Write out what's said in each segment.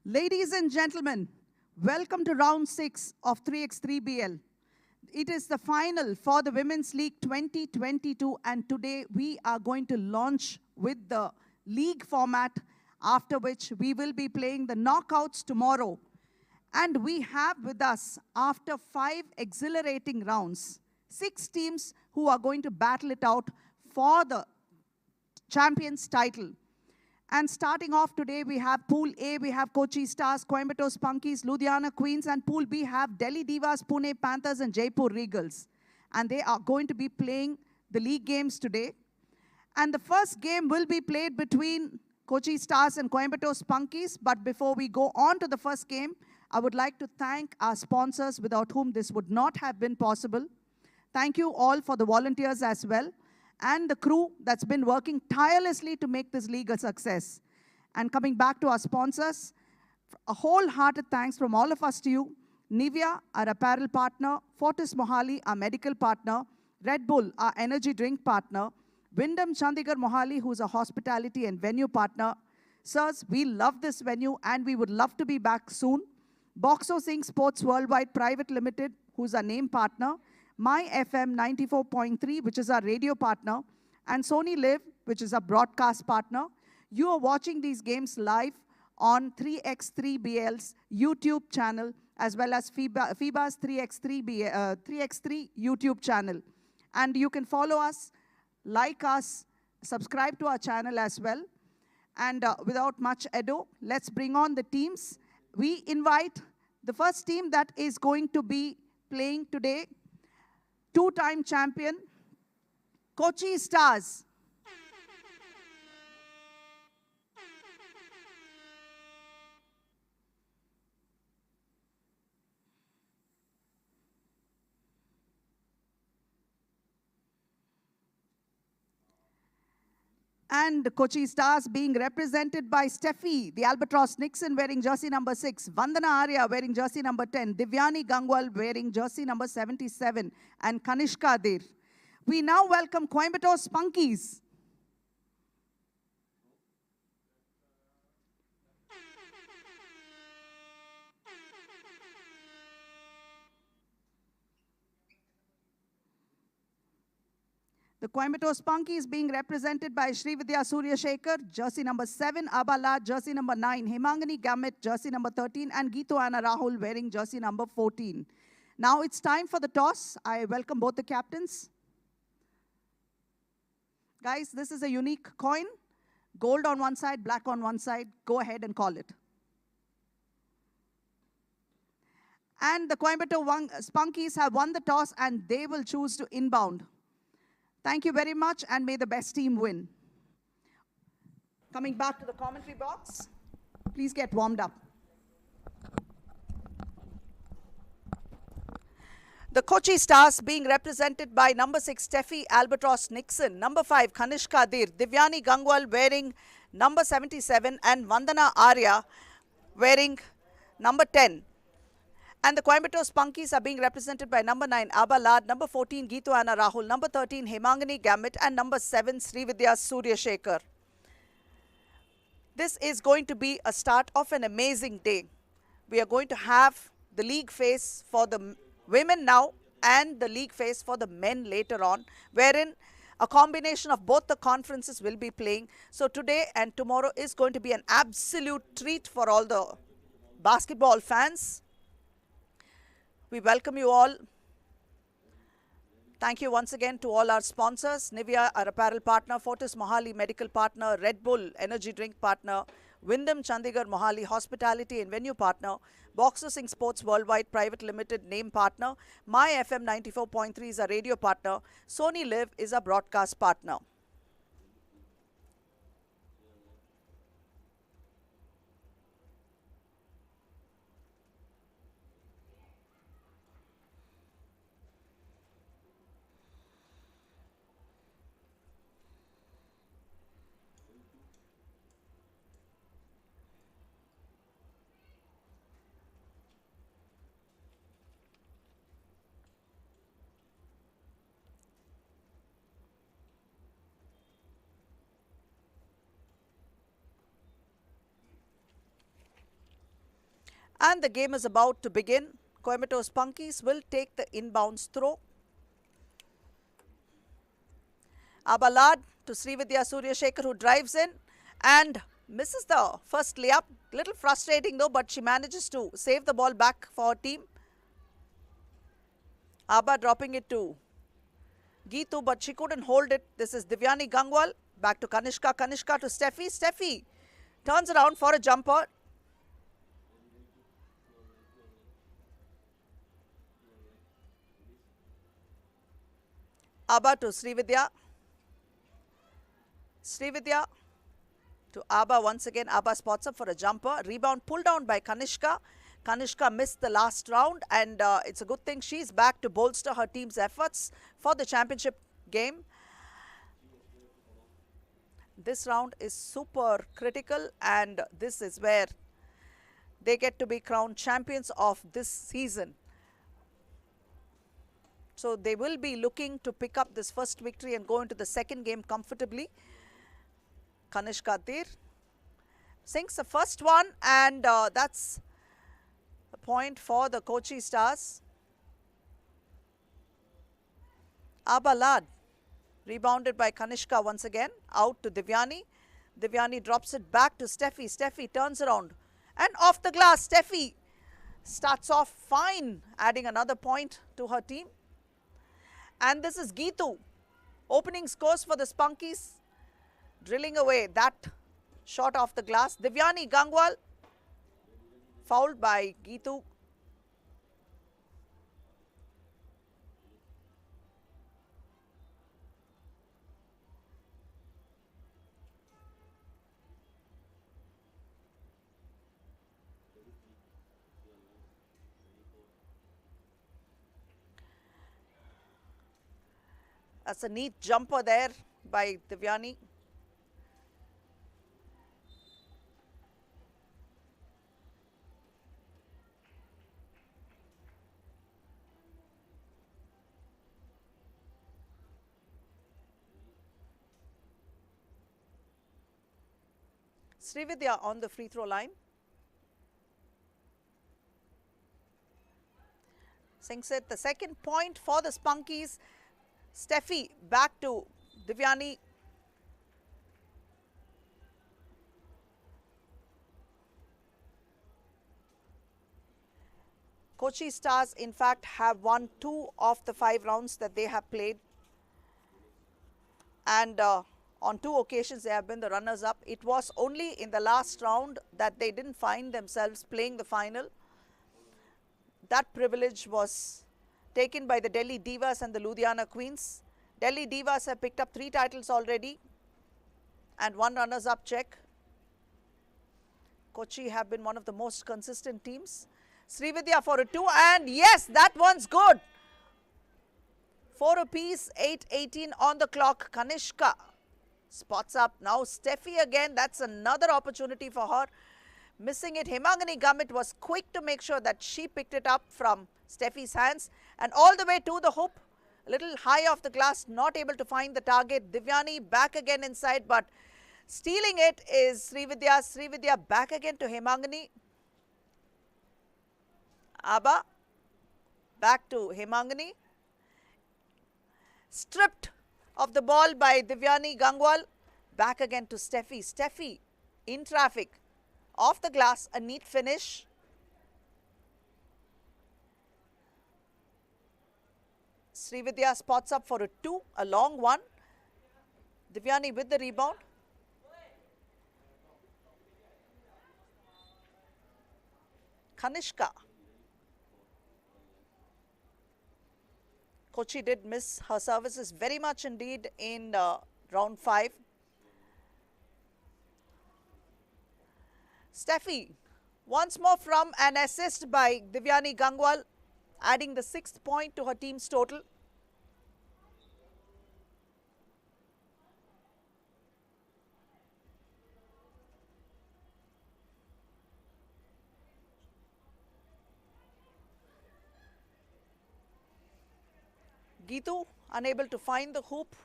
Ladies and gentlemen, welcome to round 6 of 3x3BL. It is the final for the Women's League 2022, and today we are going to launch with the league format, after which we will be playing the knockouts tomorrow. And we have with us, after 5 exhilarating rounds, 6 teams who are going to battle it out for the champions title. And starting off today, we have Pool A, we have Kochi Stars, Coimbatore Spunkies, Ludhiana Queens, and Pool B have Delhi Divas, Pune Panthers, and Jaipur Regals. And they are going to be playing the league games today. And the first game will be played between Kochi Stars and Coimbatore Spunkies. But before we go on to the first game, I would like to thank our sponsors, without whom this would not have been possible. Thank you all for the volunteers as well, and the crew that's been working tirelessly to make this league a success. And coming back to our sponsors, a wholehearted thanks from all of us to you. Nivea, our apparel partner, Fortis Mohali, our medical partner, Red Bull, our energy drink partner, Wyndham Chandigarh Mohali, who's a hospitality and venue partner. Sirs, we love this venue and we would love to be back soon. Boxo Singh Sports Worldwide Private Limited, who's our name partner, My FM 94.3, which is our radio partner, and Sony Live, which is our broadcast partner. You are watching these games live on 3x3BL's YouTube channel, as well as FIBA's 3x3 YouTube channel. And you can follow us, like us, subscribe to our channel as well. And without much ado, let's bring on the teams. We invite the first team that is going to be playing today, two-time champion, Kochi Stars. And Kochi Stars being represented by Steffi, the Albatross Nixon, wearing jersey number 6, Vandana Arya wearing jersey number 10, Divyani Gangwal wearing jersey number 77, and Kanishka Dir. We now welcome Coimbatore Spunkies. The Coimbatore Spunkies being represented by Srividya Surya Shekhar, jersey number 7, Abala, jersey number 9, Himangani Gamit, jersey number 13, and Geetu Anna Rahul wearing jersey number 14. Now it's time for the toss. I welcome both the captains. Guys, this is a unique coin. Gold on one side, black on one side. Go ahead and call it. And the Coimbatore Spunkies have won the toss and they will choose to inbound. Thank you very much, and may the best team win. Coming back to the commentary box, please get warmed up. The Kochi Stars being represented by number 6, Steffi Albatross Nixon, number 5, Kanishka Dir, Divyani Gangwal wearing number 77, and Vandana Arya wearing number 10. And the Coimbatore Spunkies are being represented by number 9, Abba Lad, number 14, Geetu Anna Rahul, number 13, Hemangani Gamit, and number 7, Srividya Surya Shekhar. This is going to be a start of an amazing day. We are going to have the league phase for the women now and the league phase for the men later on, wherein a combination of both the conferences will be playing. So today and tomorrow is going to be an absolute treat for all the basketball fans. We welcome you all. Thank you once again to all our sponsors. Nivea, our apparel partner, Fortis Mohali, medical partner, Red Bull, energy drink partner, Wyndham Chandigarh Mohali, hospitality and venue partner, Boxer Singh Sports Worldwide Private Limited, name partner, My FM 94.3 is a radio partner, Sony Live is a broadcast partner. And the game is about to begin. Coimbatore Spunkies will take the inbounds throw. Abalad to Srividya Suryashekhar, who drives in and misses the first layup. Little frustrating though, but she manages to save the ball back for her team. Abba dropping it to Geetu, but she couldn't hold it. This is Divyani Gangwal. Back to Kanishka. Kanishka to Steffi. Steffi turns around for a jumper. Abba to Srividya. Srividya to Abba once again. Abba spots up for a jumper. Rebound pulled down by Kanishka. Kanishka missed the last round, and it's a good thing she's back to bolster her team's efforts for the championship game. This round is super critical, and this is where they get to be crowned champions of this season. So they will be looking to pick up this first victory and go into the second game comfortably. Kanishka Tir sinks the first one, and that's a point for the Kochi Stars. Abalad rebounded by Kanishka once again, out to Divyani. Divyani drops it back to Steffi. Steffi turns around and off the glass. Steffi starts off fine, adding another point to her team. And this is Geetu, opening scores for the Spunkies, drilling away that shot off the glass. Divyani Gangwal fouled by Geetu. That's a neat jumper there by Divyani. Srividya on the free throw line. Sinks it. The second point for the Spunkies. Steffi back to Divyani. Kochi Stars, in fact, have won 2 of the 5 rounds that they have played. And on 2 occasions, they have been the runners-up. It was only in the last round that they didn't find themselves playing the final. That privilege was taken by the Delhi Divas and the Ludhiana Queens. Delhi Divas have picked up 3 titles already and 1 runners-up check. Kochi have been one of the most consistent teams. Srividya for a 2, and yes, that one's good. 4 apiece, 8:18 on the clock. Kanishka spots up. Now Steffi again, that's another opportunity for her. Missing it, Himangani Gamit was quick to make sure that she picked it up from Steffi's hands. And all the way to the hoop, a little high off the glass, not able to find the target. Divyani back again inside, but stealing it is Srividya. Srividya back again to Himangani. Abba back to Himangani. Stripped of the ball by Divyani Gangwal. Back again to Steffi. Steffi in traffic. Off the glass, a neat finish. Srividya spots up for a 2, a long one. Divyani with the rebound. Kanishka. Kochi did miss her services very much indeed in round 5. Steffi, once more from an assist by Divyani Gangwal, adding the 6th point to her team's total. Geetu unable to find the hoop.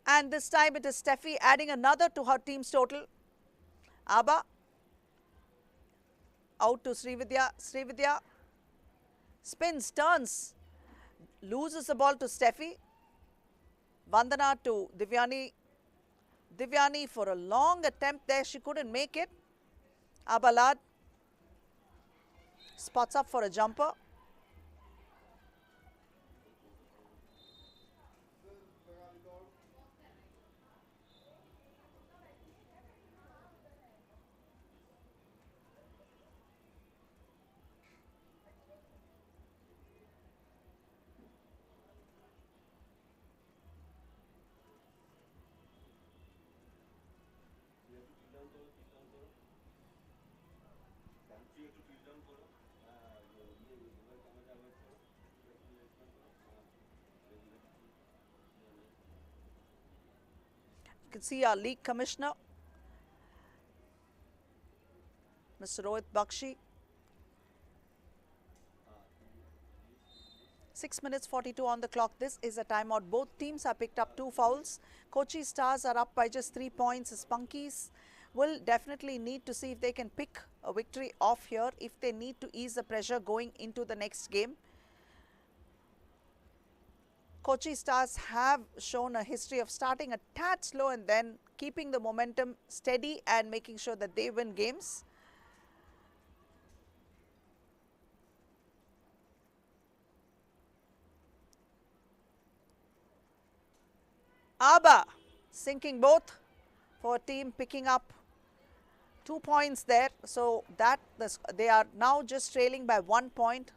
And this time it is Steffi adding another to her team's total. Aba out to Srividya. Srividya spins, turns, loses the ball to Steffi. Vandana to Divyani. Divyani for a long attempt there, she couldn't make it. Abalad spots up for a jumper. You can see our league commissioner, Mr. Rohit Bakshi. 6 minutes 42 on the clock. This is a timeout. Both teams have picked up 2 fouls. Kochi Stars are up by just 3 points. Spunkies will definitely need to see if they can pick a victory off here if they need to ease the pressure going into the next game. Kochi Stars have shown a history of starting a tad slow and then keeping the momentum steady and making sure that they win games. Aba sinking both for a team picking up 2 points there. So that they are now just trailing by 1 point.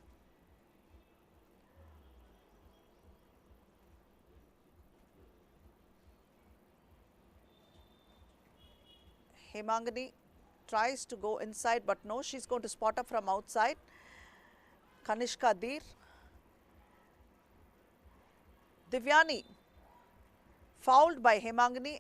Hemangani tries to go inside, but no, she's going to spot up from outside. Kanishka Dir. Divyani fouled by Hemangani.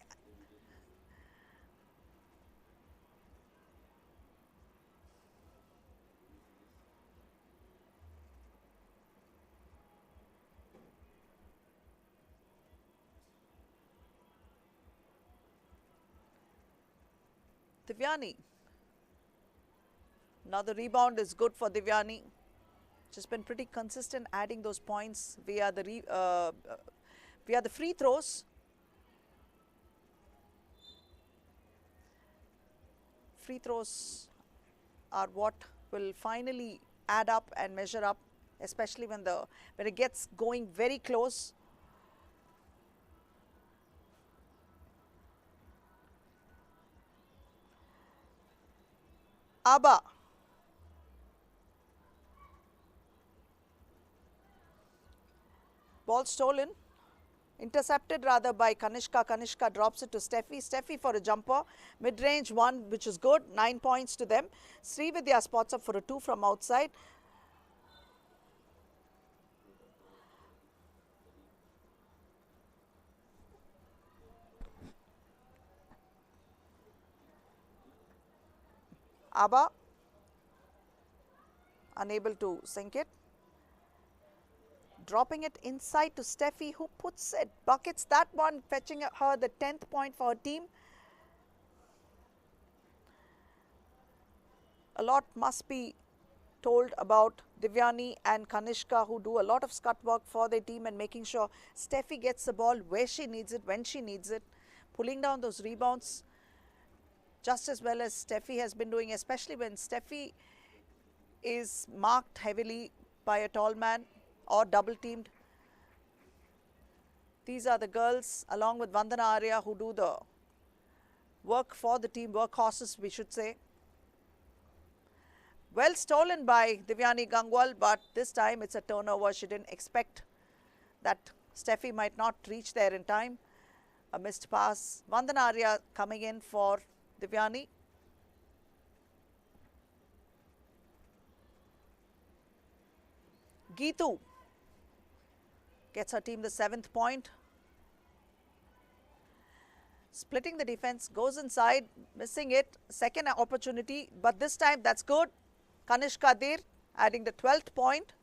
Divyani. Now the rebound is good for Divyani. She's been pretty consistent adding those points via the free throws. Free throws are what will finally add up and measure up, especially when it gets going very close. Aba ball stolen, intercepted rather by Kanishka. Kanishka drops it to Steffi. Steffi for a jumper, mid-range one, which is good, 9 points to them. Srividya spots up for a 2 from outside. Aba unable to sink it. Dropping it inside to Steffi, who puts it, buckets that one, fetching her the 10th point for her team. A lot must be told about Divyani and Kanishka, who do a lot of scut work for their team and making sure Steffi gets the ball where she needs it, when she needs it, pulling down those rebounds just as well as Steffi has been doing, especially when Steffi is marked heavily by a tall man or double teamed. These are the girls along with Vandana Arya who do the work for the team, workhorses we should say. Well stolen by Divyani Gangwal, but this time it's a turnover. She didn't expect that Steffi might not reach there in time. A missed pass. Vandana Arya coming in for Divyani. Geetu gets her team the 7th point. Splitting the defense, goes inside, missing it. Second opportunity, but this time that's good. Kanishka Dir adding the 12th point.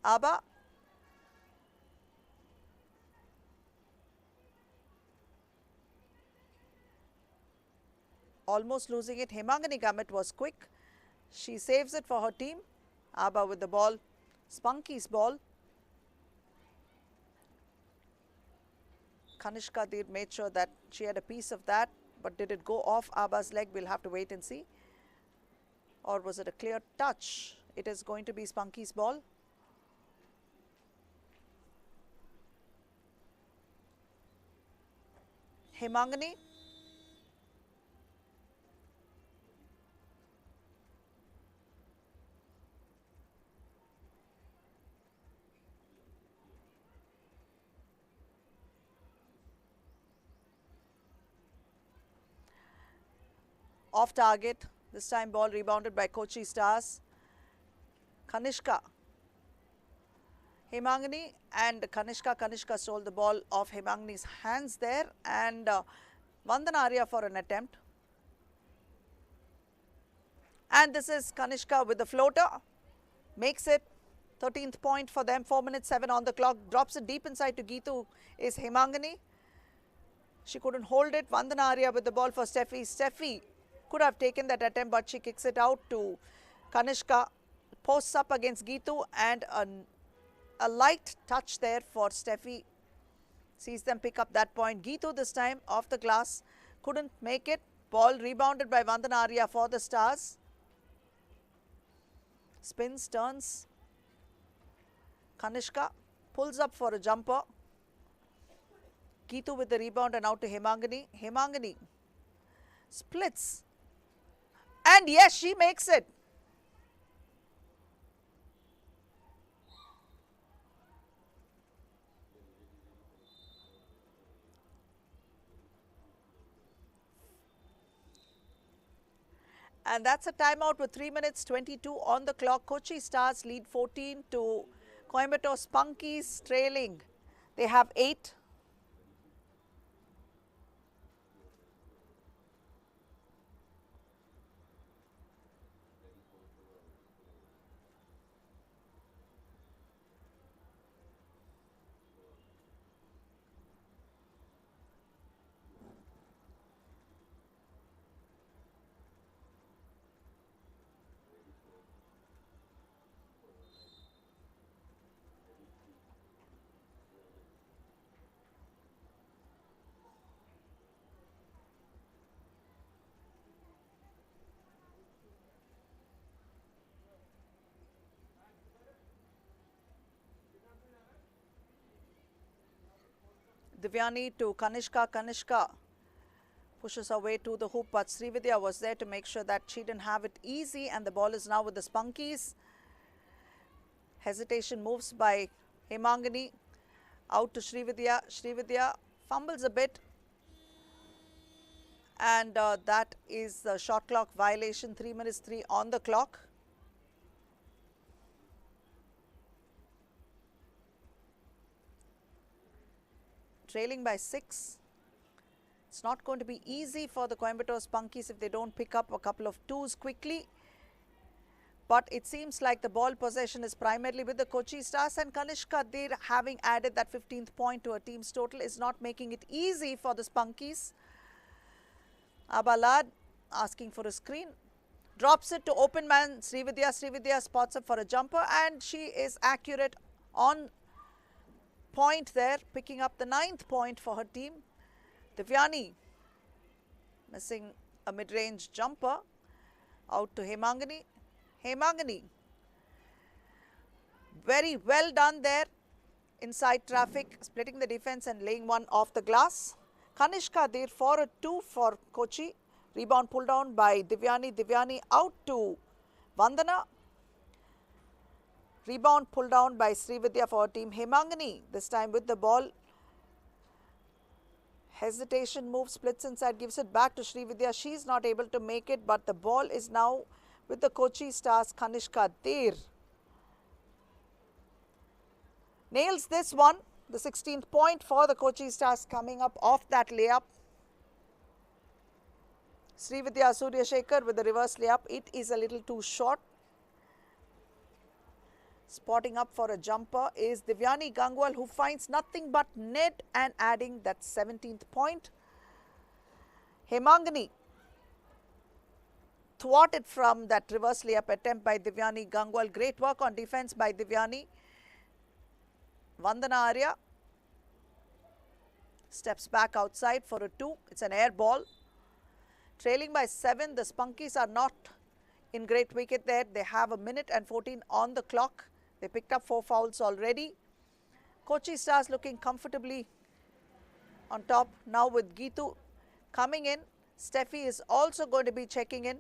Aba almost losing it. Hemangani Gamit was quick. She saves it for her team. Abba with the ball. Spunkies ball. Kanishka Dir made sure that she had a piece of that, but did it go off Abba's leg? We'll have to wait and see. Or was it a clear touch? It is going to be Spunky's ball. Hemangani. Off target. This time ball rebounded by Kochi Stars. Kanishka. Hemangani and Kanishka. Kanishka stole the ball off Hemangani's hands there, and Vandana Arya for an attempt. And this is Kanishka with the floater. Makes it 13th point for them. 4 minutes 7 on the clock. Drops it deep inside to Geetu is Hemangani. She couldn't hold it. Vandana Arya with the ball for Steffi. Steffi could have taken that attempt, but she kicks it out to Kanishka. Posts up against Geetu, and a light touch there for Steffi. Sees them pick up that point. Geetu this time off the glass. Couldn't make it. Ball rebounded by Vandana Arya for the Stars. Spins, turns. Kanishka pulls up for a jumper. Geetu with the rebound and out to Hemangani. Hemangani splits. And yes, she makes it. And that's a timeout with 3 minutes 22 on the clock. Kochi Stars lead 14 to Coimbatore Spunkies trailing. They have 8. Divyani to Kanishka. Kanishka pushes her way to the hoop, but Srividya was there to make sure that she didn't have it easy, and the ball is now with the Spunkies. Hesitation moves by Hemangani out to Srividya. Srividya fumbles a bit, and that is the shot clock violation. 3 minutes 3 on the clock. Trailing by 6. It's not going to be easy for the Coimbatore Spunkies if they don't pick up a couple of twos quickly. But it seems like the ball possession is primarily with the Kochi Stars, and Kanishka Dir, having added that 15th point to her team's total, is not making it easy for the Spunkies. Abalad asking for a screen. Drops it to open man Srividya. Srividya spots up for a jumper, and she is accurate on point there, picking up the 9th point for her team. Divyani missing a mid-range jumper. Out to Hemangani. Hemangani, very well done there inside traffic, splitting the defense and laying one off the glass. Kanishka Dir for a 2 for Kochi. Rebound pulled down by Divyani. Divyani out to Vandana. Rebound pulled down by Srividya for her team. Hemangani this time with the ball. Hesitation move, splits inside, gives it back to Srividya. She's not able to make it, but the ball is now with the Kochi Stars. Kanishka Dir nails this one. The 16th point for the Kochi Stars coming up off that layup. Srividya Suryashekhar with the reverse layup. It is a little too short. Spotting up for a jumper is Divyani Gangwal, who finds nothing but net and adding that 17th point. Hemangani thwarted from that reverse layup attempt by Divyani Gangwal. Great work on defense by Divyani. Vandana Arya steps back outside for a 2. It's an air ball. Trailing by 7, the Spunkies are not in great wicket there. They have a minute and 14 on the clock. They picked up 4 fouls already. Kochi Stars looking comfortably on top now with Geetu coming in. Steffi is also going to be checking in.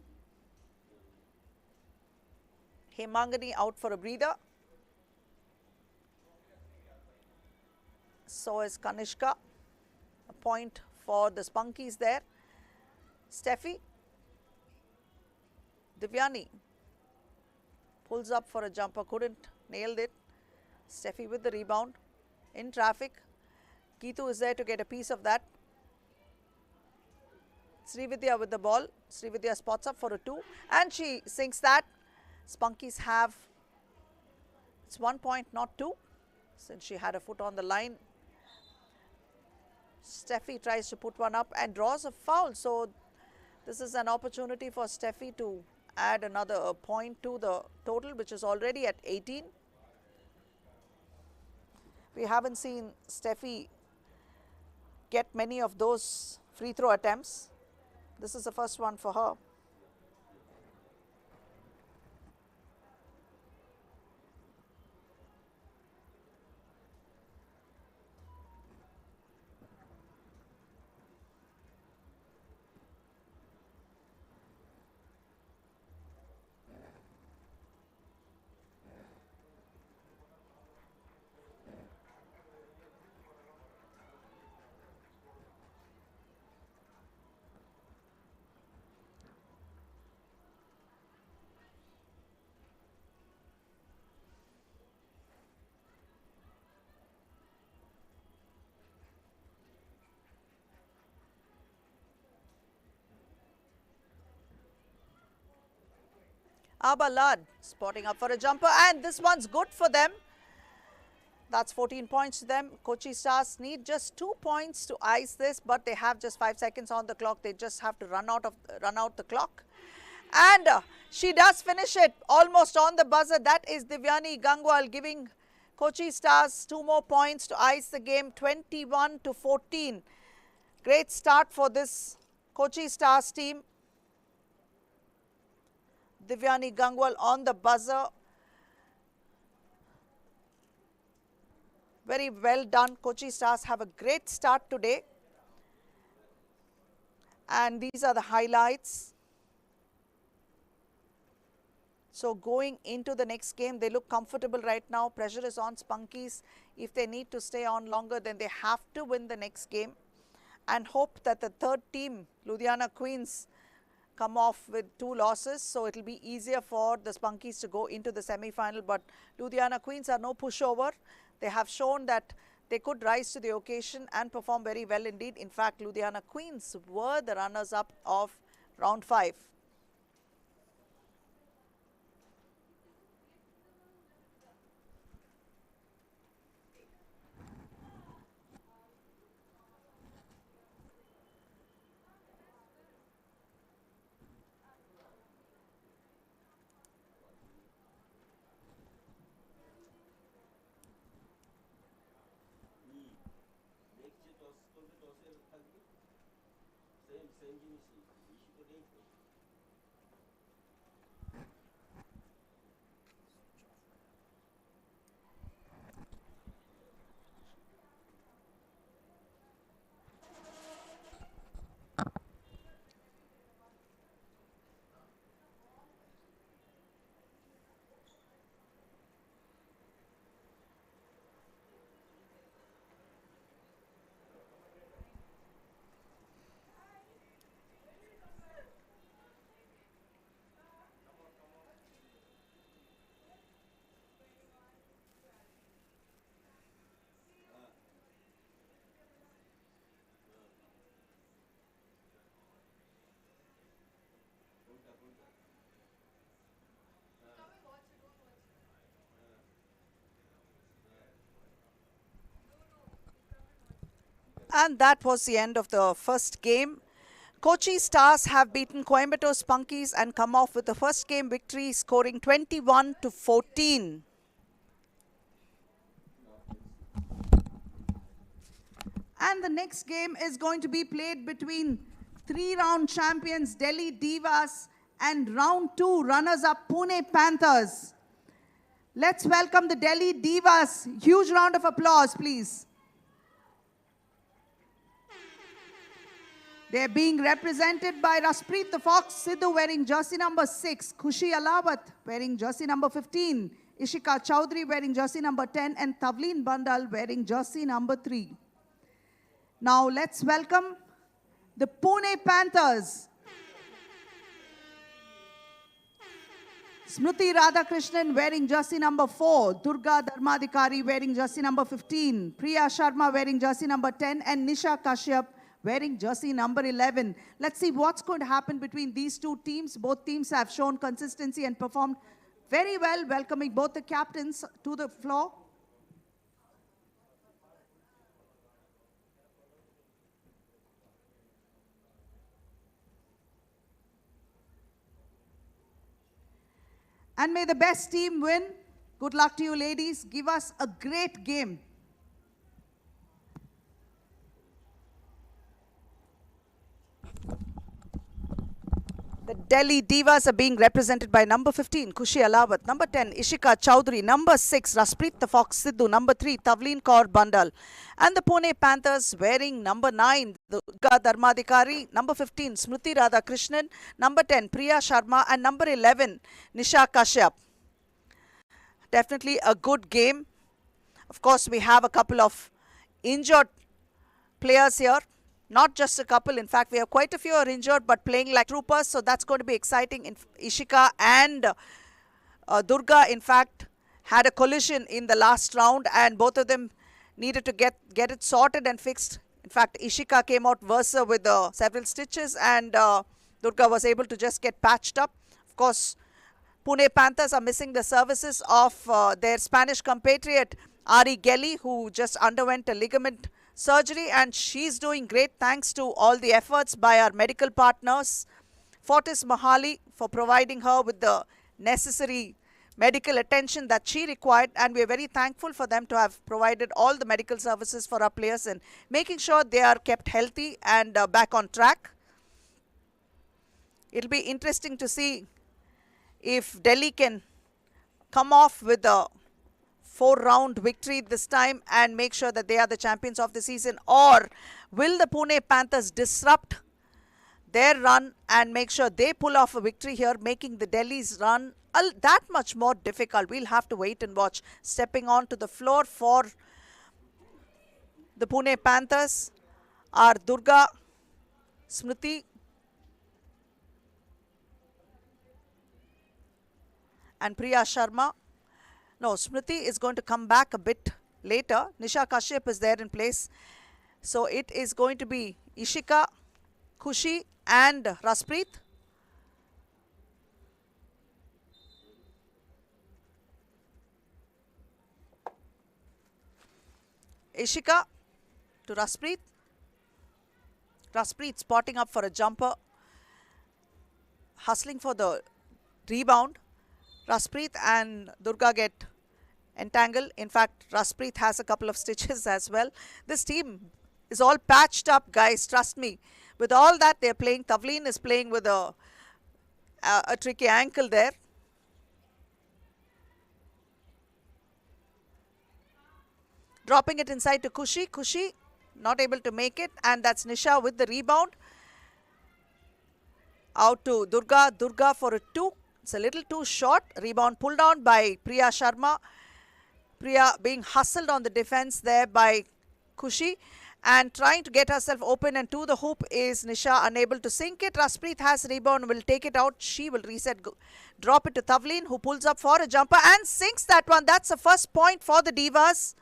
Hemangani out for a breather. So is Kanishka. A point for the Spunkies there. Steffi. Divyani pulls up for a jumper, couldn't nail it. Steffi with the rebound in traffic. Geetu is there to get a piece of that. Srividya with the ball. Srividya spots up for a 2 and she sinks that. Spunkies have, it's 1 point, not 2, since she had a foot on the line. Steffi tries to put one up and draws a foul. So this is an opportunity for Steffi to add another point to the total, which is already at 18. We haven't seen Steffi get many of those free throw attempts. This is the first one for her. Abalad spotting up for a jumper and this one's good for them. That's 14 points to them. Kochi Stars need just 2 points to ice this, but they have just 5 seconds on the clock. They just have to run out the clock. And she does finish it almost on the buzzer. That is Divyani Gangwal giving Kochi Stars 2 more points to ice the game, 21-14. Great start for this Kochi Stars team. Divyani Gangwal on the buzzer. Very well done. Kochi Stars have a great start today. And these are the highlights. So going into the next game, they look comfortable right now. Pressure is on Spunkies. If they need to stay on longer, then they have to win the next game. And hope that the third team, Ludhiana Queens, come off with 2 losses. So it will be easier for the Spunkies to go into the semi-final. But Ludhiana Queens are no pushover. They have shown that they could rise to the occasion and perform very well indeed. In fact, Ludhiana Queens were the runners-up of round 5. And that was the end of the first game. Kochi Stars have beaten Coimbatore Spunkies and come off with the first game victory, scoring 21-14. And the next game is going to be played between three-round champions Delhi Divas and round 2 runners-up Pune Panthers. Let's welcome the Delhi Divas. Huge round of applause, please. They're being represented by Raspreet the Fox Sidhu wearing jersey number 6, Khushi Alawat wearing jersey number 15, Ishika Chowdhury wearing jersey number 10 and Tavleen Bandal wearing jersey number 3. Now let's welcome the Pune Panthers. Smriti Radhakrishnan wearing jersey number 4, Durga Dharmadikari wearing jersey number 15, Priya Sharma wearing jersey number 10 and Nisha Kashyap wearing jersey number 11. Let's see what's going to happen between these two teams. Both teams have shown consistency and performed very well, welcoming both the captains to the floor. And may the best team win. Good luck to you, ladies. Give us a great game. The Delhi Divas are being represented by number 15, Khushi Alawat, number 10, Ishika Chowdhury, number 6, Raspreet the Fox Sidhu, number 3, Tavleen Kaur Bandal, and the Pune Panthers wearing number 9, Durga Dharmadikari, number 15, Smriti Radhakrishnan, number 10, Priya Sharma, and number 11, Nisha Kashyap. Definitely a good game. Of course, we have a couple of injured players here. Not just a couple, in fact, we have quite a few are injured but playing like troopers, so that's going to be exciting. Ishika and Durga, in fact, had a collision in the last round and both of them needed to get it sorted and fixed. In fact, Ishika came out worse with several stitches and Durga was able to just get patched up. Of course, Pune Panthers are missing the services of their Spanish compatriot, Ari Gelly, who just underwent a ligament surgery and she's doing great thanks to all the efforts by our medical partners, Fortis Mahali, for providing her with the necessary medical attention that she required, and we're very thankful for them to have provided all the medical services for our players and making sure they are kept healthy and back on track. It'll be interesting to see if Delhi can come off with a 4-round victory this time and make sure that they are the champions of the season, or will the Pune Panthers disrupt their run and make sure they pull off a victory here, making the Delhi's run that much more difficult. We'll have to wait and watch. Stepping onto the floor for the Pune Panthers are Durga, Smriti and Priya Sharma. No, Smriti is going to come back a bit later. Nisha Kashyap is there in place. So it is going to be Ishika, Khushi and Raspreet. Ishika to Raspreet. Raspreet spotting up for a jumper. Hustling for the rebound. Raspreet and Durga get entangled. In fact, Raspreet has a couple of stitches as well. This team is all patched up, guys, trust me. With all that they're playing, Tavleen is playing with a tricky ankle there. Dropping it inside to Khushi. Khushi not able to make it, and that's Nisha with the rebound. Out to Durga. Durga for a 2. It's a little too short. Rebound pulled down by Priya Sharma. Priya being hustled on the defense there by Khushi and trying to get herself open and to the hoop is Nisha, unable to sink it. Raspreet has rebound, will take it out. She will reset, drop it to Tavleen, who pulls up for a jumper and sinks that one. That's the first point for the Divas.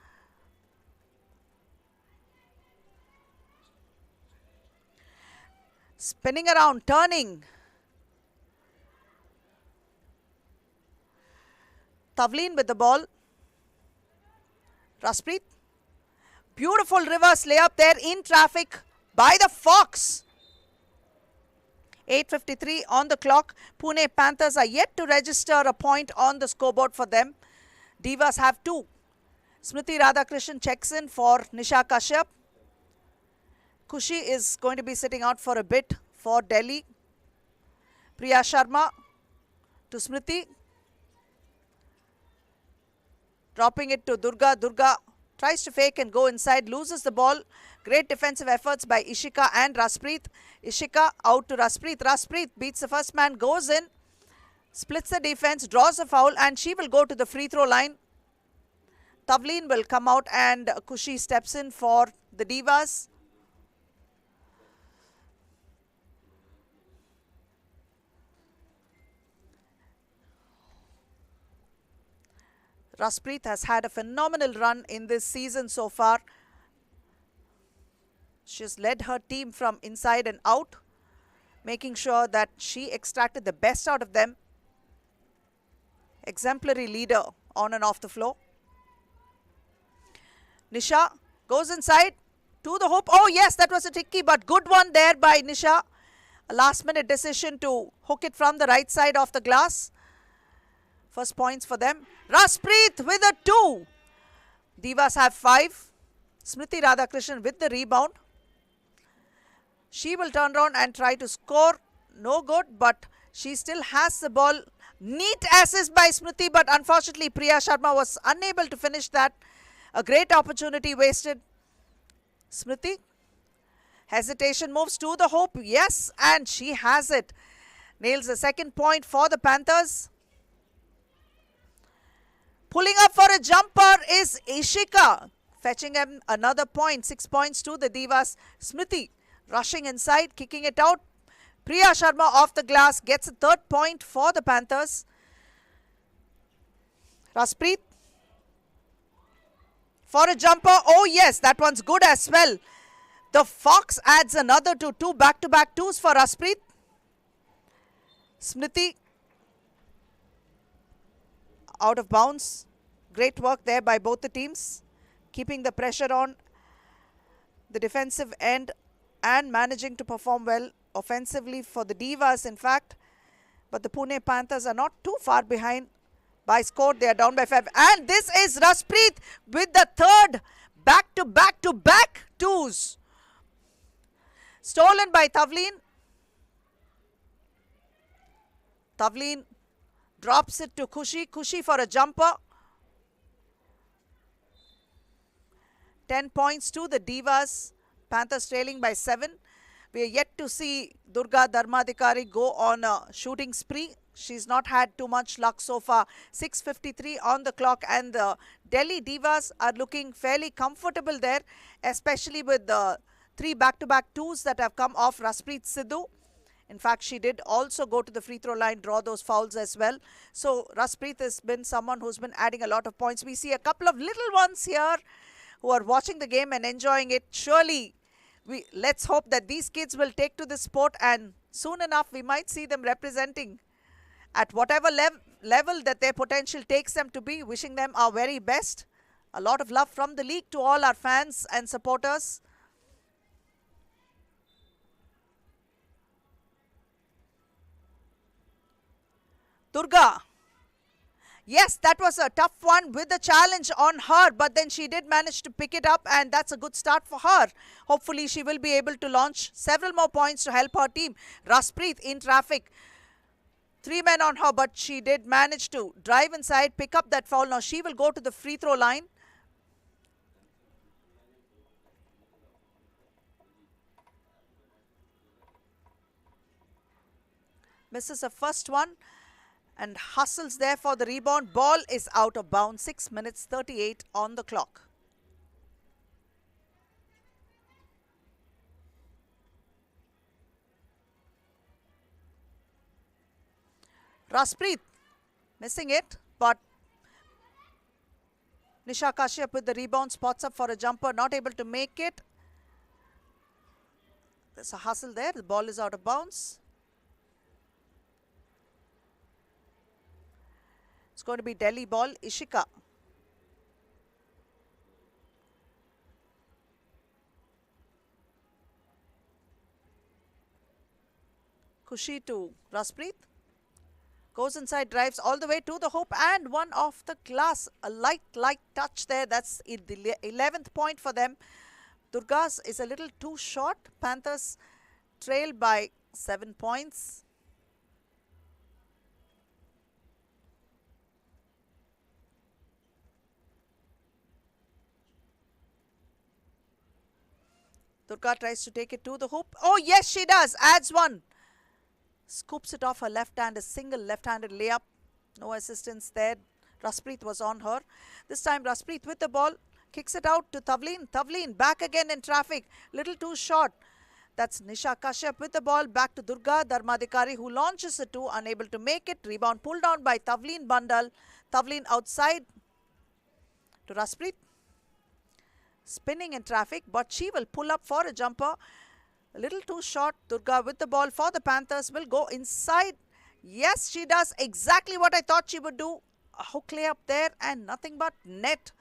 Spinning around, turning. Tavleen with the ball. Raspreet. Beautiful reverse layup there in traffic by the Fox. 8:53 on the clock. Pune Panthers are yet to register a point on the scoreboard for them. Divas have 2. Smriti Radhakrishnan checks in for Nisha Kashyap. Kochi is going to be sitting out for a bit for Delhi. Priya Sharma to Smriti. Dropping it to Durga. Durga tries to fake and go inside, loses the ball. Great defensive efforts by Ishika and Raspreet. Ishika out to Raspreet. Raspreet beats the first man, goes in, splits the defense, draws a foul, and she will go to the free throw line. Tavleen will come out and Kochi steps in for the Divas. Raspreet has had a phenomenal run in this season so far. She has led her team from inside and out, making sure that she extracted the best out of them. Exemplary leader on and off the floor. Nisha goes inside to the hoop. Oh yes, that was a tricky but good one there by Nisha. A last minute decision to hook it from the right side of the glass. First points for them. Raspreet with a 2. Divas have 5. Smriti Radhakrishnan with the rebound. She will turn around and try to score. No good, but she still has the ball. Neat assist by Smriti, but unfortunately Priya Sharma was unable to finish that. A great opportunity wasted. Smriti. Hesitation, moves to the hoop. Yes, and she has it. Nails the second point for the Panthers. Pulling up for a jumper is Ishika. Fetching him another point. 6 points to the Divas. Smriti rushing inside, kicking it out. Priya Sharma off the glass gets a third point for the Panthers. Raspreet for a jumper. Oh yes, that one's good as well. The Fox adds another to 2 back-to-back 2s for Raspreet. Smriti out of bounds. Great work there by both the teams, keeping the pressure on the defensive end and managing to perform well offensively for the Divas, in fact. But the Pune Panthers are not too far behind by score. They are down by 5. And this is Raspreet with the third back-to-back 2s. Stolen by Tavleen. Tavleen drops it to Kochi. Kochi for a jumper. 10 points to the Divas. Panthers trailing by 7. We are yet to see Durga Dharmadikari go on a shooting spree. She's not had too much luck so far. 6:53 on the clock, and the Delhi Divas are looking fairly comfortable there, especially with the 3 back-to-back 2s that have come off Raspreet Sidhu. In fact, she did also go to the free throw line, draw those fouls as well. So Raspreet has been someone who's been adding a lot of points. We see a couple of little ones here who are watching the game and enjoying it. Surely, let's hope that these kids will take to this sport, and soon enough we might see them representing at whatever level that their potential takes them to be. Wishing them our very best. A lot of love from the league to all our fans and supporters. Durga. Yes, that was a tough one with the challenge on her, but then she did manage to pick it up, and that's a good start for her. Hopefully, she will be able to launch several more points to help her team. Raspreet in traffic. 3 men on her, but she did manage to drive inside, pick up that foul. Now she will go to the free throw line. Misses a first one and hustles there for the rebound. Ball is out of bounds. 6 minutes 38 on the clock. Raspreet missing it, but Nisha Kashyap with the rebound, spots up for a jumper, not able to make it. There's a hustle there. The ball is out of bounds. It's going to be Delhi ball. Ishika. Kushi to Raspreet. Goes inside, drives all the way to the hoop and one off the glass. A light touch there. That's the 11th point for them. Durga's is a little too short. Panthers trail by 7 points. Durga tries to take it to the hoop. Oh, yes, she does. Adds one. Scoops it off her left hand, a single left-handed layup. No assistance there. Raspreet was on her. This time Raspreet with the ball. Kicks it out to Tavleen. Tavleen back again in traffic. Little too short. That's Nisha Kashyap with the ball. Back to Durga Dharmadhikari who launches it to. Unable to make it. Rebound pulled down by Tavleen Bandal. Tavleen outside to Raspreet. Spinning in traffic, but she will pull up for a jumper. A little too short. Durga with the ball for the Panthers will go inside. Yes, she does exactly what I thought she would do. A hook layup there and nothing but net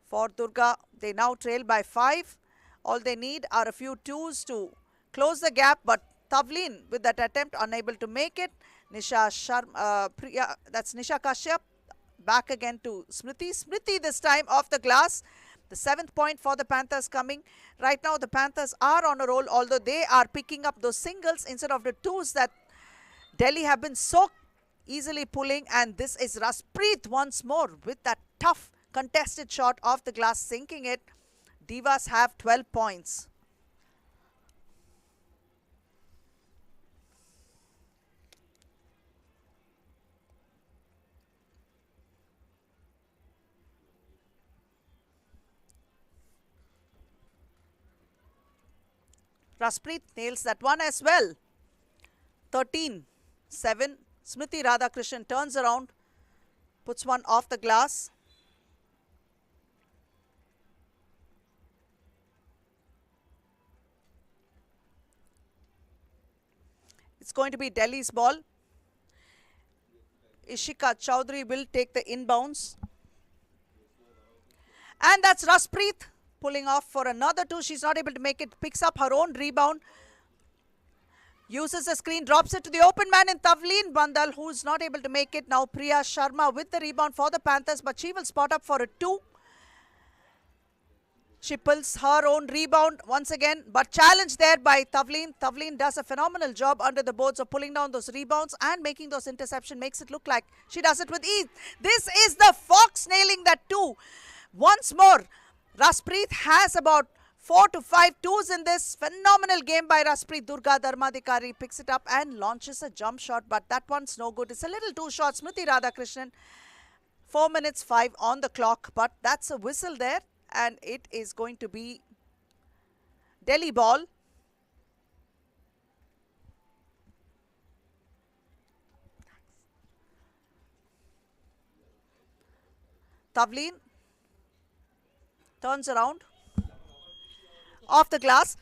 for Durga. They now trail by 5. All they need are a few twos to close the gap, but Tavleen with that attempt unable to make it. Nisha that's Nisha Kashyap. Back again to Smriti. Smriti this time off the glass. The 7th point for the Panthers coming. Right now the Panthers are on a roll, although they are picking up those singles instead of the twos that Delhi have been so easily pulling. And this is Raspreet once more with that tough contested shot off the glass, sinking it. Divas have 12 points. Raspreet nails that one as well. 13-7. Smriti Radhakrishnan turns around, puts one off the glass. It's going to be Delhi's ball. Ishika Chowdhury will take the inbounds. And that's Raspreet pulling off for another two. She's not able to make it. Picks up her own rebound. Uses the screen. Drops it to the open man in Tavleen Bandal, who is not able to make it. Now Priya Sharma with the rebound for the Panthers, but she will spot up for a 2. She pulls her own rebound once again, but challenged there by Tavleen. Tavleen does a phenomenal job under the boards of pulling down those rebounds and making those interceptions. Makes it look like she does it with ease. This is the Fox nailing that 2. Once more, Raspreet has about 4 to 5 twos in this. Phenomenal game by Raspreet. Durga Dharmadhikari picks it up and launches a jump shot, but that one's no good. It's a little too short. Smriti Radhakrishnan, 4 minutes 5 on the clock, but that's a whistle there. And it is going to be Delhi ball. Tavleen turns around. Off the glass.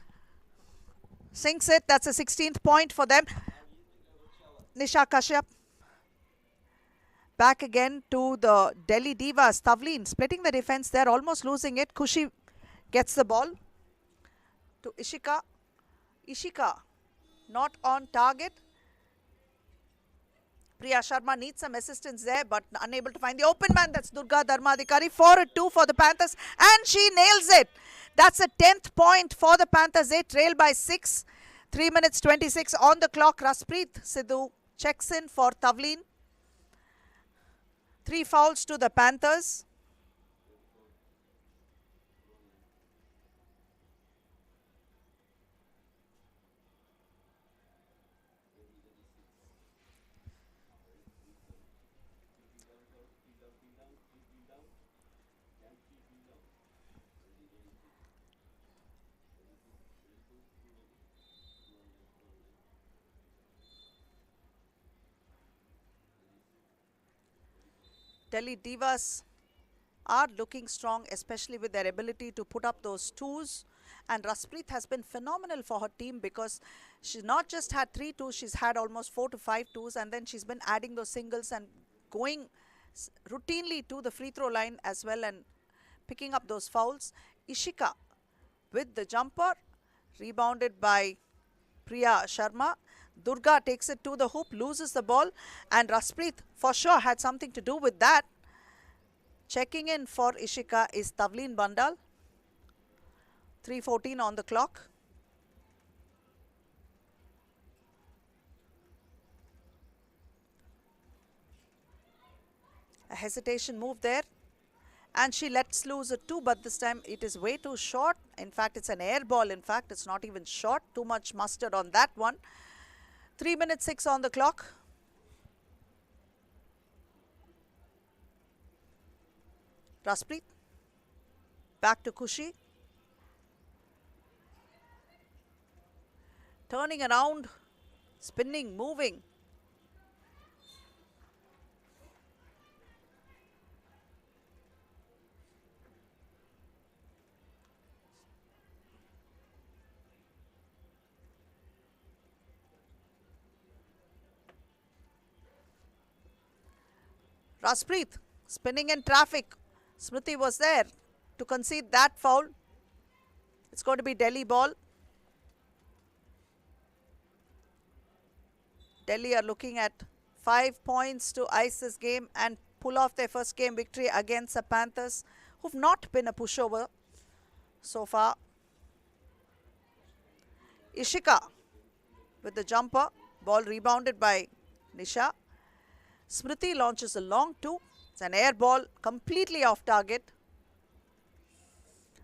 Sinks it. That's a 16th point for them. Nisha Kashyap. Back again to the Delhi Divas. Tavleen splitting the defense there, almost losing it. Kushi gets the ball to Ishika. Ishika not on target. Priya Sharma needs some assistance there, but unable to find the open man. That's Durga Dharmadhikari for a 2 for the Panthers, and she nails it. That's a 10th point for the Panthers. They trail by 6. 3 minutes 26 on the clock. Raspreet Sidhu checks in for Tavleen. 3 fouls to the Panthers. Delhi Divas are looking strong, especially with their ability to put up those twos. And Raspreet has been phenomenal for her team because she's not just had 3 twos, she's had almost 4 to 5 twos, and then she's been adding those singles and going routinely to the free throw line as well and picking up those fouls. Ishika with the jumper, rebounded by Priya Sharma. Durga takes it to the hoop, loses the ball, and Raspreet for sure had something to do with that. Checking in for Ishika is Tavleen Bandal. 3:14 on the clock. A hesitation move there. And she lets loose a 2, but this time it is way too short. In fact, it's an air ball. In fact, it's not even short. Too much mustard on that one. 3 minutes 6 on the clock. Raspreet. Back to Kushi. Turning around. Spinning, moving. Raspreet spinning in traffic. Smriti was there to concede that foul. It's going to be Delhi ball. Delhi are looking at 5 points to ice this game and pull off their first game victory against the Panthers, who've not been a pushover so far. Ishika with the jumper. Ball rebounded by Nisha. Smriti launches a long 2. It's an air ball, completely off target.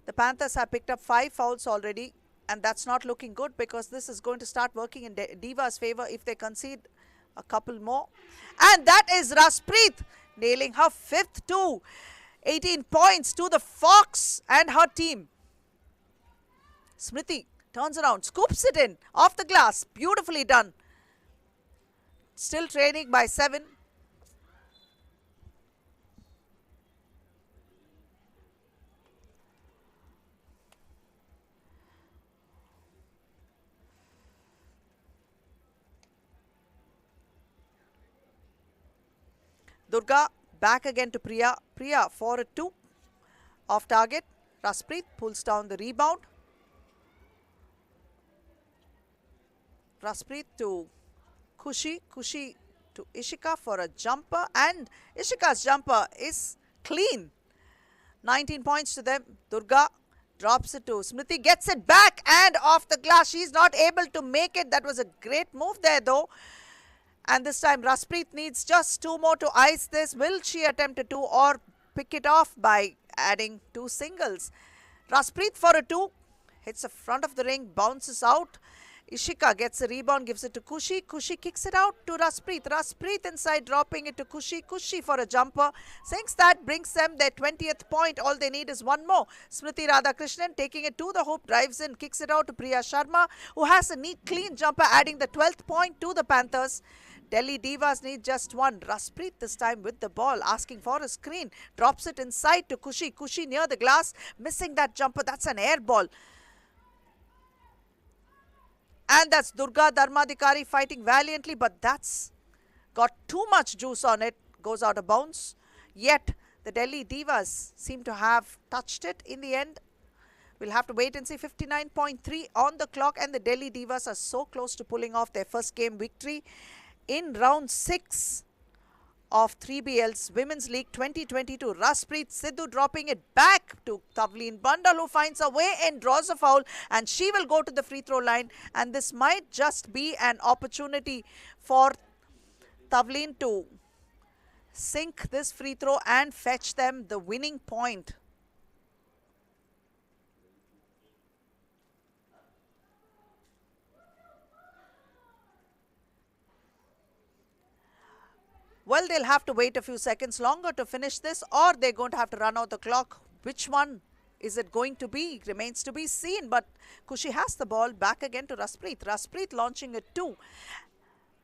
The Panthers have picked up 5 fouls already, and that's not looking good because this is going to start working in Divas' favour if they concede a couple more. And that is Raspreet nailing her 5th 2. 18 points to the Fox and her team. Smriti turns around, scoops it in, off the glass. Beautifully done. Still trailing by 7. Durga back again to Priya. Priya for a 2. Off target. Raspreet pulls down the rebound. Raspreet to Kushi. Kushi to Ishika for a jumper. And Ishika's jumper is clean. 19 points to them. Durga drops it to Smriti. Gets it back and off the glass. She's not able to make it. That was a great move there though. And this time Raspreet needs just 2 more to ice this. Will she attempt a 2 or pick it off by adding 2 singles? Raspreet for a 2. Hits the front of the ring, bounces out. Ishika gets a rebound, gives it to Kushi. Kushi kicks it out to Raspreet. Raspreet inside, dropping it to Kushi. Kushi for a jumper. Sinks that, brings them their 20th point. All they need is 1 more. Smriti Radhakrishnan taking it to the hoop, drives in, kicks it out to Priya Sharma, who has a neat, clean jumper, adding the 12th point to the Panthers. Delhi Divas need just 1. Raspreet this time with the ball, asking for a screen. Drops it inside to Kushi. Kushi near the glass, missing that jumper. That's an air ball. And that's Durga Dharmadhikari fighting valiantly, but that's got too much juice on it. Goes out of bounds. Yet, the Delhi Divas seem to have touched it in the end. We'll have to wait and see. 59.3 on the clock, and the Delhi Divas are so close to pulling off their first game victory in round 6 of 3BL's Women's League 2022. Raspreet Sidhu dropping it back to Tavleen Bandal, who finds a way and draws a foul, and she will go to the free throw line. And this might just be an opportunity for Tavleen to sink this free throw and fetch them the winning point. Well, they'll have to wait a few seconds longer to finish this, or they're going to have to run out the clock. Which one is it going to be? Remains to be seen. But Kushi has the ball back again to Raspreet. Raspreet launching a 2.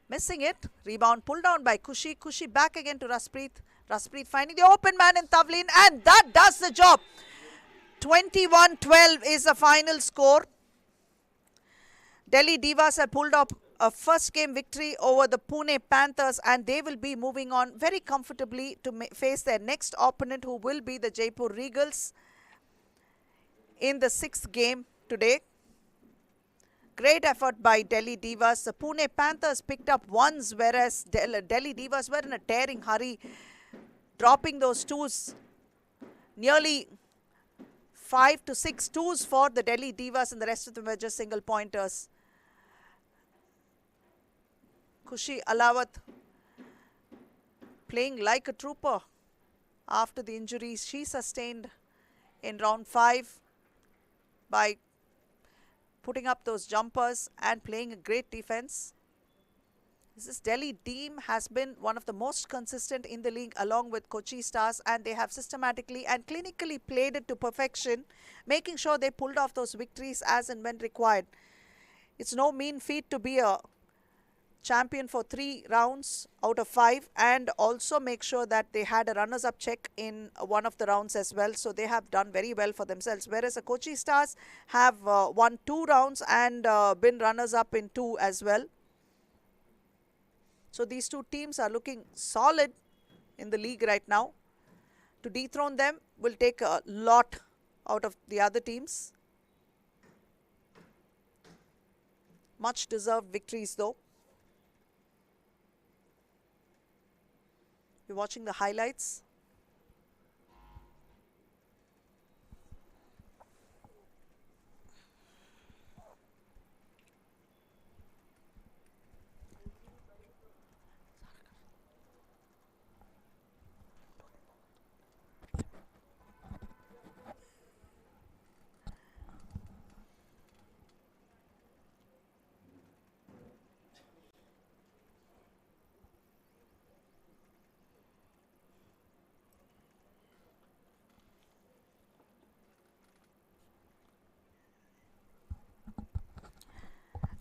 Missing it. Rebound pulled down by Kushi. Kushi back again to Raspreet. Raspreet finding the open man in Tavleen, and that does the job. 21-12 is the final score. Delhi Divas have pulled up a first game victory over the Pune Panthers, and they will be moving on very comfortably to face their next opponent, who will be the Jaipur Regals in the 6th game today. Great effort by Delhi Divas. The Pune Panthers picked up ones, whereas Delhi Divas were in a tearing hurry, dropping those twos. Nearly 5 to 6 twos for the Delhi Divas, and the rest of them were just single pointers. Khushi Alawat playing like a trooper after the injuries she sustained in round 5 by putting up those jumpers and playing a great defense. This Delhi team has been one of the most consistent in the league along with Kochi Stars, and they have systematically and clinically played it to perfection, making sure they pulled off those victories as and when required. It's no mean feat to be a champion for 3 rounds out of 5 and also make sure that they had a runners-up check in one of the rounds as well. So they have done very well for themselves, whereas the Kochi Stars have won 2 rounds and been runners-up in 2 as well. So these 2 teams are looking solid in the league right now. To dethrone them will take a lot out of the other teams. Much deserved victories though. You're watching the highlights.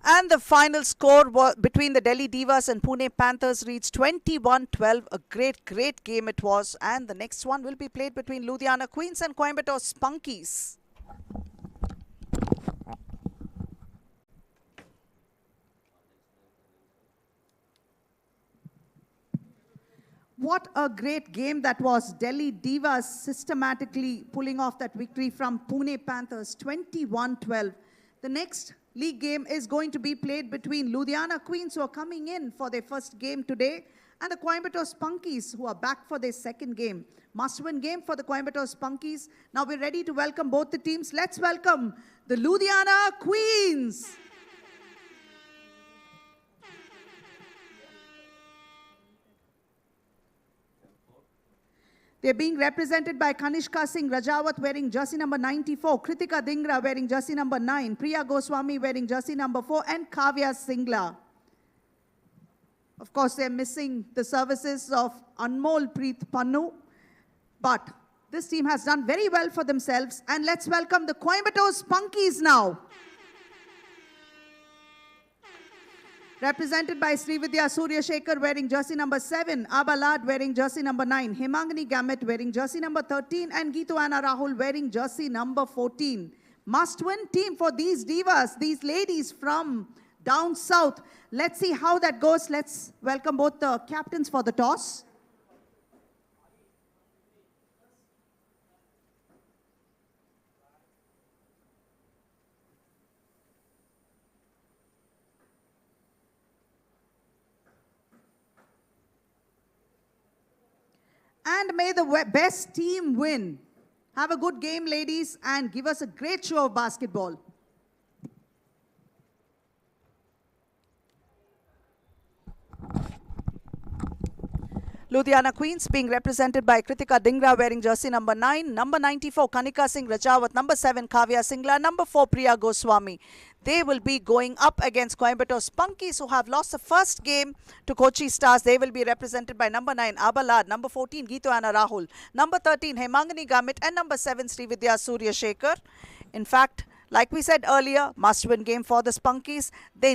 And the final score between the Delhi Divas and Pune Panthers reached 21-12. A great game it was. And the next one will be played between Ludhiana Queens and Coimbatore Spunkies. What a great game that was. Delhi Divas systematically pulling off that victory from Pune Panthers, 21-12. The next league game is going to be played between Ludhiana Queens, who are coming in for their first game today, and the Coimbatore Spunkies, who are back for their second game. Must-win game for the Coimbatore Spunkies. Now we're ready to welcome both the teams. Let's welcome the Ludhiana Queens. They're being represented by Kanishka Singh Rajawat wearing jersey number 94, Kritika Dhingra wearing jersey number 9, Priya Goswami wearing jersey number 4, and Kavya Singla. Of course, they're missing the services of Anmol Preet Pannu, but this team has done very well for themselves. And let's welcome the Coimbatore Spunkies now. Represented by Srividya Surya Shekhar wearing jersey number 7, Abalad wearing jersey number 9, Hemangani Gamit wearing jersey number 13, and Geetu Anna Rahul wearing jersey number 14. Must-win team for these divas, these ladies from down south. Let's see how that goes. Let's welcome both the captains for the toss. And may the best team win. Have a good game, ladies, and give us a great show of basketball. Ludhiana Queens being represented by Kritika Dhingra wearing jersey number 9, number 94 Kanika Singh Rajawat, number 7 Kavya Singla, number 4 Priya Goswami. They will be going up against Coimbatore Spunkies, who have lost the first game to Kochi Stars. They will be represented by number 9 Abalad, number 14 Geetu Anna Rahul, number 13 Hemangani Gamit, and number 7 Srividya Surya Shekhar. In fact, like we said earlier, must-win game for the Spunkies. They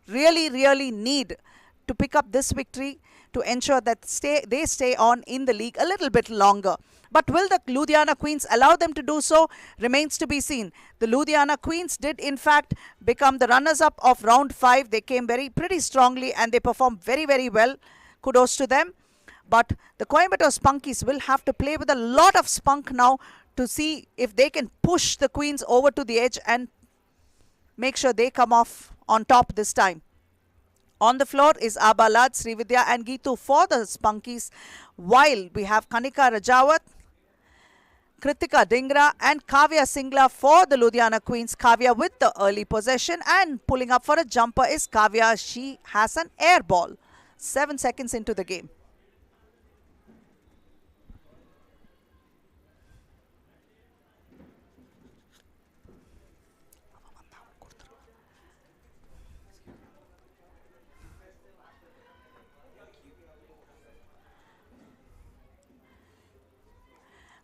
really need to pick up this victory to ensure that they stay on in the league a little bit longer. But will the Ludhiana Queens allow them to do so? Remains to be seen. The Ludhiana Queens did in fact become the runners-up of round 5. They came pretty strongly and they performed very well. Kudos to them. But the Coimbatore Spunkies will have to play with a lot of spunk now to see if they can push the Queens over to the edge and make sure they come off on top this time. On the floor is Abalad, Srividya and Geetu for the Spunkies, while we have Kanika Rajawat, Kritika Dingra and Kavya Singla for the Ludhiana Queens. Kavya with the early possession and pulling up for a jumper is Kavya. She has an air ball. 7 seconds into the game.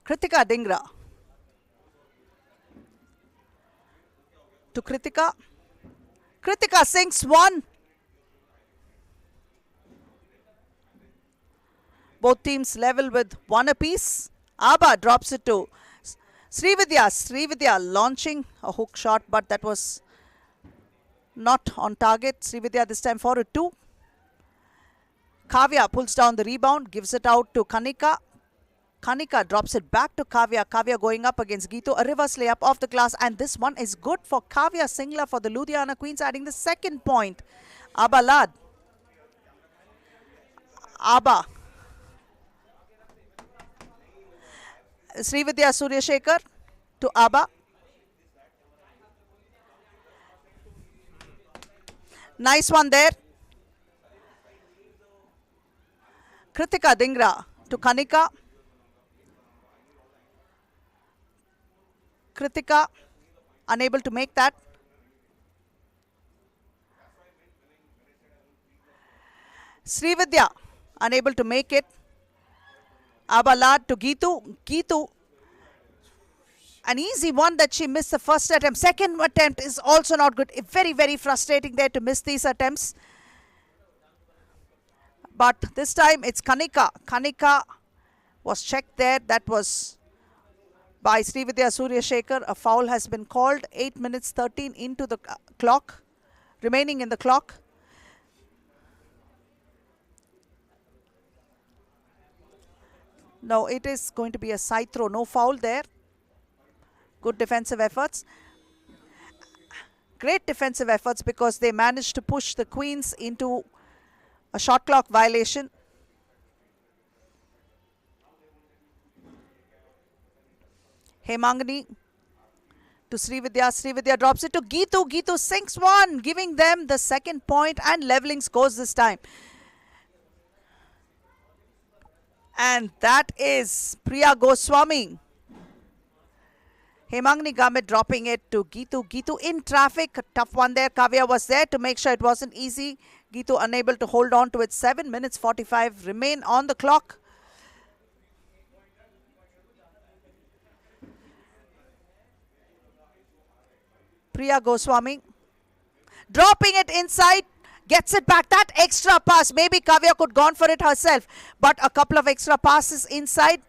Kritika Dingra to Kritika. Kritika sinks one. Both teams level with one apiece. Abba drops it to Srividya. Srividya launching a hook shot, but that was not on target. Srividya this time for a 2. Kavya pulls down the rebound, gives it out to Kanika. Kanika drops it back to Kavya. Kavya going up against Geetu. A reverse layup off the glass. And this one is good for Kavya Singla for the Ludhiana Queens, adding the second point. Abalad. Abba. Srividya Suryashekhar to Abba. Nice one there. Kritika Dingra to Kanika. Kritika unable to make that. Srividya unable to make it. Abalad to Geetu. Geetu, an easy one that she missed the first attempt. Second attempt is also not good. Very, very frustrating there to miss these attempts. But this time it's Kanika. Kanika was checked there. That was by Srividya Suryashekhar. A foul has been called. 8 minutes 13 into the clock. Remaining in the clock. No, it is going to be a side throw. No foul there. Good defensive efforts. Great defensive efforts because they managed to push the Queens into a shot clock violation. Hemangani to Srividya. Srividya drops it to Geetu. Geetu sinks one, giving them the second point and leveling scores this time. And that is Priya Goswami. Hemangani Gamit dropping it to Geetu. Geetu in traffic. A tough one there. Kavya was there to make sure it wasn't easy. Geetu unable to hold on to it. 7 minutes 45 remain on the clock. Priya Goswami dropping it inside, gets it back. That extra pass, maybe Kavya could gone for it herself, but a couple of extra passes inside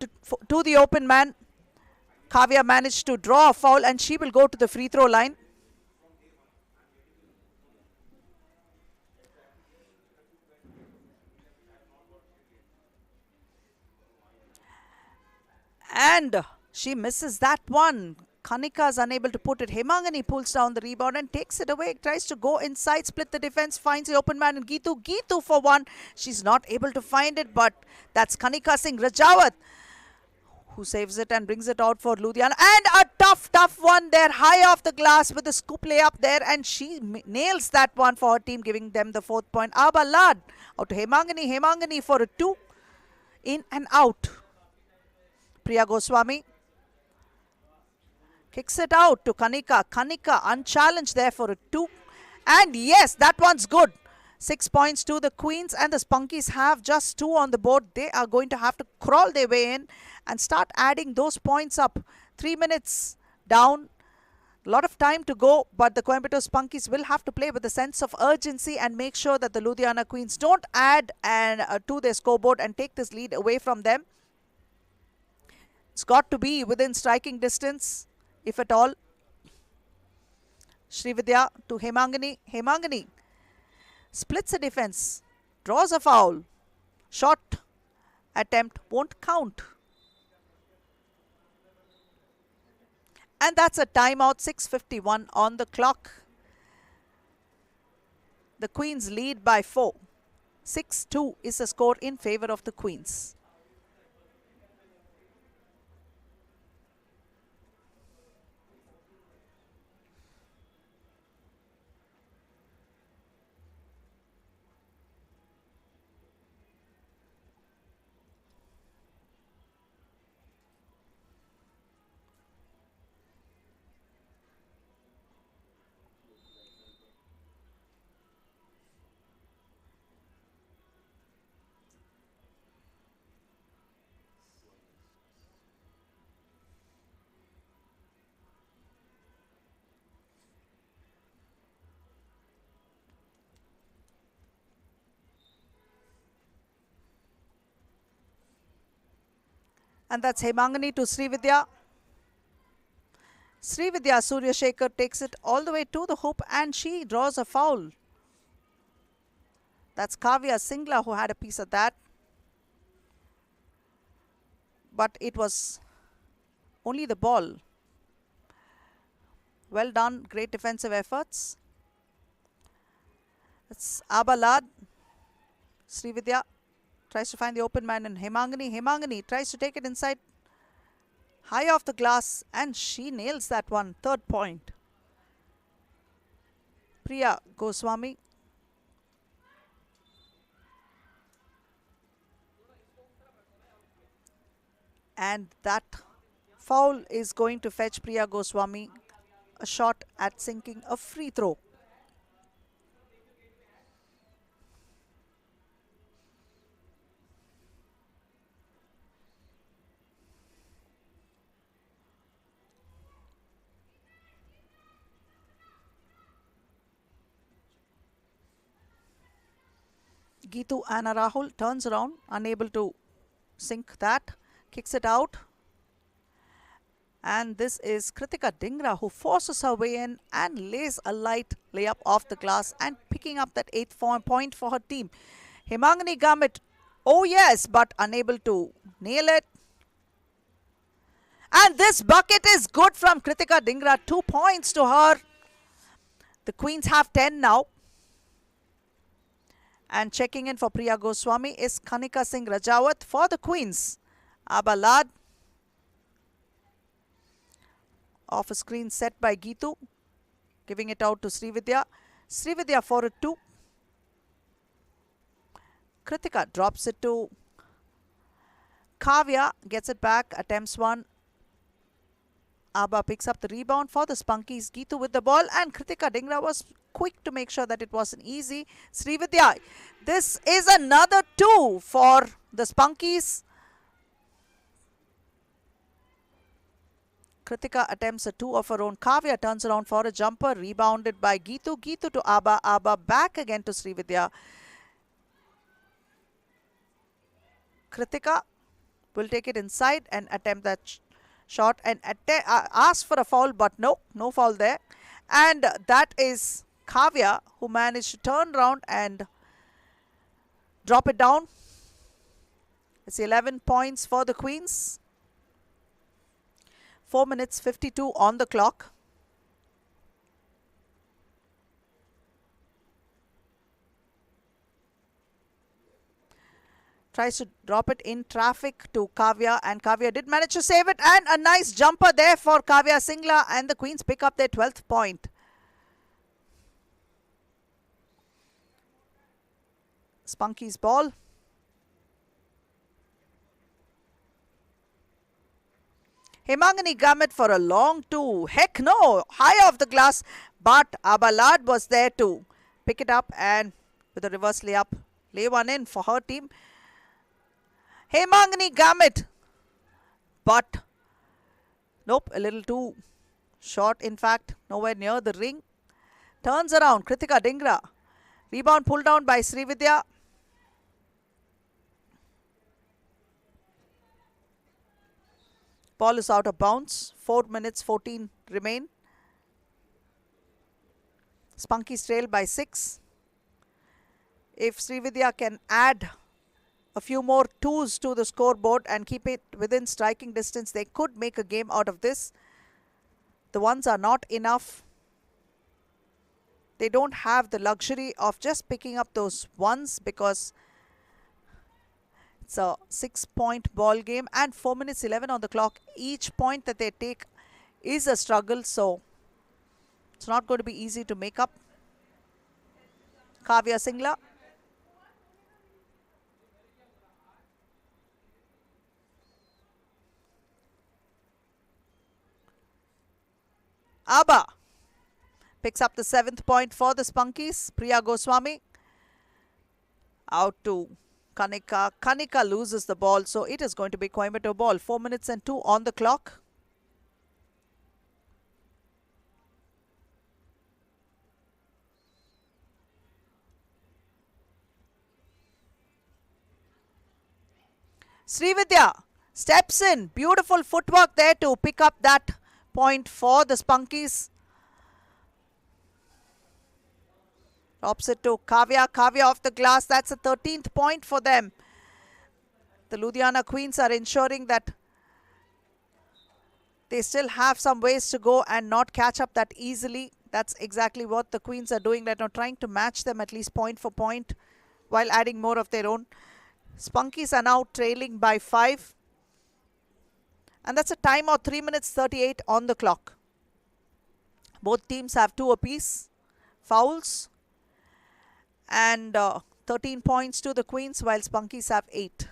to the open man. Kavya managed to draw a foul and she will go to the free throw line. And she misses that one. Kanika is unable to put it. Hemangani pulls down the rebound and takes it away. Tries to go inside, split the defense, finds the open man in Geetu. Geetu for one. She's not able to find it, but that's Kanika Singh Rajawat who saves it and brings it out for Ludhiana. And a tough one there, high off the glass with a scoop layup there, and she nails that one for her team, giving them the 4th point. Abalad out to Hemangani. Hemangani for a 2. In and out. Priya Goswami kicks it out to Kanika. Kanika unchallenged there for a 2. And yes, that one's good. 6 points to the Queens, and the Spunkies have just 2 on the board. They are going to have to crawl their way in and start adding those points up. 3 minutes down. A lot of time to go, but the Coimbatore Spunkies will have to play with a sense of urgency and make sure that the Ludhiana Queens don't add to their scoreboard and take this lead away from them. It's got to be within striking distance, if at all. Srividya to Hemangani. Hemangani splits the defense, draws a foul. Shot attempt won't count. And that's a timeout, 6:51 on the clock. The Queens lead by 4. 6-2 is the score in favor of the Queens. And that's Hemangani to Srividya. Srividya Suryashekhar takes it all the way to the hoop and she draws a foul. That's Kavya Singla who had a piece of that. But it was only the ball. Well done, great defensive efforts. It's Abalad. Srividya tries to find the open man in Hemangani. Hemangani tries to take it inside. High off the glass and she nails that one. 3rd point. Priya Goswami. And that foul is going to fetch Priya Goswami a shot at sinking a free throw. Geetu Anna Rahul turns around, unable to sink that, kicks it out. And this is Kritika Dhingra who forces her way in and lays a light layup off the glass and picking up that 8th point for her team. Hemangani Gamit, oh yes, but unable to nail it. And this bucket is good from Kritika Dhingra. 2 points to her. The Queens have 10 now. And checking in for Priya Goswami is Kanika Singh Rajawat for the Queens. Abalad. Off a screen set by Geetu. Giving it out to Srividya. Srividya for a 2. Kritika drops it to Kavya. Gets it back. Attempts one. Abba picks up the rebound for the Spunkies. Geetu with the ball and Kritika Dhingra was quick to make sure that it wasn't easy. Srividya, this is another 2 for the Spunkies. Kritika attempts a 2 of her own. Kavya turns around for a jumper. Rebounded by Geetu. Geetu to Abba. Abba back again to Srividya. Kritika will take it inside and attempt that shot and ask for a foul, but no foul there. And that is Kavya who managed to turn around and drop it down. It's 11 points for the Queens. 4 minutes 52 on the clock. Tries to drop it in traffic to Kavya and Kavya did manage to save it and a nice jumper there for Kavya Singla and the Queens pick up their 12th point. Spunky's ball. Hemangani Gamit for a long 2. Heck no, high off the glass, but Abalad was there to pick it up and with a reverse layup, lay one in for her team. Hemangani Gamit, but nope, a little too short, in fact, nowhere near the ring. Turns around, Kritika Dhingra. Rebound pulled down by Srividya. Ball is out of bounds. 4 minutes 14 remain. Spunkies trail by 6. If Srividya can add a few more 2s to the scoreboard and keep it within striking distance, they could make a game out of this. The ones are not enough. They don't have the luxury of just picking up those ones because it's a 6-point ball game and 4 minutes 11 on the clock. Each point that they take is a struggle, so it's not going to be easy to make up. Kavya Singla. Abba picks up the 7th point for the Spunkies. Priya Goswami out to Kanika. Kanika loses the ball, so it is going to be Coimbatore ball. 4 minutes and 2 on the clock. Srividya steps in. Beautiful footwork there to pick up that point for the Spunkies. Drops it to Kavya. Kavya off the glass. That's a 13th point for them. The Ludhiana Queens are ensuring that they still have some ways to go and not catch up that easily. That's exactly what the Queens are doing right now, trying to match them at least point for point while adding more of their own. Spunkies are now trailing by 5. And that's a time of 3 minutes 38 on the clock. Both teams have 2 apiece. Fouls. And 13 points to the Queens while Spunkies have 8.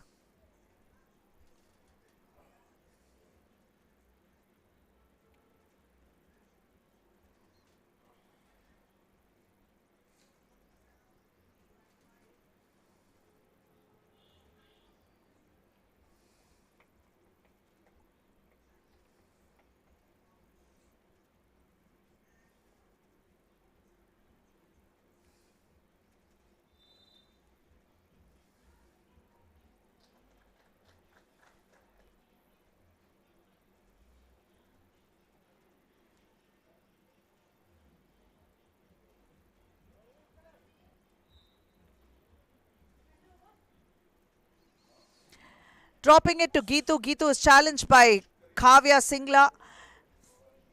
Dropping it to Geetu. Geetu is challenged by Kavya Singla.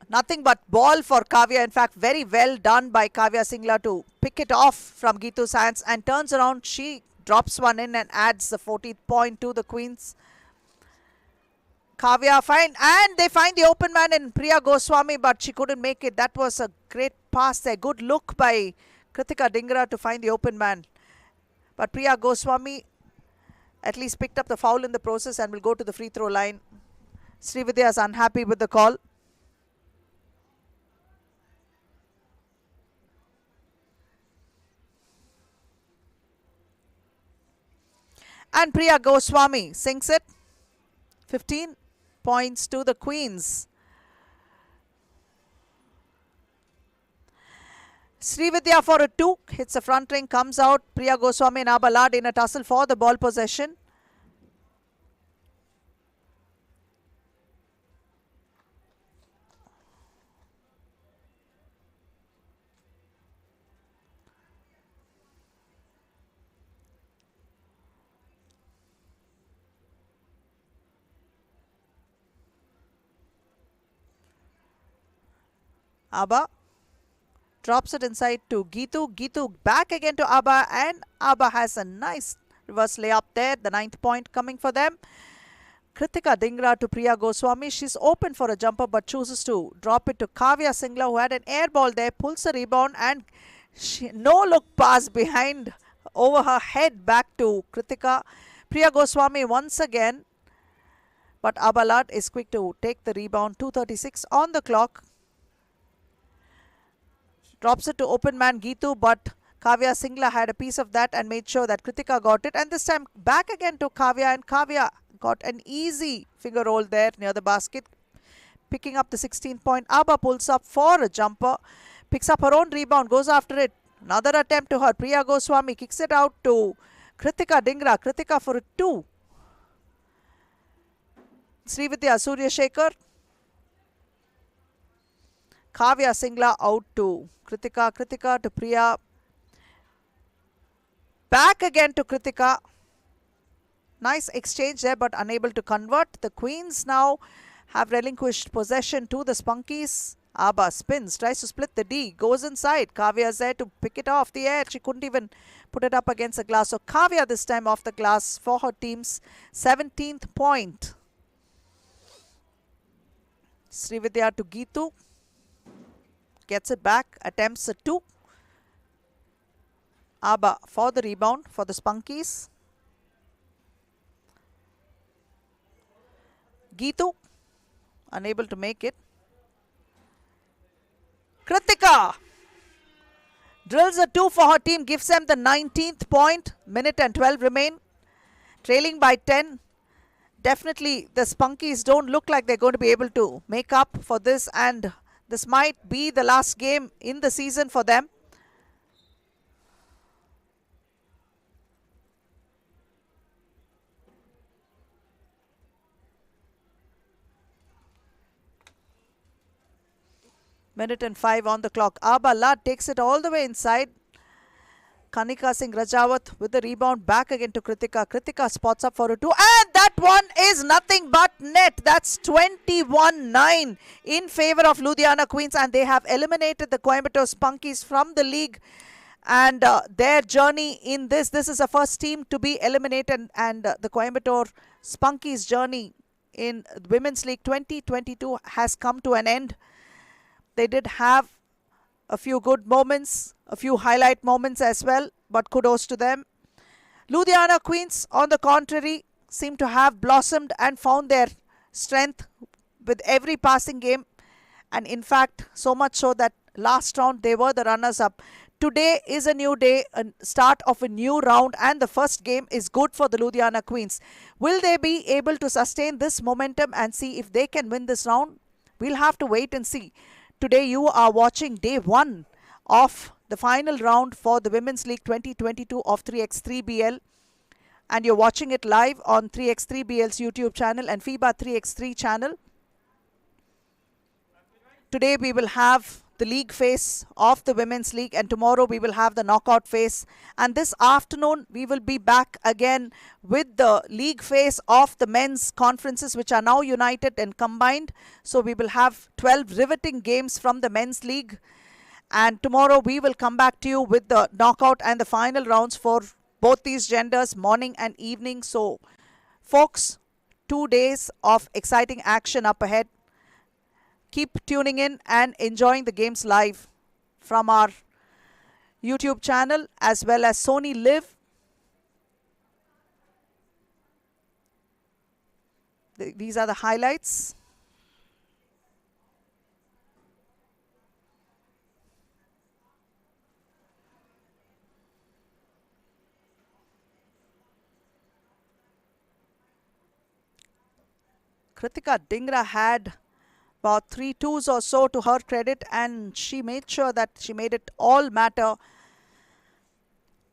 Nothing but ball for Kavya. In fact, very well done by Kavya Singla to pick it off from Geetu's hands and turns around. She drops one in and adds the 14th point to the Queens. Kavya find, and they find the open man in Priya Goswami, but she couldn't make it. That was a great pass there. Good look by Kritika Dhingra to find the open man. But Priya Goswami at least picked up the foul in the process and will go to the free throw line. Srividya is unhappy with the call. And Priya Goswami sinks it. 15 points to the Queens. Srividya for a 2, hits a front ring, comes out. Priya Goswami and Abalad in a tussle for the ball possession. Abba drops it inside to Geetu. Geetu back again to Abba, and Abba has a nice reverse layup there. The 9th point coming for them. Kritika Dhingra to Priya Goswami. She's open for a jumper but chooses to drop it to Kavya Singla, who had an air ball there. Pulls a rebound and no look pass behind over her head back to Kritika. Priya Goswami once again, but Abalad is quick to take the rebound. 2:36 on the clock. Drops it to open man Geetu, but Kavya Singla had a piece of that and made sure that Kritika got it. And this time back again to Kavya, and Kavya got an easy finger roll there near the basket. Picking up the 16th point. Abba pulls up for a jumper. Picks up her own rebound, goes after it. Another attempt to her. Priya Goswami kicks it out to Kritika Dhingra. Kritika for a 2. Srividya Surya Shekhar. Kavya Singla out to Kritika. Kritika to Priya. Back again to Kritika. Nice exchange there, but unable to convert. The Queens now have relinquished possession to the Spunkies. Abba spins, tries to split the D, goes inside. Kavya's there to pick it off the air. She couldn't even put it up against the glass. So Kavya this time off the glass for her team's 17th point. Srividya to Geetu. Gets it back, attempts a 2. Abba for the rebound for the Spunkies. Geetu unable to make it. Kritika drills a 2 for her team, gives them the 19th point. Minute and 12 remain. Trailing by 10. Definitely the Spunkies don't look like they're going to be able to make up for this, and this might be the last game in the season for them. Minute and 5 on the clock. Abba Lad takes it all the way inside. Kanika Singh Rajawat with the rebound, back again to Kritika. Kritika spots up for a 2, and that one is nothing but net. That's 21-9 in favor of Ludhiana Queens, and they have eliminated the Coimbatore Spunkies from the league. And their journey in this is the first team to be eliminated, and the Coimbatore Spunkies journey in Women's League 2022 has come to an end. They did have a few good moments, a few highlight moments as well, but kudos to them. Ludhiana Queens, on the contrary, seem to have blossomed and found their strength with every passing game. And in fact, so much so that last round they were the runners-up. Today is a new day, a start of a new round, and the first game is good for the Ludhiana Queens. Will they be able to sustain this momentum and see if they can win this round? We'll have to wait and see. Today you are watching day 1 of the final round for the Women's League 2022 of 3x3BL, and you're watching it live on 3x3BL's YouTube channel and FIBA 3x3 channel. Today we will have the league phase of the Women's League, and tomorrow we will have the knockout phase, and this afternoon we will be back again with the league phase of the men's conferences, which are now united and combined. So we will have 12 riveting games from the men's league, and tomorrow we will come back to you with the knockout and the final rounds for both these genders, morning and evening. So folks, 2 days of exciting action up ahead. Keep tuning in and enjoying the games live from our YouTube channel as well as Sony Live. These are the highlights. Kritika Dhingra had about 3 twos or so to her credit, and she made sure that she made it all matter.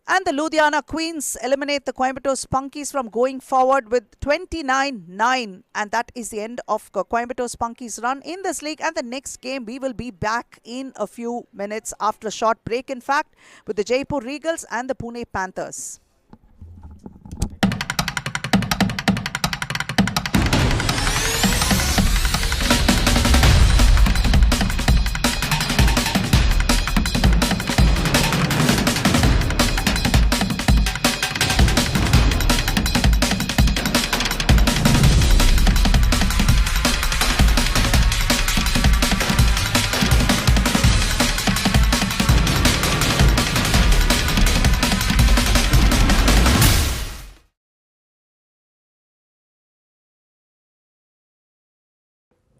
And the Ludhiana Queens eliminate the Coimbatore Spunkies from going forward with 29-9. And that is the end of Coimbatore Spunkies' run in this league. And the next game, we will be back in a few minutes after a short break, in fact, with the Jaipur Regals and the Pune Panthers.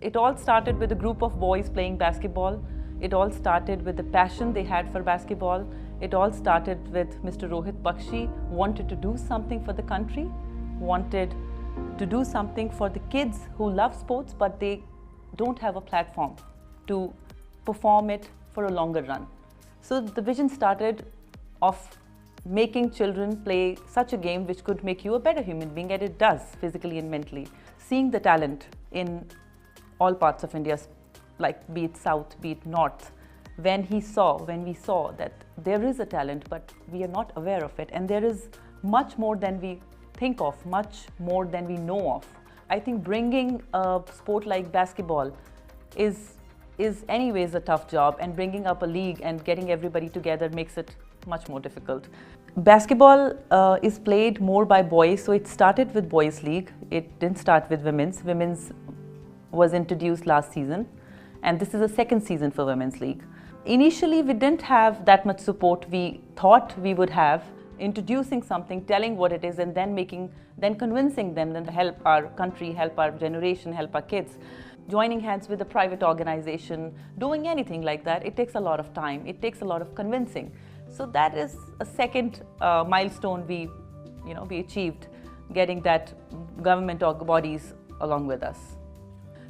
It all started with a group of boys playing basketball. It all started with the passion they had for basketball. It all started with Mr. Rohit Bakshi wanted to do something for the country, wanted to do something for the kids who love sports but they don't have a platform to perform it for a longer run. So the vision started of making children play such a game which could make you a better human being, and it does physically and mentally. Seeing the talent in all parts of India, like be it south, be it north, when we saw that there is a talent but we are not aware of it, and there is much more than we think of, much more than we know of. I think bringing a sport like basketball is is anyways a tough job, and bringing up a league and getting everybody together makes it much more difficult. Basketball is played more by boys, so it started with boys league. It didn't start with women's. Women's was introduced last season, and this is the second season for women's league. Initially, we didn't have that much support we thought we would have. Introducing something, telling what it is, and then convincing them, then help our country, help our generation, help our kids. Joining hands with a private organization, doing anything like that, it takes a lot of time. It takes a lot of convincing. So that is a second milestone we achieved, getting that government or bodies along with us.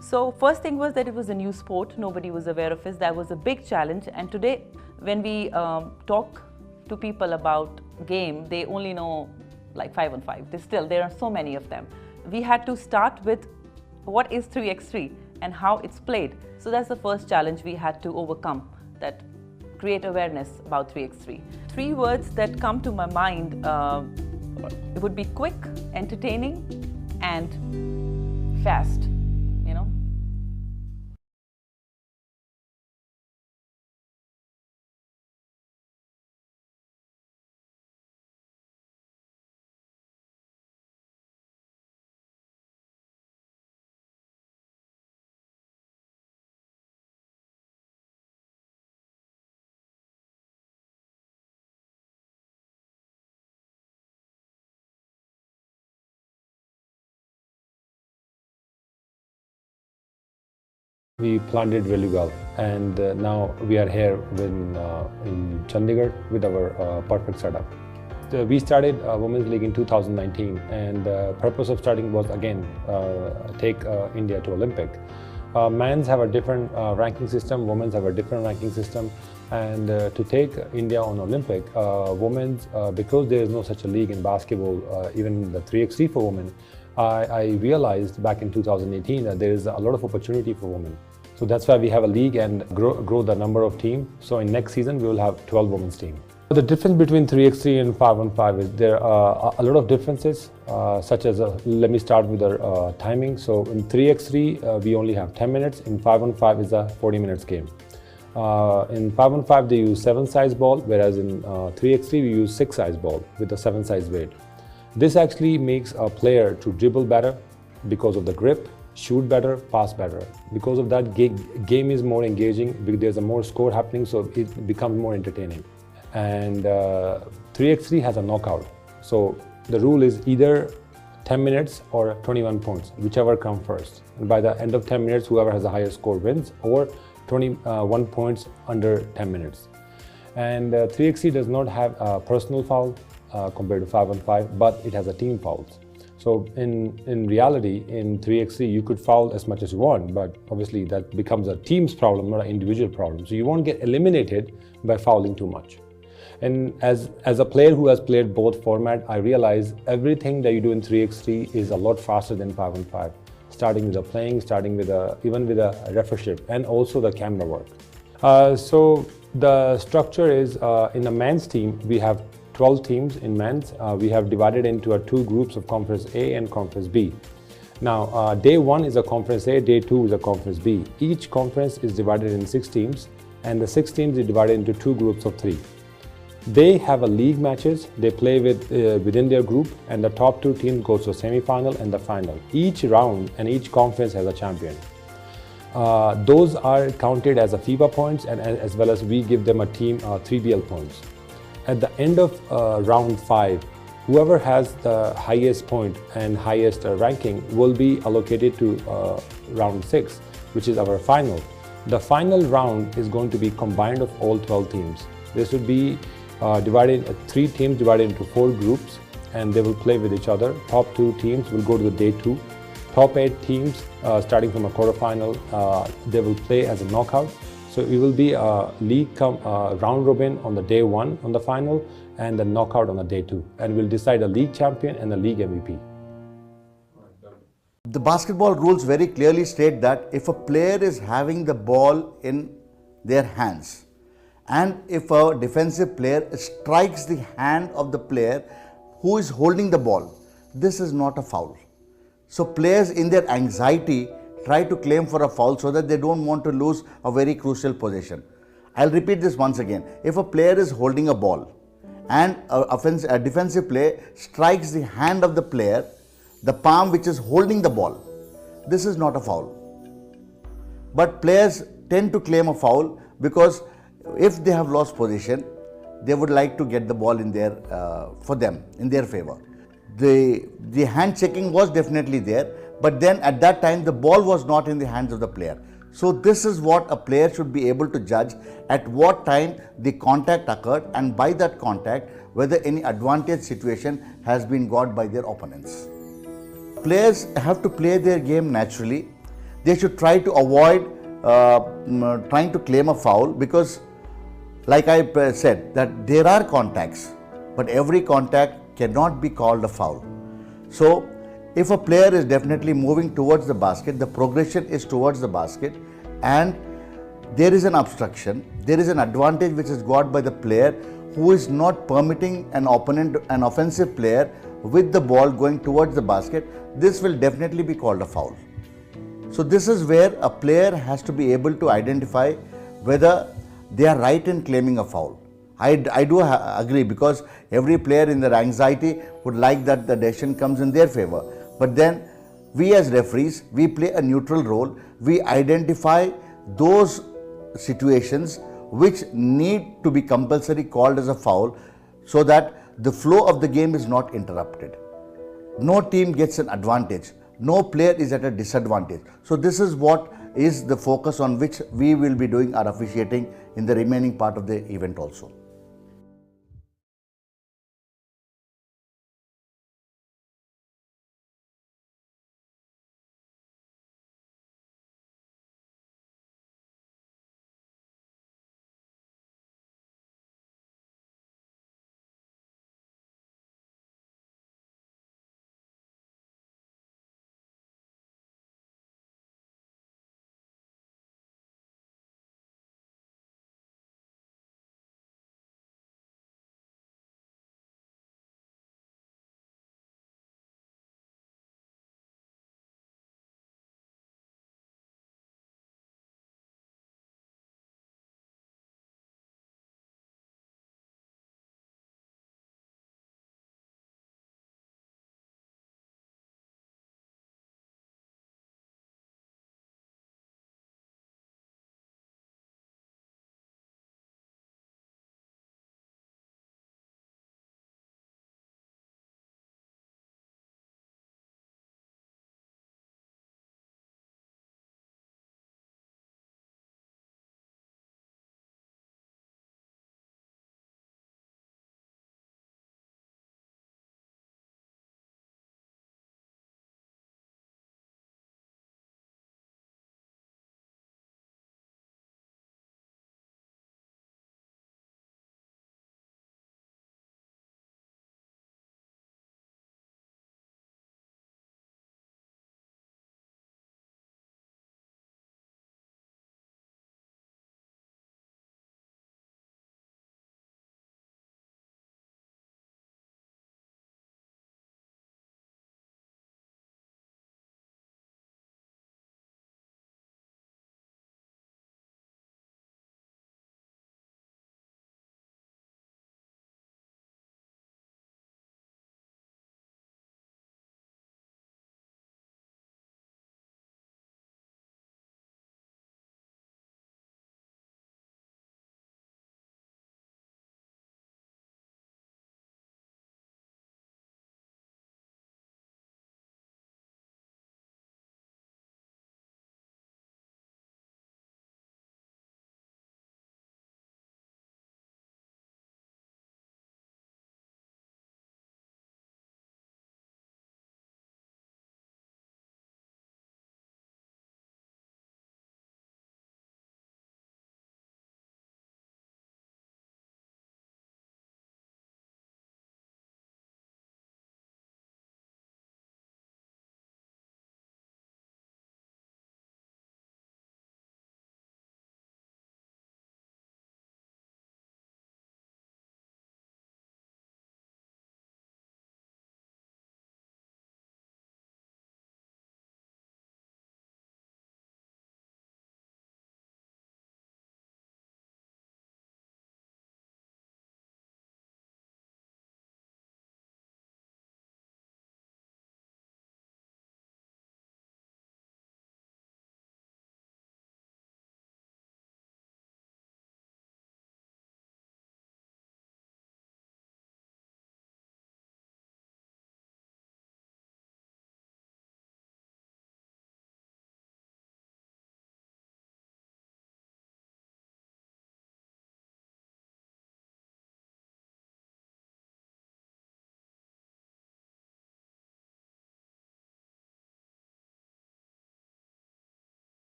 So first thing was that it was a new sport. Nobody was aware of it. That was a big challenge. And today, when we talk to people about game, they only know like 5-on-5. There are so many of them. We had to start with what is 3x3 and how it's played. So that's the first challenge we had to overcome, that create awareness about 3x3. 3 words that come to my mind would be quick, entertaining, and fast. We planned it really well, and now we are here in Chandigarh with our perfect setup. We started Women's League in 2019, and the purpose of starting was again take India to Olympic. Men's have a different ranking system, women's have a different ranking system, and to take India on Olympic, women's, because there is no such a league in basketball, even the 3x3 for women, I realized back in 2018 that there is a lot of opportunity for women. So that's why we have a league and grow the number of teams. So in next season, we will have 12 women's team. The difference between 3x3 and 5-on-5 is there are a lot of differences, such as, let me start with the timing. So in 3x3, we only have 10 minutes. In 5-on-5 is a 40 minutes game. In 5-on-5, they use 7-size ball, whereas in 3x3, we use 6-size ball with a 7-size weight. This actually makes a player to dribble better because of the grip, shoot better, pass better. Because of that, game is more engaging, because there's a more score happening, so it becomes more entertaining. And 3x3 has a knockout. So the rule is either 10 minutes or 21 points, whichever comes first. And by the end of 10 minutes, whoever has the highest score wins, or 21 points under 10 minutes. And 3x3 does not have a personal foul compared to 5-on-5, but it has a team fouls. So in reality, in 3x3, you could foul as much as you want, but obviously that becomes a team's problem, not an individual problem. So you won't get eliminated by fouling too much. And as a player who has played both format, I realize everything that you do in 3x3 is a lot faster than 5-on-5. Starting with the playing, even with a refereeship, and also the camera work. So the structure is, in the men's team, we have 12 teams in men's. We have divided into 2 groups of Conference A and Conference B. Now, day 1 is a Conference A, day 2 is a Conference B. Each conference is divided in 6 teams, and the 6 teams are divided into 2 groups of 3. They have a league matches. They play within their group, and the top 2 teams go to the semi-final and the final. Each round and each conference has a champion. Those are counted as a FIBA points, and as well as we give them a team 3BL points. At the end of round 5, whoever has the highest point and highest ranking will be allocated to round 6, which is our final. The final round is going to be combined of all 12 teams. This would be 3 teams divided into 4 groups, and they will play with each other. Top 2 teams will go to the day 2. Top 8 teams, starting from a quarterfinal, they will play as a knockout. So it will be a league round robin on the day 1 on the final, and the knockout on the day 2. And we'll decide a league champion and a league MVP. The basketball rules very clearly state that if a player is having the ball in their hands, and if a defensive player strikes the hand of the player who is holding the ball, this is not a foul. So players, in their anxiety, try to claim for a foul so that they don't want to lose a very crucial possession. I'll repeat this once again. If a player is holding a ball and a defensive player strikes the hand of the player, the palm which is holding the ball, this is not a foul. But players tend to claim a foul because if they have lost position, they would like to get the ball in their for them, in their favor. The hand checking was definitely there, but then at that time the ball was not in the hands of the player. So this is what a player should be able to judge, at what time the contact occurred, and by that contact whether any advantage situation has been got by their opponents. Players have to play their game naturally. They should try to avoid trying to claim a foul, because like I said, that there are contacts, but every contact cannot be called a foul. So if a player is definitely moving towards the basket, the progression is towards the basket, and there is an obstruction, there is an advantage which is got by the player who is not permitting an opponent, an offensive player with the ball going towards the basket, this will definitely be called a foul. So this is where a player has to be able to identify whether they are right in claiming a foul. I do agree, because every player in their anxiety would like that the decision comes in their favor. But then we as referees, we play a neutral role. We identify those situations which need to be compulsory called as a foul, so that the flow of the game is not interrupted. No team gets an advantage. No player is at a disadvantage. So this is what is the focus on which we will be doing our officiating in the remaining part of the event also.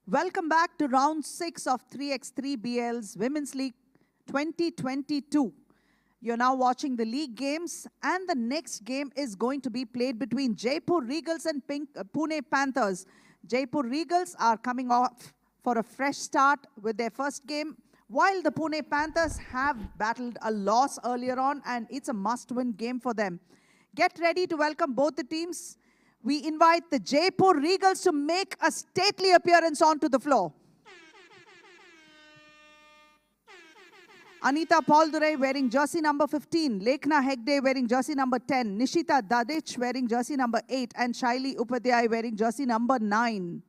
Welcome back to round 6 of 3x3BL's Women's League 2022. You're now watching the league games, and the next game is going to be played between Jaipur Regals and Pune Panthers. Jaipur Regals are coming off for a fresh start with their first game, while the Pune Panthers have battled a loss earlier on, and it's a must-win game for them. Get ready to welcome both the teams. We invite the Jaipur Regals to make a stately appearance onto the floor. Anita Poldurai wearing jersey number 15, Lekhna Hegde wearing jersey number 10, Nishita Dadich wearing jersey number 8, and Shaili Upadhyay wearing jersey number 9.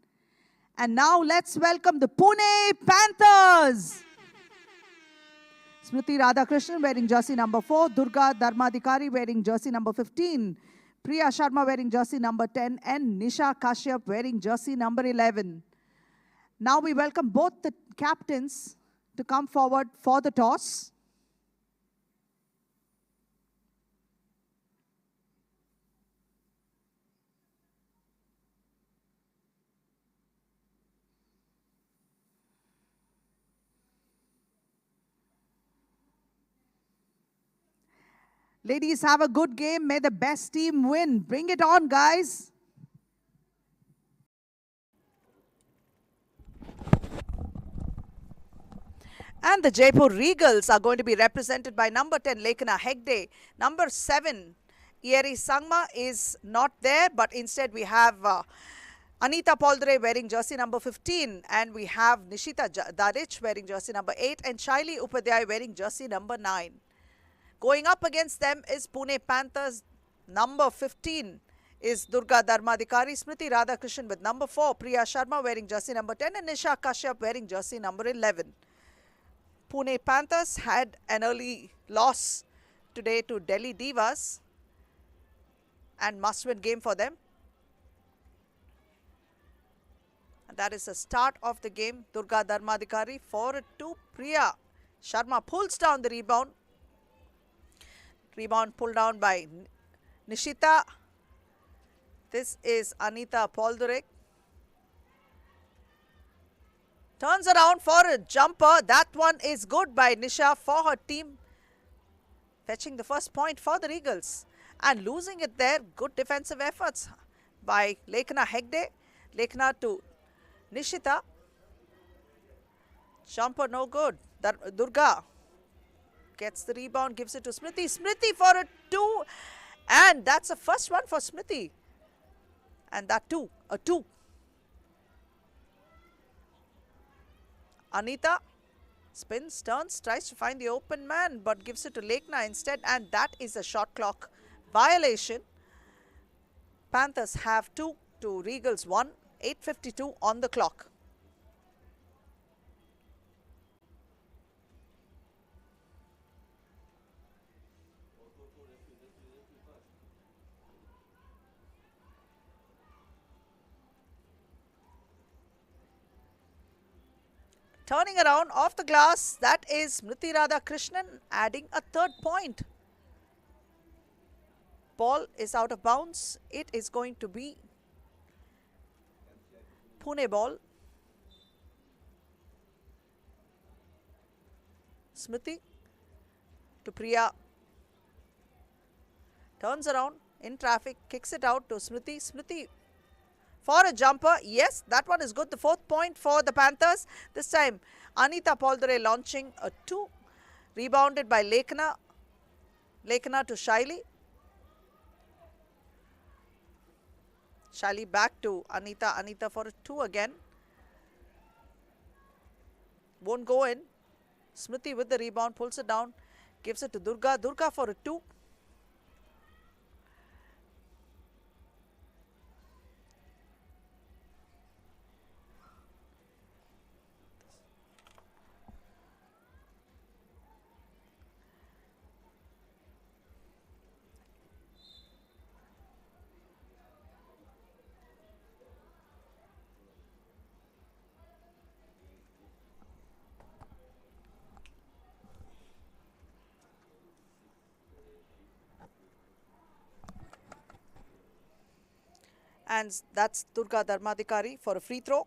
And now let's welcome the Pune Panthers. Smriti Radhakrishnan wearing jersey number 4, Durga Dharmadikari wearing jersey number 15, Priya Sharma wearing jersey number 10, and Nisha Kashyap wearing jersey number 11. Now we welcome both the captains to come forward for the toss. Ladies, have a good game. May the best team win. Bring it on, guys. And the Jaipur Regals are going to be represented by number 10, Lekhna Hegde. Number 7, Iyeri Sangma is not there, but instead we have Anita Poldurai wearing jersey number 15, and we have Nishita Dadich wearing jersey number 8, and Shaili Upadhyay wearing jersey number 9. Going up against them is Pune Panthers. Number 15 is Durga Dharmadikari, Smriti Radhakrishnan with number 4, Priya Sharma wearing jersey number 10, and Nisha Kashyap wearing jersey number 11. Pune Panthers had an early loss today to Delhi Divas, and must-win game for them. And that is the start of the game. Durga Dharmadikari for it to Priya Sharma pulls down the rebound. Rebound pulled down by Nishita. This is Anita Poldurai. Turns around for a jumper. That one is good by Nisha for her team. Fetching the first point for the Regals. And losing it there. Good defensive efforts by Lekhna Hegde. Lekhna to Nishita. Jumper no good. Durga gets the rebound, gives it to Smriti. Smriti for a 2. And that's the first one for Smriti. And that too, a 2. Anita spins, turns, tries to find the open man, but gives it to Lekhna instead. And that is a shot clock violation. Panthers have 2 to Regals 1. 8:52 on the clock. Turning around off the glass, that is Smriti Radhakrishnan adding a 3rd point. Ball is out of bounds. It is going to be Pune ball. Smriti to Priya. Turns around in traffic, kicks it out to Smriti. Smriti for a jumper. Yes, that one is good. The 4th point for the Panthers. This time, Anita Poldurai launching a 2. Rebounded by Lekhna. Lekhna to Shaili. Shaili back to Anita. Anita for a 2 again. Won't go in. Smriti with the rebound, pulls it down. Gives it to Durga. Durga for a 2. And that's Durga Dharmadikari for a free throw.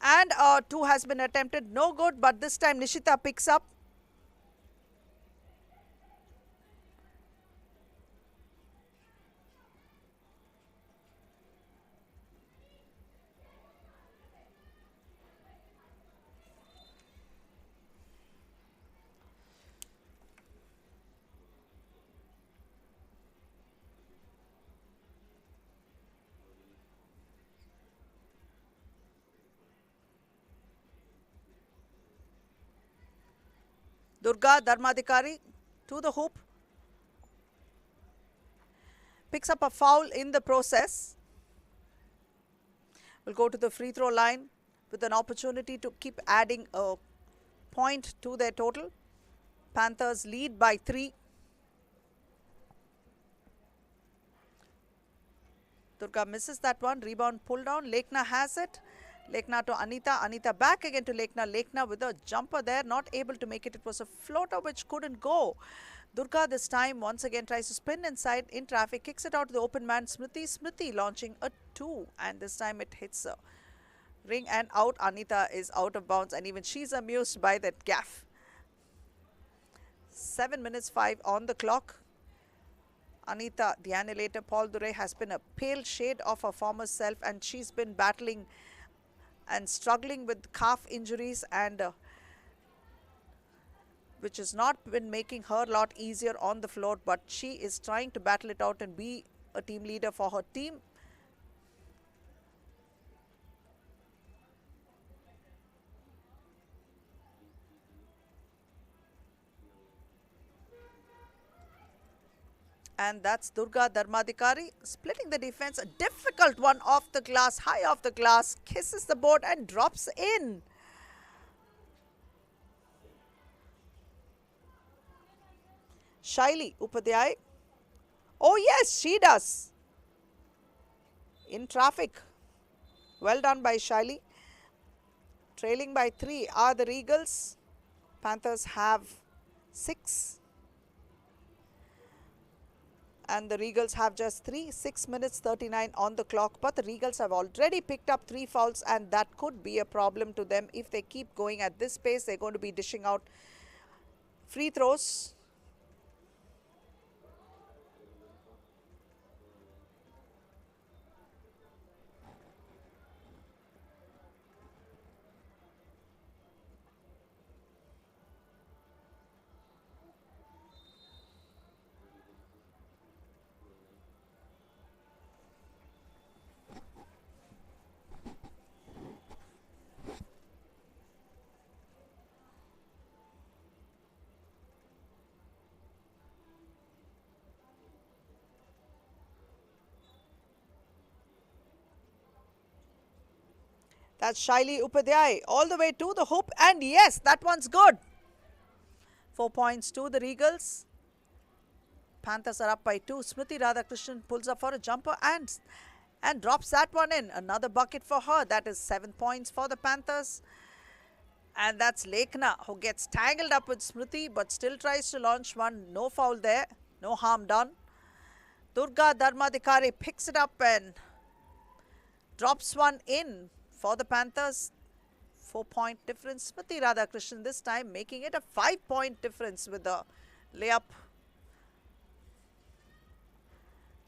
And 2 has been attempted, no good, but this time Nishita picks up. Durga Dharmadhikari to the hoop. Picks up a foul in the process. Will go to the free throw line with an opportunity to keep adding a point to their total. Panthers lead by 3. Durga misses that one. Rebound pull down. Lekna has it. Lekna to Anita. Anita back again to Lekna. Lekna with a jumper there. Not able to make it. It was a floater which couldn't go. Durga this time once again tries to spin inside in traffic. Kicks it out to the open man. Smriti. Smriti launching a 2. And this time it hits a ring and out. Anita is out of bounds. And even she's amused by that gaff. 7 minutes 5 on the clock. Anita, the annihilator, Paul Dure, has been a pale shade of her former self, and she's been battling and struggling with calf injuries, and which has not been making her lot easier on the floor, but she is trying to battle it out and be a team leader for her team. And that's Durga Dharmadhikari splitting the defense. A difficult one off the glass, high off the glass, kisses the board and drops in. Shaili Upadhyay. Oh yes, she does. In traffic. Well done by Shaili. Trailing by 3 are the Regals. Panthers have 6. And the Regals have just 3. 6 minutes 39 on the clock. But the Regals have already picked up 3 fouls, and that could be a problem to them. If they keep going at this pace, they're going to be dishing out free throws. That's Shaili Upadhyay all the way to the hoop, and yes, that one's good. 4 points to the Regals. Panthers are up by 2. Smriti Radhakrishnan pulls up for a jumper and drops that one in. Another bucket for her. That is 7 points for the Panthers. And that's Lekna, who gets tangled up with Smriti but still tries to launch one. No foul there. No harm done. Durga Dharmadhikari picks it up and drops one in for the Panthers. 4-point difference. Smriti Radhakrishnan this time making it a 5-point difference with the layup.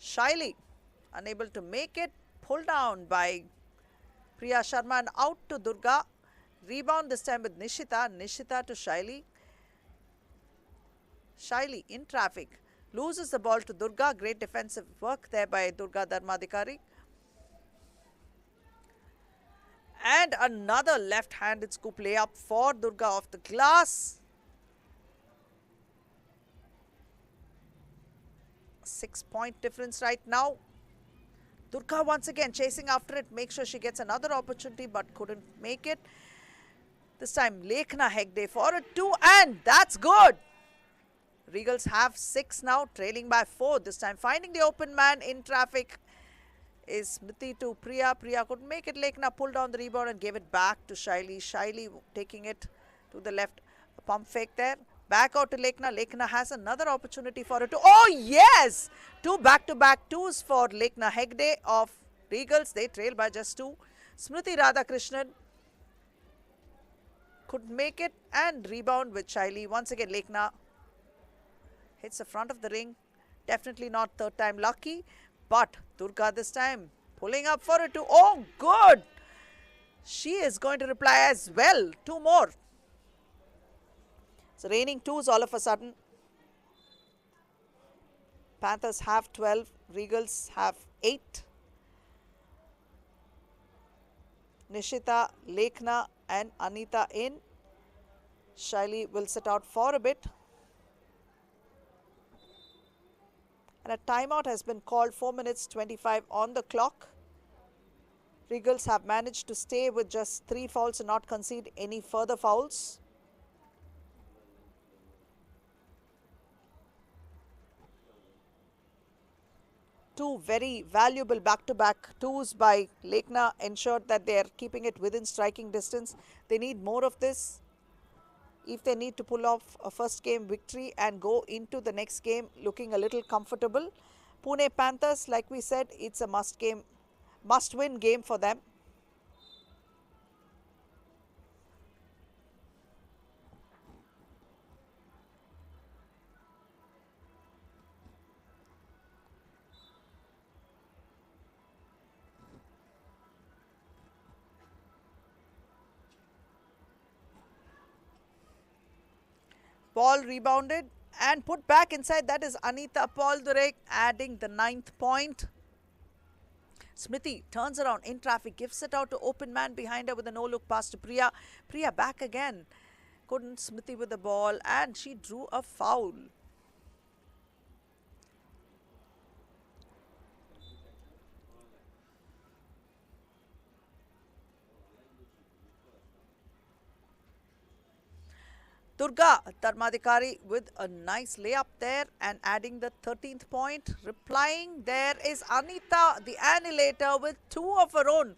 Shaili unable to make it. Pulled down by Priya Sharma and out to Durga. Rebound this time with Nishita. Nishita to Shaili. Shaili in traffic. Loses the ball to Durga. Great defensive work there by Durga Dharmadhikari. And another left-handed scoop layup for Durga off the glass. 6-point difference right now. Durga once again chasing after it. Make sure she gets another opportunity but couldn't make it. This time Lekna Hegde for a 2, and that's good. Regals have 6 now, trailing by 4. This time finding the open man in traffic is Smriti to Priya. Priya couldn't make it. Lekna pulled down the rebound and gave it back to Shaili. Shaili taking it to the left. A pump fake there. Back out to Lekna. Lekna has another opportunity for a 2. Oh yes! 2 back-to-back 2s for Lekna Hegde of Regals. They trail by just 2. Smriti Radhakrishnan couldn't make it, and rebound with Shaili. Once again, Lekhna hits the front of the ring. Definitely not third time lucky, but Durga this time pulling up for it too. Oh, good! She is going to reply as well. Two more. So raining twos all of a sudden. Panthers have 12, Regals have 8. Nishita, Lekhna and Anita in. Shaili will sit out for a bit. And a timeout has been called, 4 minutes 25 on the clock. Regals have managed to stay with just 3 fouls and not concede any further fouls. Two very valuable back-to-back twos by Lekhna ensured that they are keeping it within striking distance. They need more of this if they need to pull off a first game victory and go into the next game looking a little comfortable. Pune Panthers, like we said, it's a must-win game for them. Ball rebounded and put back inside. That is Anita Pauldurek adding the 9th point. Smriti turns around in traffic, gives it out to open man behind her with a no-look pass to Priya. Priya back again. Couldn't Smriti with the ball and she drew a foul. Durga Dharmadikari with a nice layup there and adding the 13th point. Replying there is Anita, the annihilator, with 2 of her own.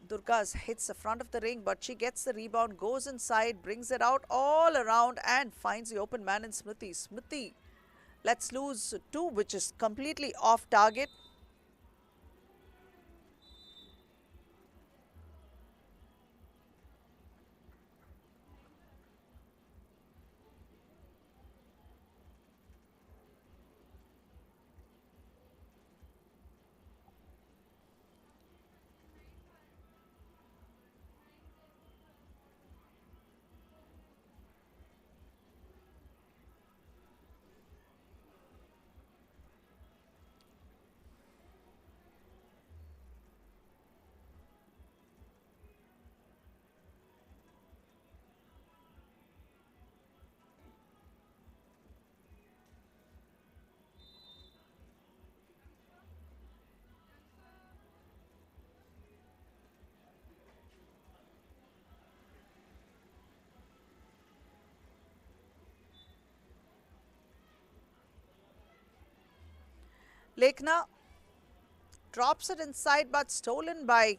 Durga's hits the front of the ring, but she gets the rebound, goes inside, brings it out all around and finds the open man in Smriti. Smriti lets loose 2, which is completely off target. Lekhna drops it inside but stolen by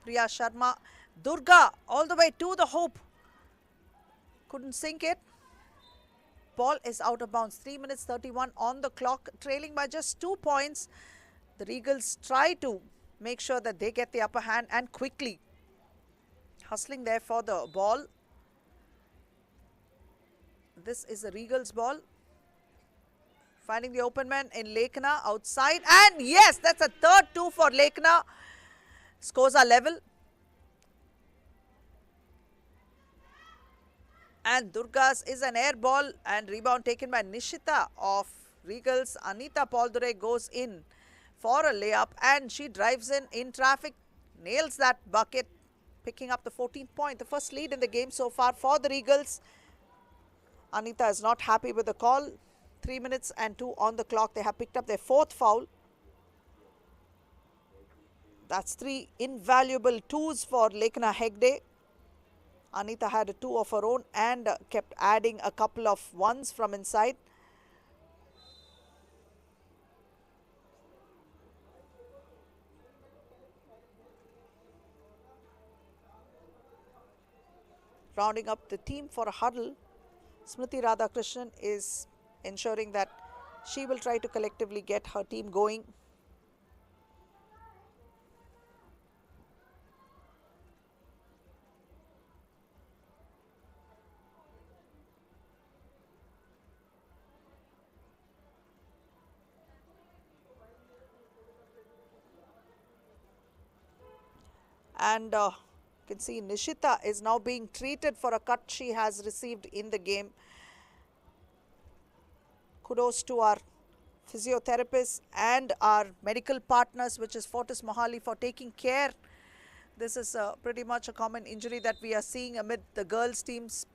Priya Sharma. Durga all the way to the hoop. Couldn't sink it. Ball is out of bounds. 3 minutes 31 on the clock. Trailing by just 2 points. The Regals try to make sure that they get the upper hand and quickly. Hustling there for the ball. This is the Regals ball. Finding the open man in Lekhna outside. And yes, that's a third 2 for Lekhna. Scores are level. And Durga's is an air ball and rebound taken by Nishita of Regals. Anita Pauldure goes in for a layup and she drives in traffic. Nails that bucket, picking up the 14th point. The first lead in the game so far for the Regals. Anita is not happy with the call. 3 minutes and 2 on the clock. They have picked up their 4th foul. That's 3 invaluable 2s for Lekhna Hegde. Anita had a 2 of her own and kept adding a couple of 1s from inside. Rounding up the team for a huddle, Smriti Radhakrishnan is ensuring that she will try to collectively get her team going. And you can see Nishita is now being treated for a cut she has received in the game. Kudos to our physiotherapists and our medical partners, which is Fortis Mohali, for taking care. This is pretty much a common injury that we are seeing amid the girls' team's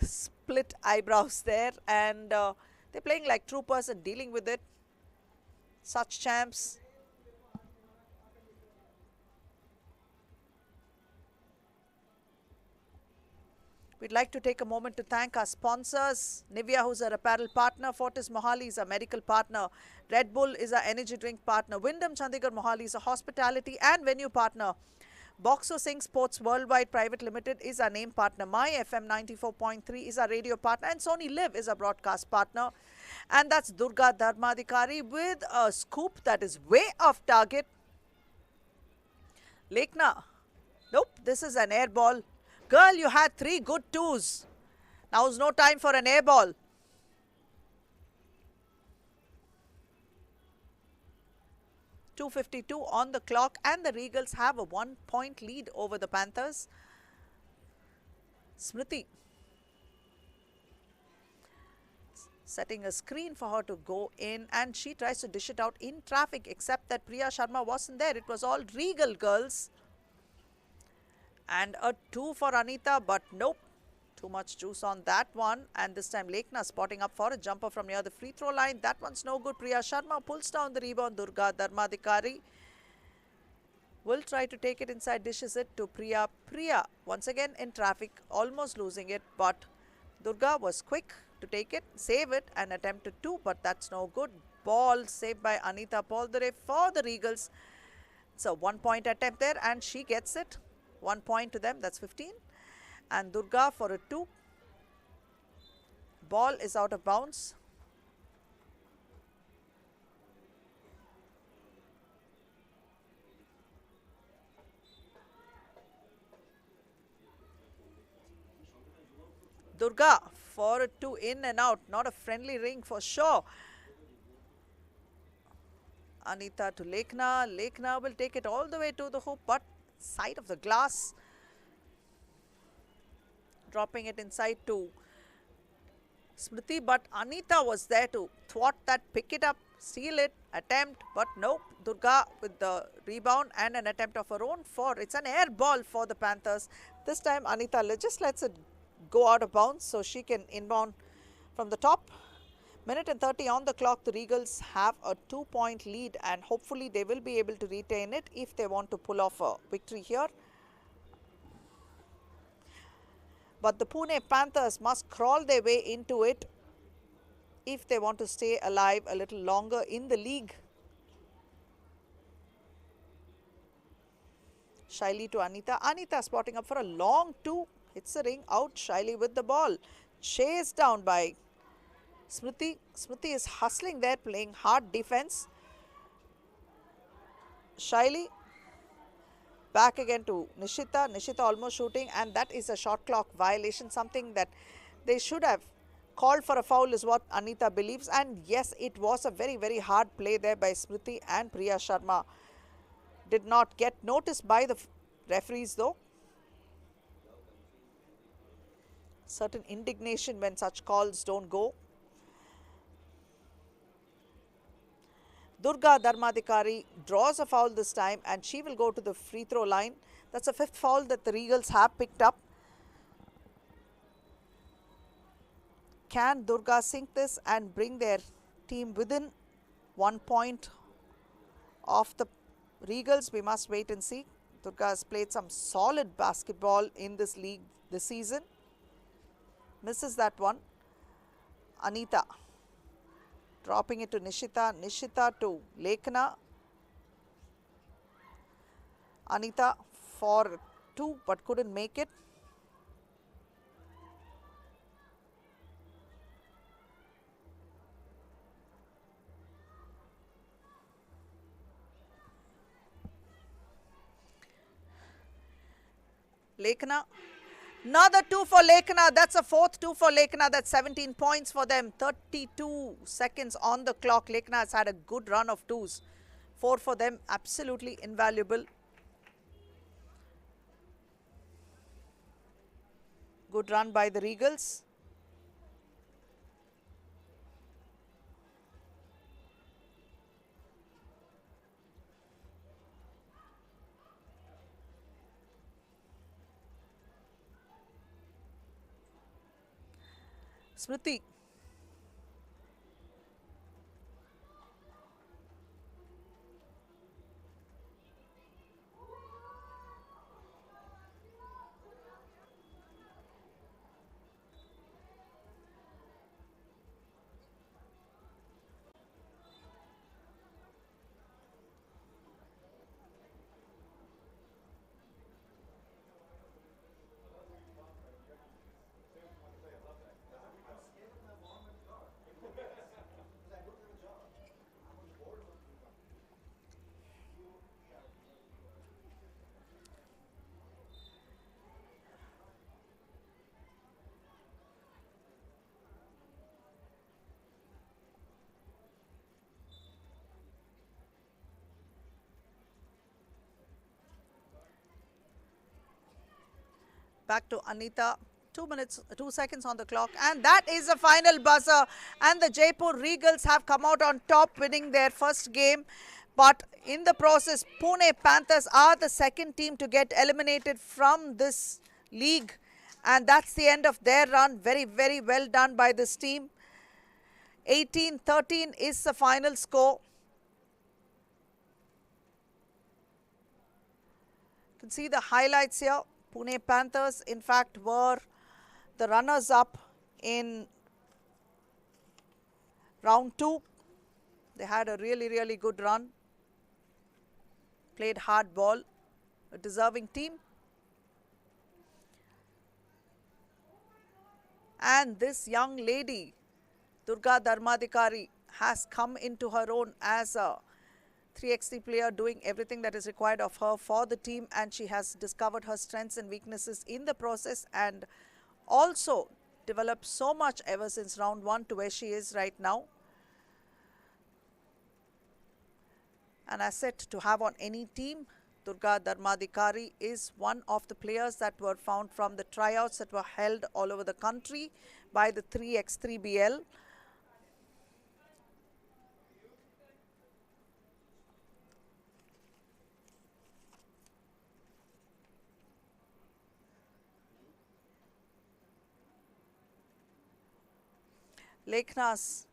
split eyebrows there, and they're playing like troopers and dealing with it. Such champs. We'd like to take a moment to thank our sponsors. Nivea, who's our apparel partner. Fortis Mohali is our medical partner. Red Bull is our energy drink partner. Wyndham Chandigarh Mohali is a hospitality and venue partner. Boxer Singh Sports Worldwide Private Limited is our name partner. My FM 94.3 is our radio partner. And Sony Live is our broadcast partner. And that's Durga Dharmadikari with a scoop that is way off target. Lekna. Nope, this is an air ball. Girl, you had 3 good twos. Now's no time for an air ball. .252 on the clock, and the Regals have a 1-point lead over the Panthers. Smriti setting a screen for her to go in, and she tries to dish it out in traffic, except that Priya Sharma wasn't there. It was all Regal girls. And a 2 for Anita, but nope, too much juice on that one. And this time Lekna spotting up for a jumper from near the free throw line. That one's no good. Priya Sharma pulls down the rebound. Durga Dharmadikari will try to take it inside, dishes it to Priya. Priya once again in traffic, almost losing it, but Durga was quick to take it, save it, and attempt to 2, but that's no good. Ball saved by Anita Poldare for the Regals. It's a 1-point attempt there, and she gets it. 1 point to them, that's 15. And Durga for a 2. Ball is out of bounds. Durga for a 2, in and out. Not a friendly ring for sure. Anita to Lekna. Lekna will take it all the way to the hoop, but side of the glass, dropping it inside to Smriti, but Anita was there to thwart that, pick it up, steal it, attempt, but nope. Durga with the rebound and an attempt of her own for, it's an air ball for the Panthers. This time Anita just lets it go out of bounds so she can inbound from the top. Minute and 30 on the clock. The Regals have a 2-point lead, and hopefully they will be able to retain it if they want to pull off a victory here. But the Pune Panthers must crawl their way into it if they want to stay alive a little longer in the league. Shaili to Anita. Anita spotting up for a long 2. Hits the ring out. Shaili with the ball. Chased down by Smriti. Smriti is hustling there, playing hard defense. Shaili back again to Nishita. Nishita almost shooting, and that is a shot clock violation, something that they should have called for a foul is what Anita believes. And yes, it was a very, very hard play there by Smriti, and Priya Sharma did not get noticed by the referees though. Certain indignation when such calls don't go. Durga Dharmadikari draws a foul this time, and she will go to the free throw line. That's the 5th foul that the Regals have picked up. Can Durga sink this and bring their team within 1 point of the Regals? We must wait and see. Durga has played some solid basketball in this league this season. Misses that one. Anita dropping it to Nishita. Nishita to Lekna. Anita for 2, but couldn't make it. Lekna. Another 2 for Lekna. That's a 4th 2 for Lekna. That's 17 points for them. 32 seconds on the clock. Lekna has had a good run of 2s. 4 for them. Absolutely invaluable. Good run by the Regals. Smriti. Back to Anita. 2 minutes, 2 seconds on the clock. And that is the final buzzer. And the Jaipur Regals have come out on top, winning their first game. But in the process, Pune Panthers are the second team to get eliminated from this league. And that's the end of their run. Very, very well done by this team. 18-13 is the final score. You can see the highlights here. Pune Panthers, in fact, were the runners-up in round 2. They had a really, really good run. Played hard ball. A deserving team. And this young lady, Durga Dharmadikari, has come into her own as a 3x3 player, doing everything that is required of her for the team, and she has discovered her strengths and weaknesses in the process and also developed so much ever since round 1 to where she is right now. An asset to have on any team. Durga Dharmadikari is one of the players that were found from the tryouts that were held all over the country by the 3x3BL. Lekhna's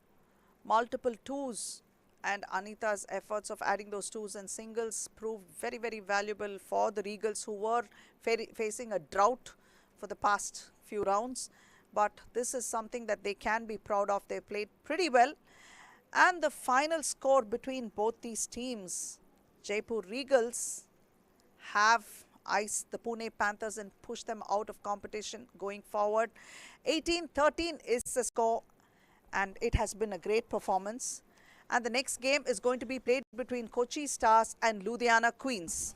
multiple twos and Anita's efforts of adding those twos and singles proved very, very valuable for the Regals, who were facing a drought for the past few rounds. But this is something that they can be proud of. They played pretty well. And the final score between both these teams, Jaipur Regals have iced the Pune Panthers and pushed them out of competition going forward. 18-13 is the score. And it has been a great performance. And the next game is going to be played between Kochi Stars and Ludhiana Queens.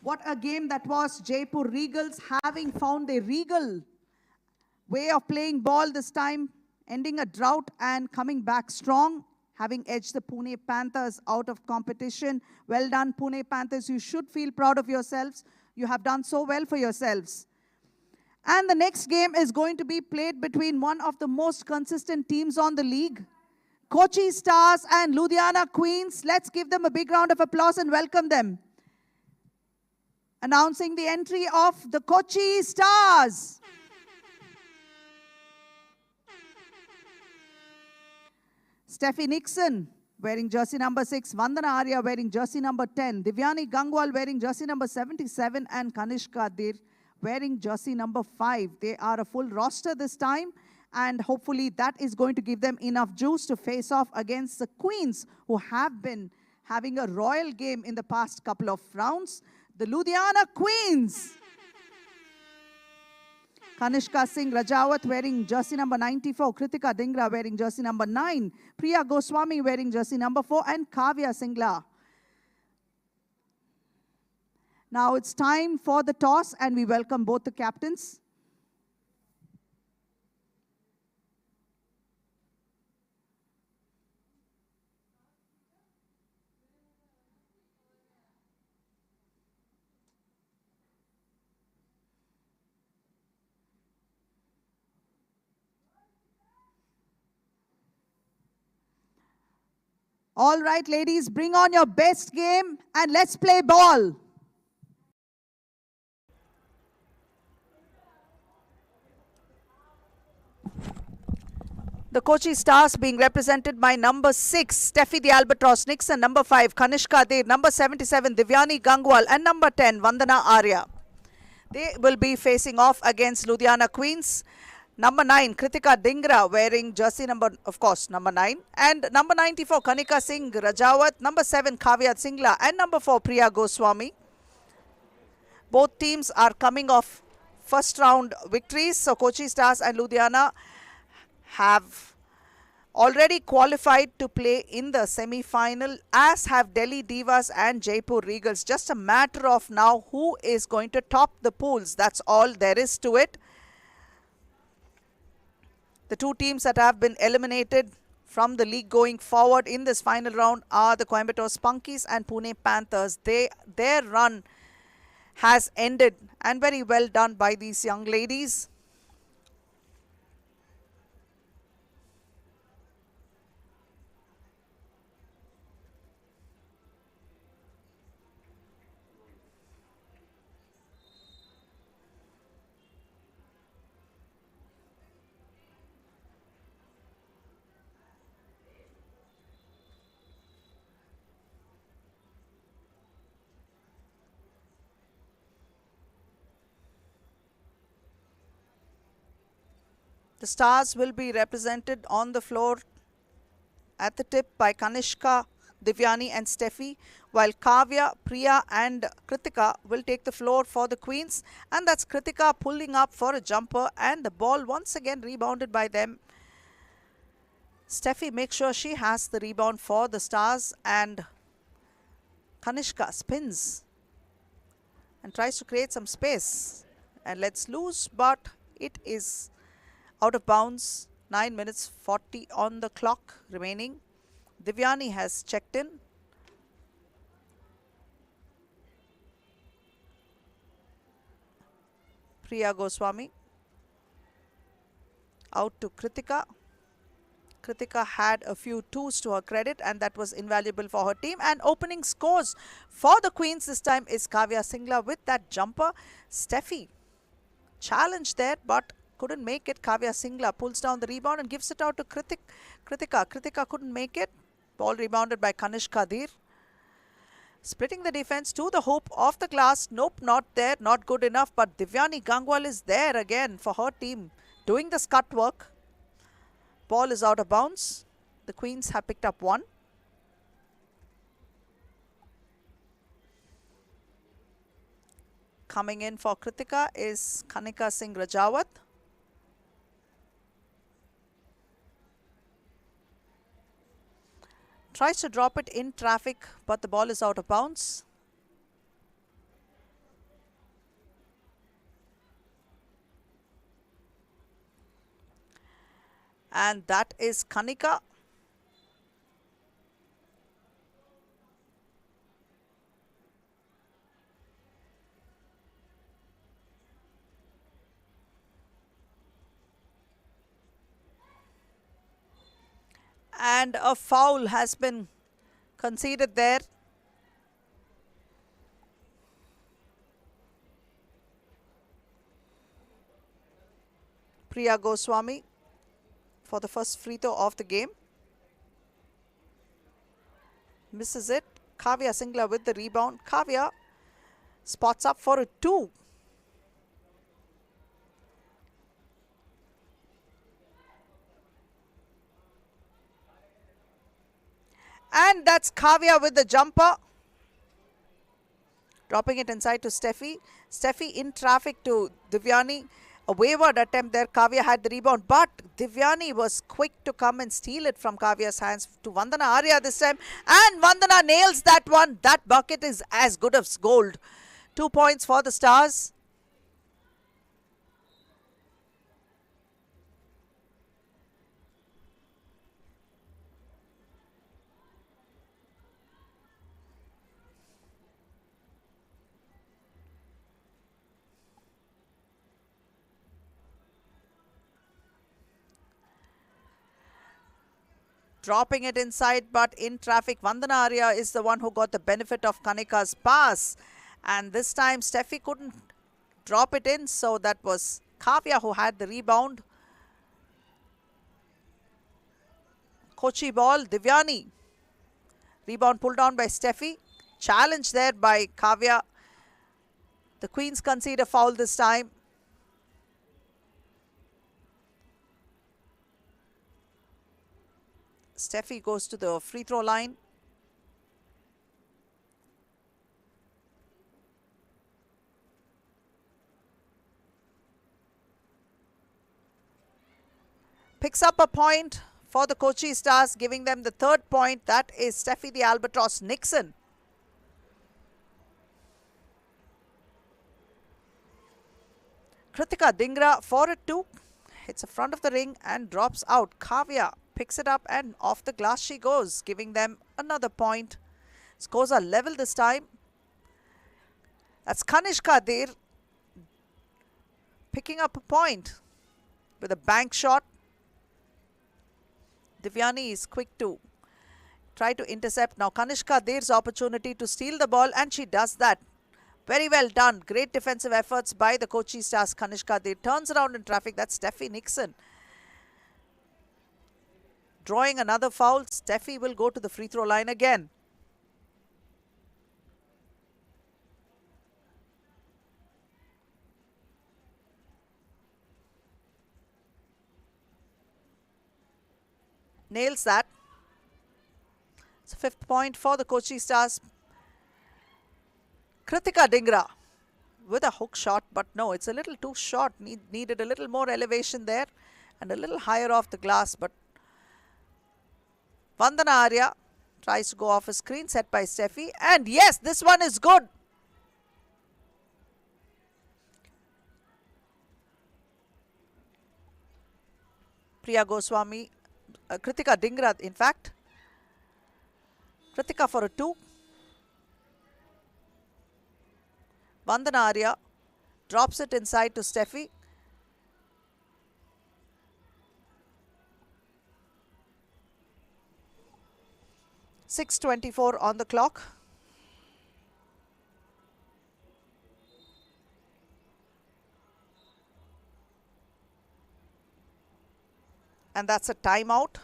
What a game that was. Jaipur Regals having found a regal way of playing ball this time, ending a drought and coming back strong, having edged the Pune Panthers out of competition. Well done, Pune Panthers. You should feel proud of yourselves. You have done so well for yourselves. And the next game is going to be played between one of the most consistent teams on the league, Kochi Stars and Ludhiana Queens. Let's give them a big round of applause and welcome them. Announcing the entry of the Kochi Stars. Steffi Nixon wearing jersey number 6, Vandana Arya wearing jersey number 10, Divyani Gangwal wearing jersey number 77, and Kanishka Dir wearing jersey number 5. They are a full roster this time, and hopefully that is going to give them enough juice to face off against the Queens, who have been having a royal game in the past couple of rounds. The Ludhiana Queens. Kanishka Singh Rajawat wearing jersey number 94, Kritika Dingra wearing jersey number 9, Priya Goswami wearing jersey number 4, and Kavya Singla. Now it's time for the toss, and we welcome both the captains. All right, ladies, bring on your best game and let's play ball. The Kochi Stars being represented by number 6, Steffi the Albatross Nixon, number 5, Kanishka Dev, number 77, Divyani Gangwal, and number 10, Vandana Arya. They will be facing off against Ludhiana Queens. Number 9, Kritika Dingra, wearing jersey number, of course, number 9. And number 94, Kanika Singh Rajawat. Number 7, Kavya Singla. And number 4, Priya Goswami. Both teams are coming off first round victories. So, Kochi Stars and Ludhiana have already qualified to play in the semi-final, as have Delhi Divas and Jaipur Regals. Just a matter of now who is going to top the pools. That's all there is to it. The two teams that have been eliminated from the league going forward in this final round are the Coimbatore Spunkies and Pune Panthers. Their run has ended, and very well done by these young ladies. The Stars will be represented on the floor at the tip by Kanishka, Divyani and Steffi, while Kavya, Priya and Kritika will take the floor for the Queens. And that's Kritika pulling up for a jumper, and the ball once again rebounded by them. Steffi makes sure she has the rebound for the Stars, and Kanishka spins and tries to create some space and lets loose, but it is out of bounds. 9 minutes 40 on the clock remaining. Divyani has checked in. Priya Goswami out to Kritika. Kritika had a few twos to her credit, and that was invaluable for her team. And opening scores for the Queens this time is Kavya Singla with that jumper. Steffi challenged there, but couldn't make it. Kavya Singla pulls down the rebound and gives it out to Kritika. Kritika couldn't make it. Ball rebounded by Kanishka Dhir. Splitting the defense to the hoop of the glass. Nope, not there. Not good enough. But Divyani Gangwal is there again for her team, doing the scut work. Ball is out of bounds. The Queens have picked up one. Coming in for Kritika is Kanika Singh Rajawat. Tries to drop it in traffic, but the ball is out of bounds. And that is Kanika. And a foul has been conceded there. Priya Goswami for the first free throw of the game. Misses it. Kavya Singla with the rebound. Kavya spots up for a 2. And that's Kavya with the jumper. Dropping it inside to Steffi. Steffi in traffic to Divyani. A wayward attempt there. Kavya had the rebound, but Divyani was quick to come and steal it from Kavya's hands to Vandana Arya this time. And Vandana nails that one. That bucket is as good as gold. 2 points for the Stars. dropping it inside, but in traffic. Vandana Arya is the one who got the benefit of Kanika's pass. And this time, Steffi couldn't drop it in, so that was Kavya who had the rebound. Kochi ball, Divyani. Rebound pulled down by Steffi. Challenge there by Kavya. The Queens concede a foul this time. Steffi goes to the free throw line. Picks up a point for the Kochi Stars, giving them the third point. That is Steffi the Albatross Nixon. Kritika Dhingra for a 2. Hits the front of the ring and drops out. Kavya picks it up and off the glass she goes, giving them another point. Scores are level this time. That's Kanishka there, picking up a point with a bank shot. Divyani is quick to try to intercept. Now Kanishka there's opportunity to steal the ball, and she does that. Very well done. Great defensive efforts by the Kochi Stars. Kanishka there turns around in traffic. That's Steffi Nixon. Drawing another foul. Steffi will go to the free throw line again. Nails that. It's a 5th point for the Kochi Stars. Kritika Dhingra with a hook shot, but no, it's a little too short. Needed a little more elevation there and a little higher off the glass. But Vandana Arya tries to go off a screen set by Steffi. And yes, this one is good. Priya Goswami, Kritika Dhingra in fact. Kritika for a 2. Vandana Arya drops it inside to Steffi. .6:24 on the clock. And that's a timeout.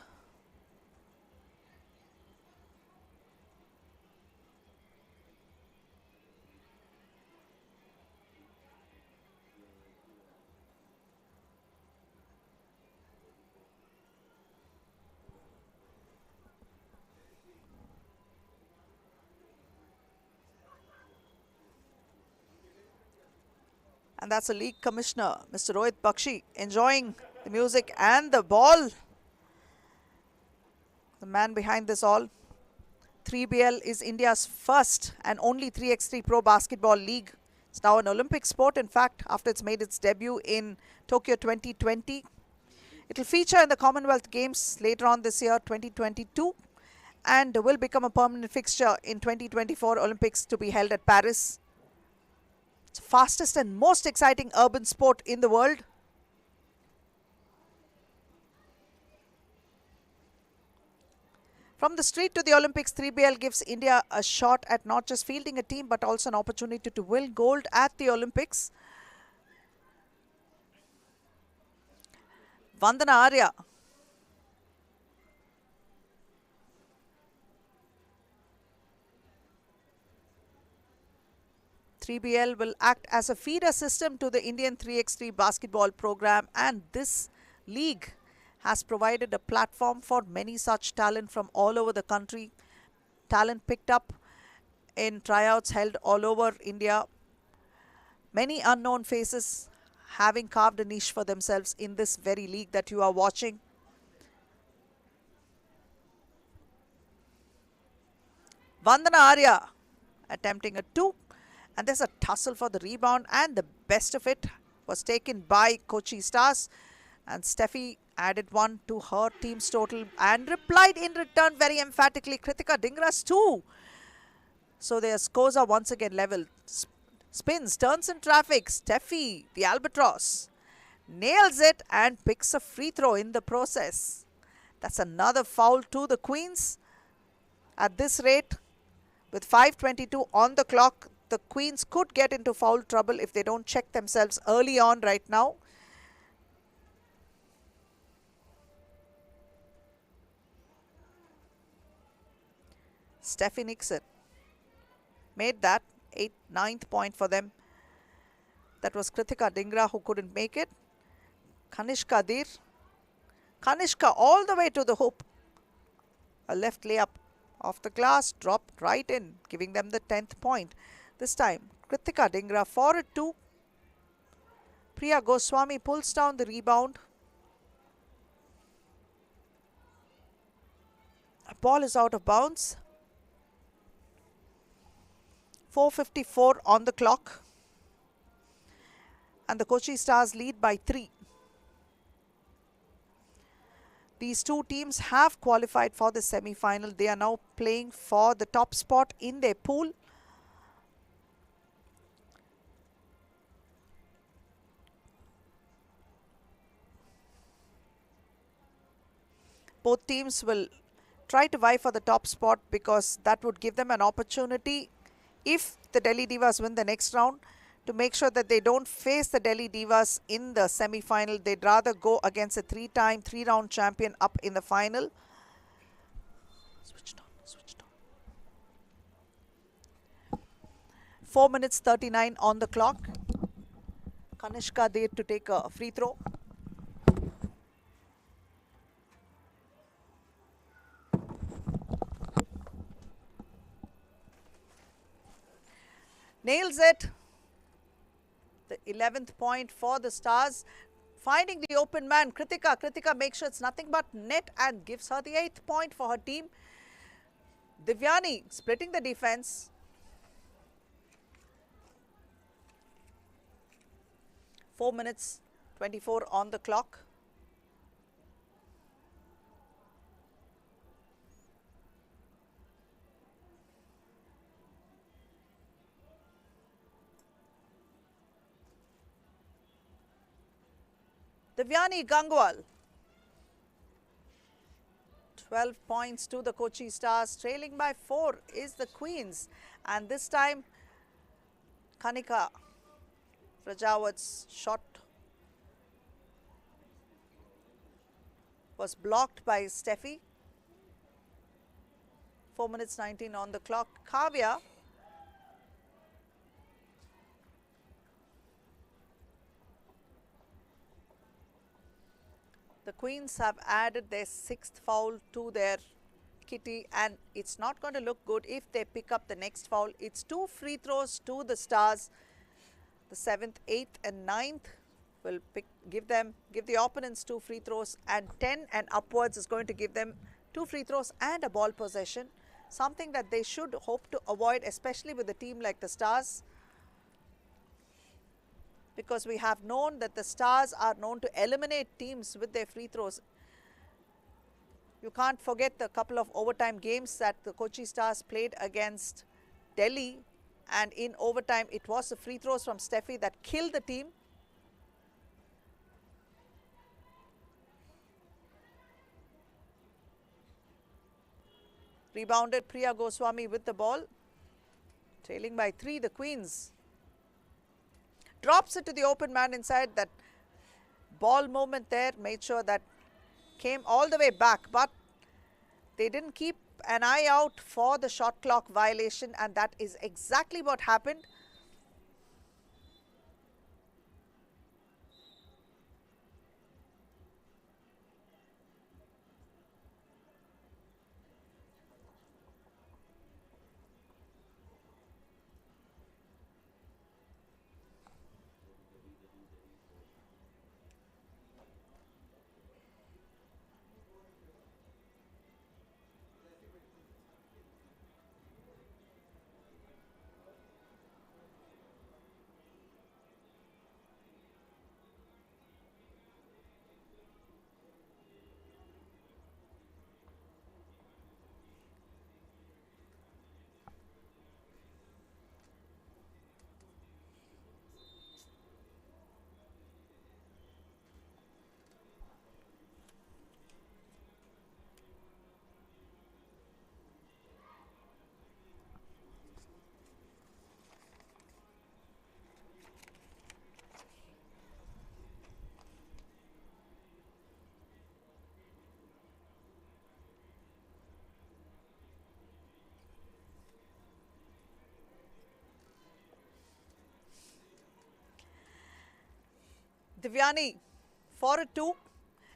And that's the league commissioner, Mr. Rohit Bakshi, enjoying the music and the ball. The man behind this all. 3BL is India's first and only 3x3 pro basketball league. It's now an Olympic sport, in fact, after it's made its debut in Tokyo 2020. It will feature in the Commonwealth Games later on this year, 2022, and will become a permanent fixture in 2024 Olympics to be held at Paris. It's the fastest and most exciting urban sport in the world. From the street to the Olympics, 3BL gives India a shot at not just fielding a team, but also an opportunity to win gold at the Olympics. Vandana Arya. .3BL will act as a feeder system to the Indian 3x3 basketball program, and this league has provided a platform for many such talent from all over the country. Talent picked up in tryouts held all over India. Many unknown faces having carved a niche for themselves in this very league that you are watching. Vandana Arya attempting a 2. And there's a tussle for the rebound, and the best of it was taken by Kochi Stars. And Steffi added 1 to her team's total and replied in return very emphatically. Kritika Dhingra's 2. So their scores are once again level. Spins, turns in traffic. Steffi, the Albatross, nails it and picks a free throw in the process. That's another foul to the Queens. At this rate, with 5:22 on the clock, the Queens could get into foul trouble if they don't check themselves early on right now. Steffi Nixon made that 9th point for them. That was Kritika Dhingra who couldn't make it. Kanishka Dir. Kanishka all the way to the hoop. A left layup off the glass, dropped right in, giving them the 10th point. This time, Kritika Dhingra for it too. Priya Goswami pulls down the rebound. A ball is out of bounds. 4:54 on the clock. And the Kochi Stars lead by 3. These two teams have qualified for the semi-final. They are now playing for the top spot in their pool. Both teams will try to vie for the top spot because that would give them an opportunity, if the Delhi Divas win the next round, to make sure that they don't face the Delhi Divas in the semi-final. They'd rather go against a 3-round champion up in the final. Switched on. 4 minutes 39 on the clock. Kanishka there to take a free throw. Nails it. The 11th point for the Stars. Finding the open man, Kritika. Kritika makes sure it's nothing but net and gives her the 8th point for her team. Divyani splitting the defense. Four minutes 24 on the clock. Divyani Gangwal. 12 points to the Kochi Stars. Trailing by 4 is the Queens. And this time, Kanika Rajawat's shot was blocked by Steffi. 4 minutes 19 on the clock. Kavya. The Queens have added their 6th foul to their kitty, and it's not going to look good if they pick up the next foul. It's 2 free throws to the Stars. The 7th, 8th and 9th will give the opponents 2 free throws, and 10 and upwards is going to give them 2 free throws and a ball possession. Something that they should hope to avoid, especially with a team like the Stars, because we have known that the Stars are known to eliminate teams with their free throws. You can't forget the couple of overtime games that the Kochi Stars played against Delhi, and in overtime it was the free throws from Steffi that killed the team. Rebounded Priya Goswami with the ball. Trailing by 3, the Queens. Drops it to the open man inside. That ball movement there made sure that came all the way back, but they didn't keep an eye out for the shot clock violation, and that is exactly what happened. Divyani for a 2.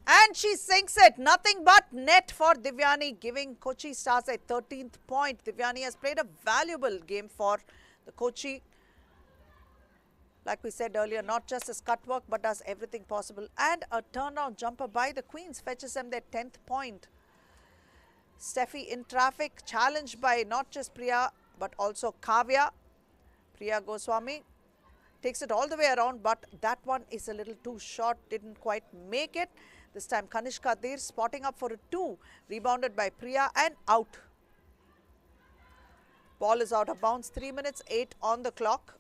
And she sinks it. Nothing but net for Divyani, giving Kochi Stars a 13th point. Divyani has played a valuable game for the Kochi. Like we said earlier, not just as cut work, but does everything possible. And a turnaround jumper by the Queens fetches them their 10th point. Steffi in traffic, challenged by not just Priya, but also Kavya. Priya Goswami takes it all the way around, but that one is a little too short, didn't quite make it. This time Kanishka Dir spotting up for a 2, rebounded by Priya and out. Ball is out of bounds, 3 minutes 8 on the clock.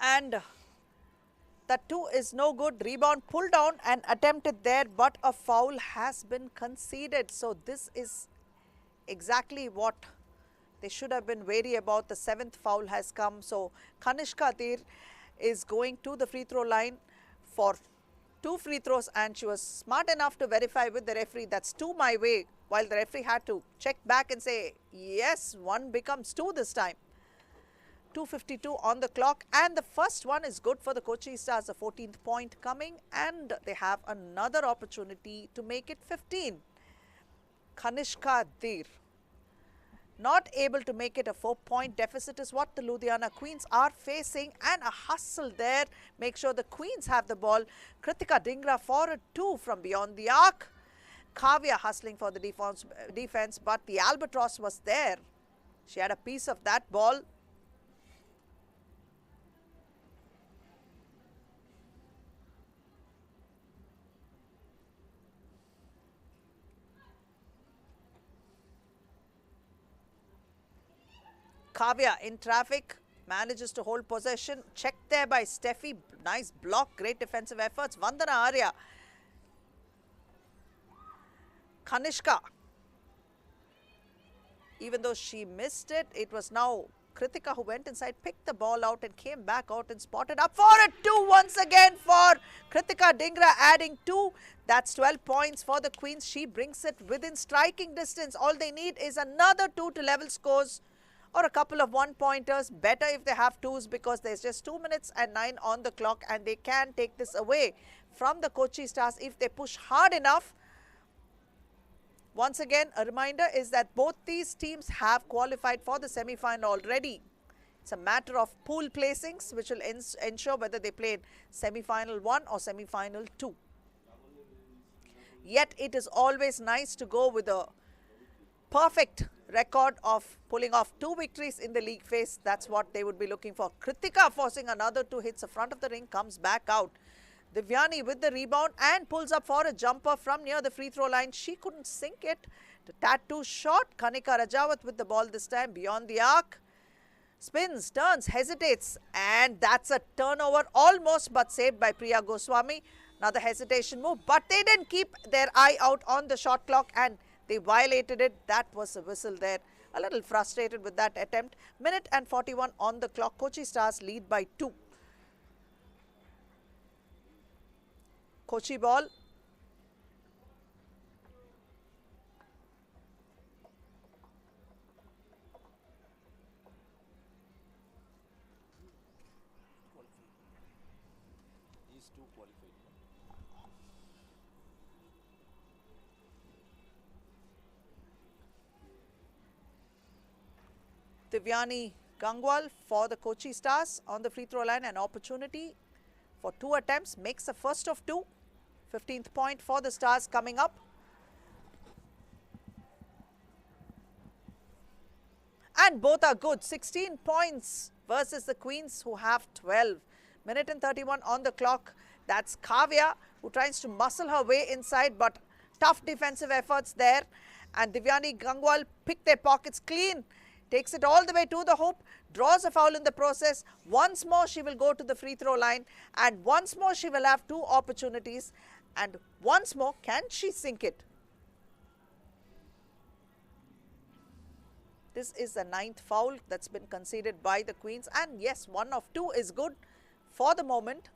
And that 2 is no good. Rebound pulled down and attempted there, but a foul has been conceded. So this is exactly what they should have been wary about. The 7th foul has come. So Kanishka Dir is going to the free throw line for 2 free throws, and she was smart enough to verify with the referee that's 2 my way, while the referee had to check back and say, yes, 1 becomes 2 this time. 2:52 on the clock, and the first one is good for the Kochi Stars, a 14th point coming, and they have another opportunity to make it 15. Kanishka Dir not able to make it. A 4-point deficit is what the Ludhiana Queens are facing, and a hustle there. Make sure the Queens have the ball. Kritika Dhingra for a 2 from beyond the arc. Kavya hustling for the defense, but the albatross was there. She had a piece of that ball. Kavya in traffic, manages to hold possession. Checked there by Steffi. Nice block, great defensive efforts. Vandana Arya. Kanishka. Even though she missed it, it was now Kritika who went inside, picked the ball out and came back out and spotted up for a 2 once again for Kritika Dhingra, adding 2. That's 12 points for the Queens. She brings it within striking distance. All they need is another 2 to level scores, or a couple of 1-pointers. Better if they have 2s, because there's just 2 minutes and 9 on the clock, and they can take this away from the Kochi Stars if they push hard enough. Once again, a reminder is that both these teams have qualified for the semi-final already. It's a matter of pool placings, which will ensure whether they play in semi-final 1 or semi-final 2. Yet it is always nice to go with a perfect record of pulling off 2 victories in the league phase. That's what they would be looking for. Kritika forcing another 2 hits the front of the ring, comes back out. Divyani with the rebound and pulls up for a jumper from near the free throw line. She couldn't sink it. The tattoo shot. Kanika Rajawat with the ball this time beyond the arc. Spins, turns, hesitates, and that's a turnover almost, but saved by Priya Goswami. Another hesitation move, but they didn't keep their eye out on the shot clock and they violated it. That was a whistle there. A little frustrated with that attempt. Minute and 41 on the clock. Kochi Stars lead by 2. Kochi ball. Divyani Gangwal for the Kochi Stars on the free throw line. An opportunity for 2 attempts. Makes the first of 2. 15th point for the Stars coming up. And both are good. 16 points versus the Queens, who have 12. Minute and 31 on the clock. That's Kavya, who tries to muscle her way inside, but tough defensive efforts there. And Divyani Gangwal pick their pockets clean. Takes it all the way to the hoop, draws a foul in the process. Once more she will go to the free throw line, and once more she will have 2 opportunities, and once more can she sink it? This is the 9th foul that's been conceded by the Queens. And yes, 1 of 2 is good for the moment.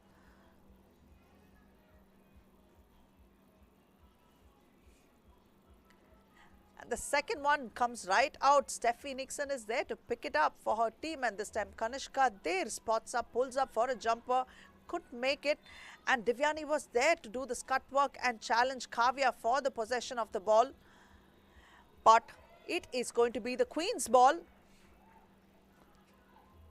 And the second one comes right out. Steffi Nixon is there to pick it up for her team. And this time Kanishka there spots up, pulls up for a jumper. Couldn't make it. And Divyani was there to do the scut work and challenge Kavya for the possession of the ball. But it is going to be the Queen's ball.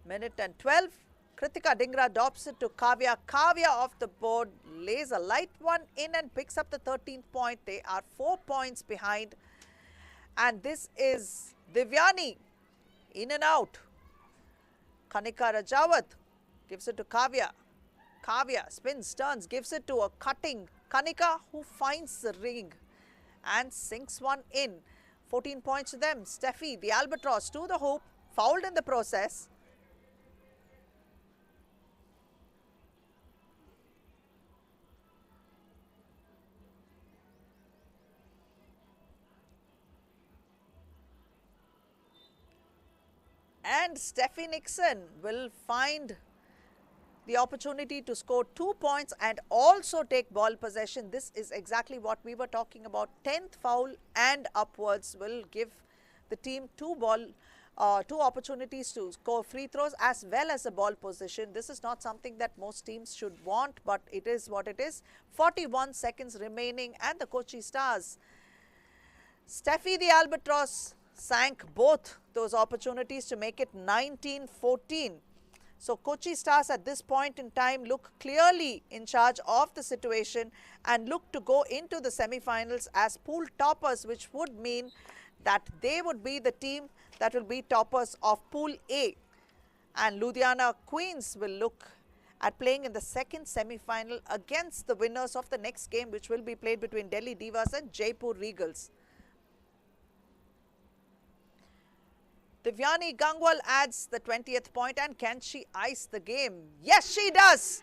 Minute and 12. Kritika Dhingra drops it to Kavya. Kavya off the board, lays a light one in and picks up the 13th point. They are 4 points behind. And this is Divyani in and out. Kanika Rajawat gives it to Kavya. Kavya spins, turns, gives it to a cutting Kanika, who finds the ring and sinks one in. 14 points to them. Steffi, the albatross, to the hoop, fouled in the process. And Steffi Nixon will find the opportunity to score 2 points and also take ball possession. This is exactly what we were talking about. 10th foul and upwards will give the team two opportunities to score free throws as well as a ball position. This is not something that most teams should want, but it is what it is. 41 seconds remaining and the Kochi Stars. Steffi the Albatross sank both those opportunities to make it 19-14. So Kochi Stars at this point in time look clearly in charge of the situation and look to go into the semi-finals as pool toppers, which would mean that they would be the team that will be toppers of Pool A. And Ludhiana Queens will look at playing in the second semi-final against the winners of the next game, which will be played between Delhi Divas and Jaipur Regals. Divyani Gangwal adds the 20th point, and can she ice the game? Yes, she does.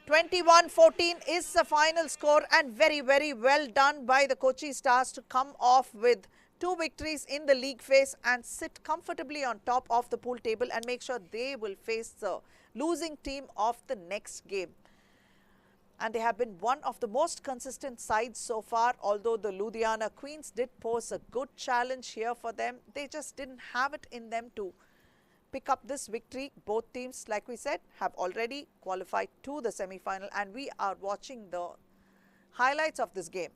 21-14 is the final score, and very, very well done by the Kochi Stars to come off with 2 victories in the league phase and sit comfortably on top of the pool table and make sure they will face the losing team of the next game. And they have been one of the most consistent sides so far, although the Ludhiana Queens did pose a good challenge here for them. They just didn't have it in them to pick up this victory. Both teams, like we said, have already qualified to the semi-final, and we are watching the highlights of this game.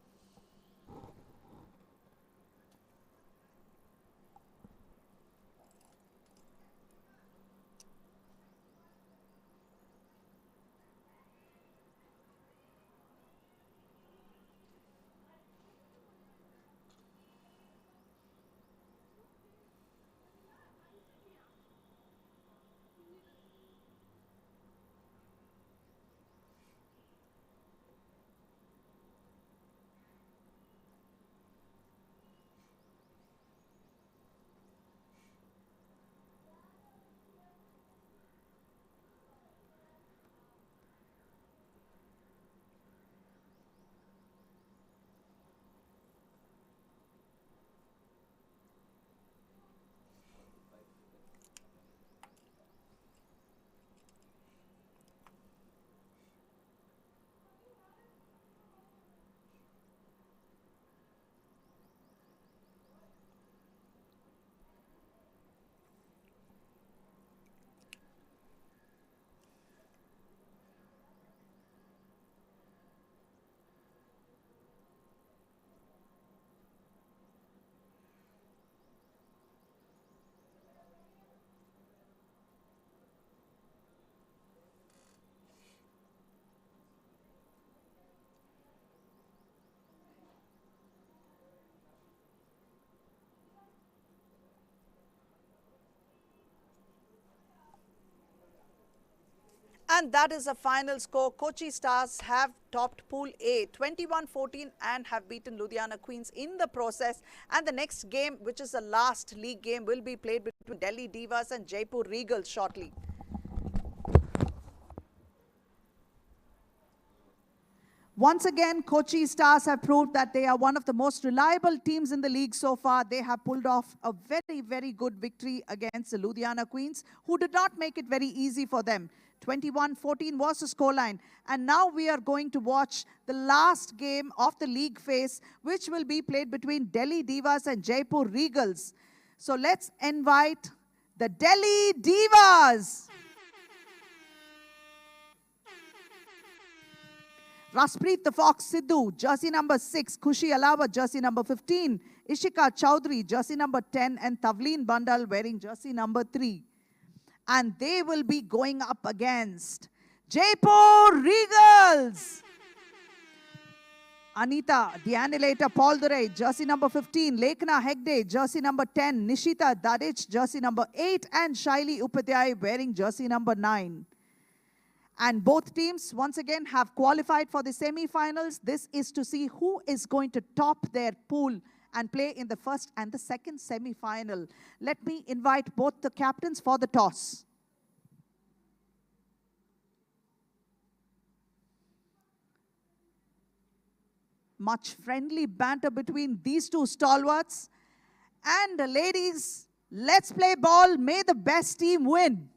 And that is the final score. Kochi Stars have topped Pool A 21-14 and have beaten Ludhiana Queens in the process. And the next game, which is the last league game, will be played between Delhi Divas and Jaipur Regals shortly. Once again, Kochi Stars have proved that they are one of the most reliable teams in the league so far. They have pulled off a very, very good victory against the Ludhiana Queens, who did not make it very easy for them. 21-14 was the scoreline. And now we are going to watch the last game of the league phase, which will be played between Delhi Divas and Jaipur Regals. So let's invite the Delhi Divas. Raspreet the Fox Sidhu, jersey number 6, Khushi Alawa, jersey number 15, Ishika Chowdhury, jersey number 10, and Tavleen Bandal wearing jersey number 3. And they will be going up against Jaipur Regals. Anita, the annihilator, Paul Durai, jersey number 15, Lekna Hegde, jersey number 10, Nishita Dadich, jersey number 8, and Shaili Upadhyay wearing jersey number 9. And both teams, once again, have qualified for the semi-finals. This is to see who is going to top their pool and play in the first and the second semi-final. Let me invite both the captains for the toss. Much friendly banter between these two stalwarts. And ladies, let's play ball. May the best team win.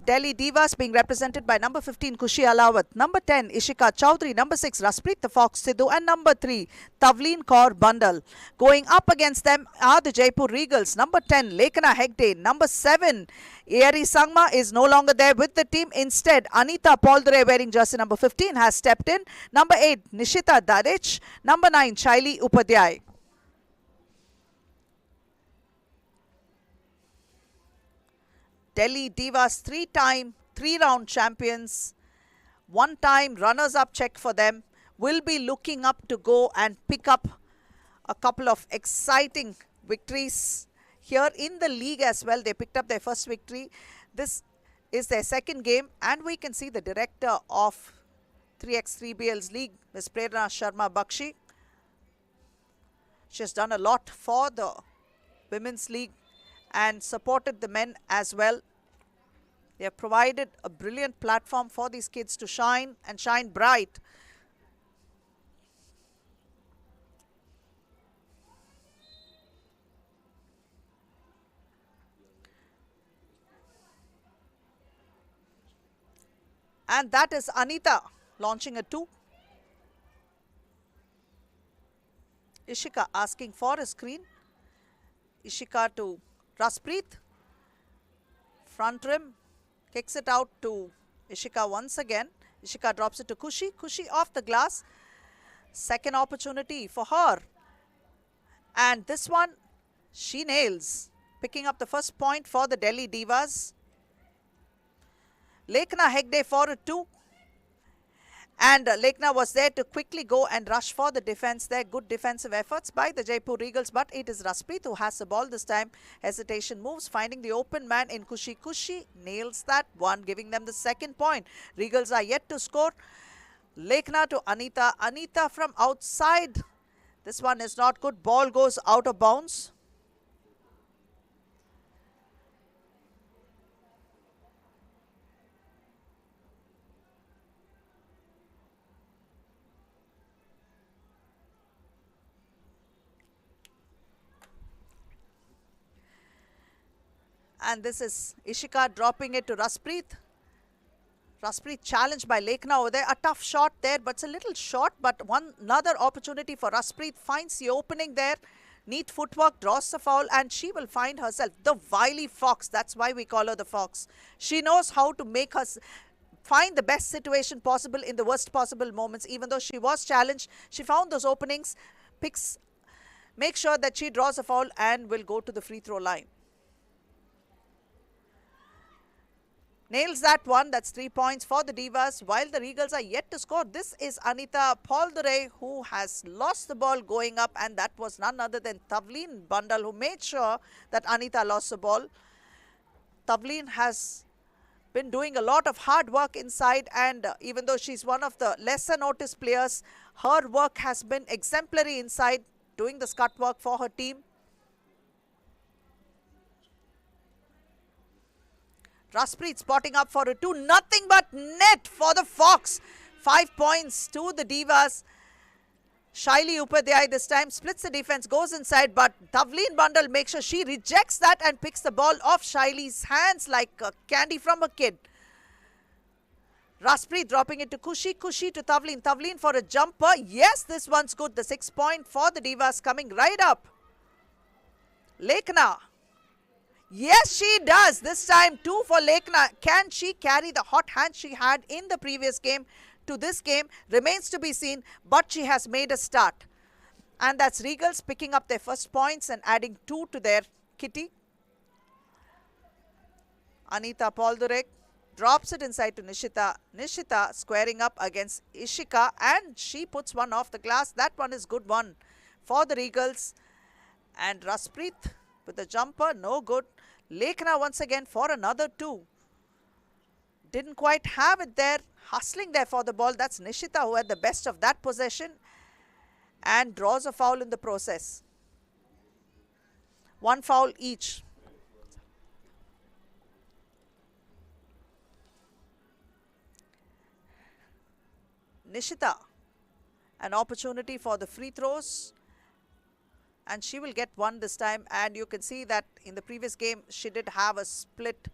Delhi Divas being represented by number 15 Khushi Alawat, number 10 Ishika Chowdhury, number 6 Raspreet the Fox Sidhu, and number 3 Tavleen Kaur Bandal. Going up against them are the Jaipur Regals, number 10 Lekana Hegde, number 7 Eari Sangma is no longer there with the team. Instead, Anita Pauldure wearing jersey number 15 has stepped in, number 8 Nishita Dadich, number 9 Shaili Upadhyay. Delhi Divas, 3-time, 3-round champions, 1-time runners-up check for them, will be looking up to go and pick up a couple of exciting victories here in the league as well. They picked up their first victory. This is their second game, and we can see the director of 3x3BL's league, Ms. Prerna Sharma Bakshi. She has done a lot for the women's league and supported the men as well. They have provided a brilliant platform for these kids to shine and shine bright. And that is Anita launching a 2. Ishika asking for a screen. Ishika to Raspreet, front rim, kicks it out to Ishika once again. Ishika drops it to Khushi. Khushi off the glass. Second opportunity for her. And this one, she nails, picking up the first point for the Delhi Divas. Lekna Hegde for a 2. And Lekna was there to quickly go and rush for the defense there. Good defensive efforts by the Jaipur Regals, but it is Raspreet who has the ball this time. Hesitation moves, finding the open man in Khushi. Khushi nails that one, giving them the second point. Regals are yet to score. Lekna to Anita. Anita from outside. This one is not good. Ball goes out of bounds. And this is Ishika dropping it to Raspreet. Raspreet challenged by Lekna over there. A tough shot there, but it's a little short. But another opportunity for Raspreet. Finds the opening there. Neat footwork, draws the foul, and she will find herself the wily fox. That's why we call her the fox. She knows how to make us find the best situation possible in the worst possible moments. Even though she was challenged, she found those openings, makes sure that she draws a foul and will go to the free throw line. Nails that one. That's 3 points for the Divas, while the Regals are yet to score. This is Anita Pauldure, who has lost the ball going up, and that was none other than Tavleen Bandal, who made sure that Anita lost the ball. Tavleen has been doing a lot of hard work inside, and even though she's one of the lesser noticed players, her work has been exemplary inside. doing the scut work for her team. Raspreet spotting up for a 2, nothing but net for the Fox. 5 points to the Divas. Shaili Upadhyay this time splits the defense, goes inside, but Tavleen Bundle makes sure she rejects that and picks the ball off Shaili's hands like candy from a kid. Raspreet dropping it to Kushi, Kushi to Tavleen, Tavleen for a jumper. Yes, this one's good. The 6 point for the Divas coming right up. Lekhna. Yes, she does. This time 2 for Lekhna. Can she carry the hot hand she had in the previous game to this game? Remains to be seen, but she has made a start. And that's Regals picking up their first points and adding 2 to their kitty. Anita Poldurek drops it inside to Nishita. Nishita squaring up against Ishika, and she puts one off the glass. That one is good one for the Regals. And Raspreet with the jumper, no good. Lekhna once again for another 2. Didn't quite have it there. Hustling there for the ball. That's Nishita who had the best of that possession and draws a foul in the process. 1 foul each. Nishita, an opportunity for the free throws, and she will get 1 this time. And you can see that in the previous game she did have a split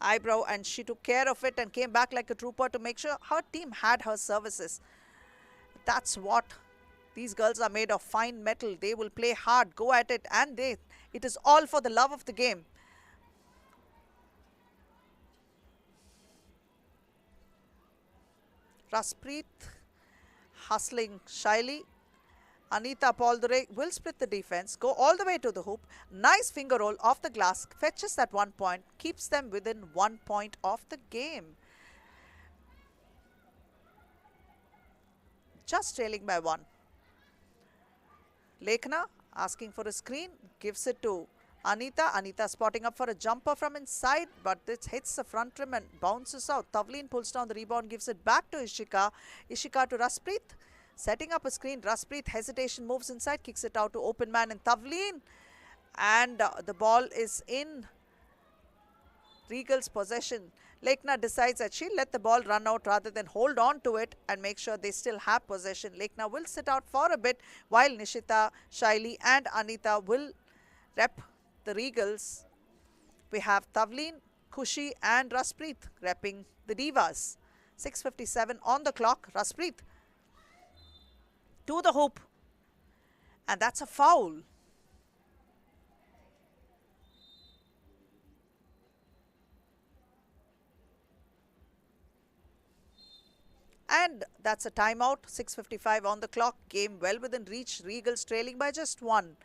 eyebrow, and she took care of it and came back like a trooper to make sure her team had her services. That's what these girls are made of, fine metal. They will play hard, go at it, and it is all for the love of the game. Raspreet hustling shyly. Anita Poldure will split the defense, go all the way to the hoop. Nice finger roll off the glass, fetches that 1 point, keeps them within 1 point of the game. Just trailing by 1. Lekhna asking for a screen, gives it to Anita. Anita spotting up for a jumper from inside, but it hits the front rim and bounces out. Tavleen pulls down the rebound, gives it back to Ishika. Ishika to Raspreet. Setting up a screen, Raspreet hesitation, moves inside, kicks it out to open man and Tavleen. And the ball is in Regal's possession. Lekhna decides that she'll let the ball run out rather than hold on to it and make sure they still have possession. Lekhna will sit out for a bit while Nishita, Shaili and Anita will rep the Regals. We have Tavleen, Kushi and Raspreet repping the Divas. 6:57 on the clock. Raspreet to the hoop, and that's a foul. And that's a timeout. 6:55 on the clock. Game well within reach. Regals trailing by just 1.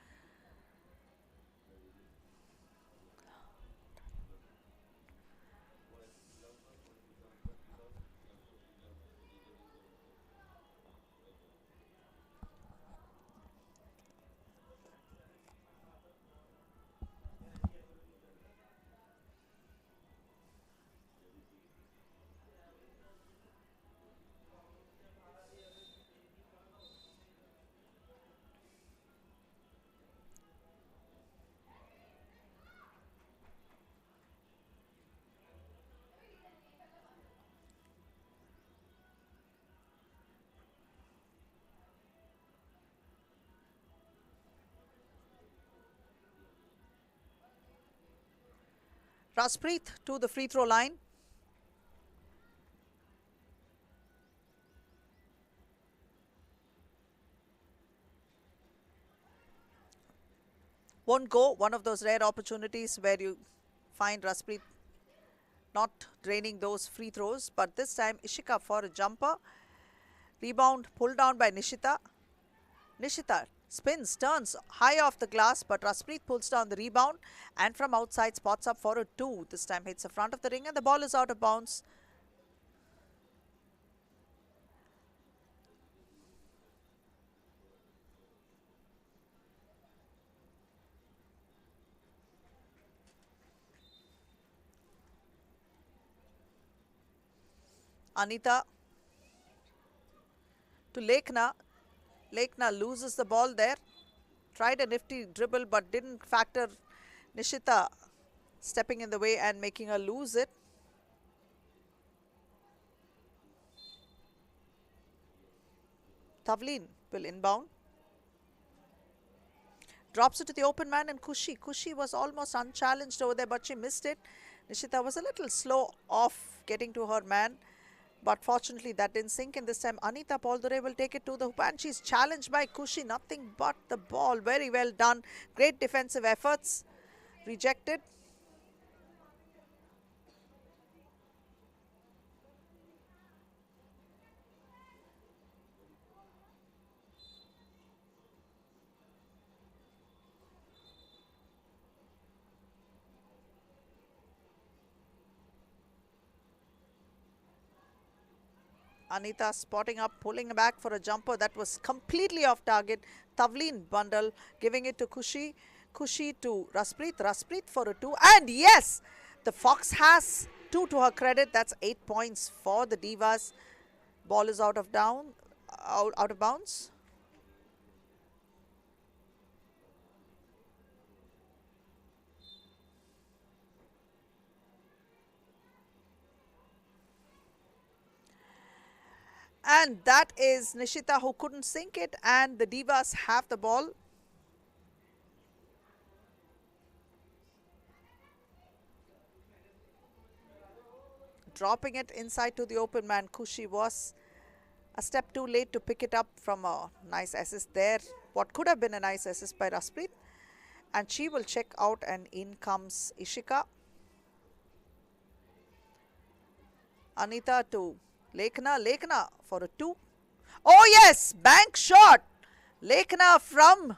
Raspreet to the free throw line. Won't go. One of those rare opportunities where you find Raspreet not draining those free throws. But this time Ishika for a jumper. Rebound pulled down by Nishita. Nishita spins, turns high off the glass, but Raspreet pulls down the rebound and from outside spots up for a 2. This time hits the front of the ring and the ball is out of bounds. Anita to Lekhna. Lekhna loses the ball there. Tried a nifty dribble but didn't factor Nishita stepping in the way and making her lose it. Tavleen will inbound. Drops it to the open man and Kushi. Kushi was almost unchallenged over there, but she missed it. Nishita was a little slow off getting to her man, but fortunately that didn't sink in this time. Anita Poldure will take it to the hoop and she's challenged by Kushi. Nothing but the ball. Very well done. Great defensive efforts. Rejected. Anita spotting up, pulling back for a jumper that was completely off target. Tavleen bundle, giving it to Kushi. Kushi to Raspreet. Raspreet for a 2. And yes, the Fox has 2 to her credit. That's 8 points for the Divas. Ball is out of bounds. And that is Nishita who couldn't sink it, and the Divas have the ball. Dropping it inside to the open man. Kushi was a step too late to pick it up from a nice assist there. What could have been a nice assist by Raspreet. And she will check out and in comes Ishika. Anita to Lekhna. Lekhna for a 2. Oh yes, bank shot. Lekhna from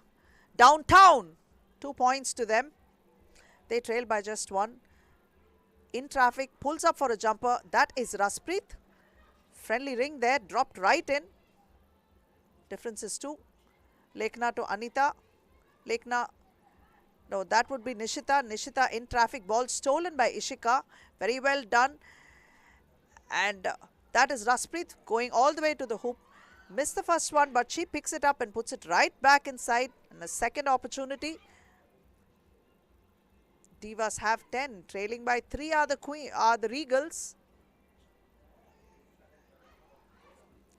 downtown. 2 points to them. They trail by just 1. In traffic, pulls up for a jumper. That is Raspreet. Friendly ring there, dropped right in. Difference is 2. Lekhna to Anita. Lekhna, no, that would be Nishita. Nishita in traffic, ball stolen by Ishika. Very well done. And that is Raspreet going all the way to the hoop. Missed the first one, but she picks it up and puts it right back inside. And a second opportunity. Divas have 10, trailing by 3 are the Regals.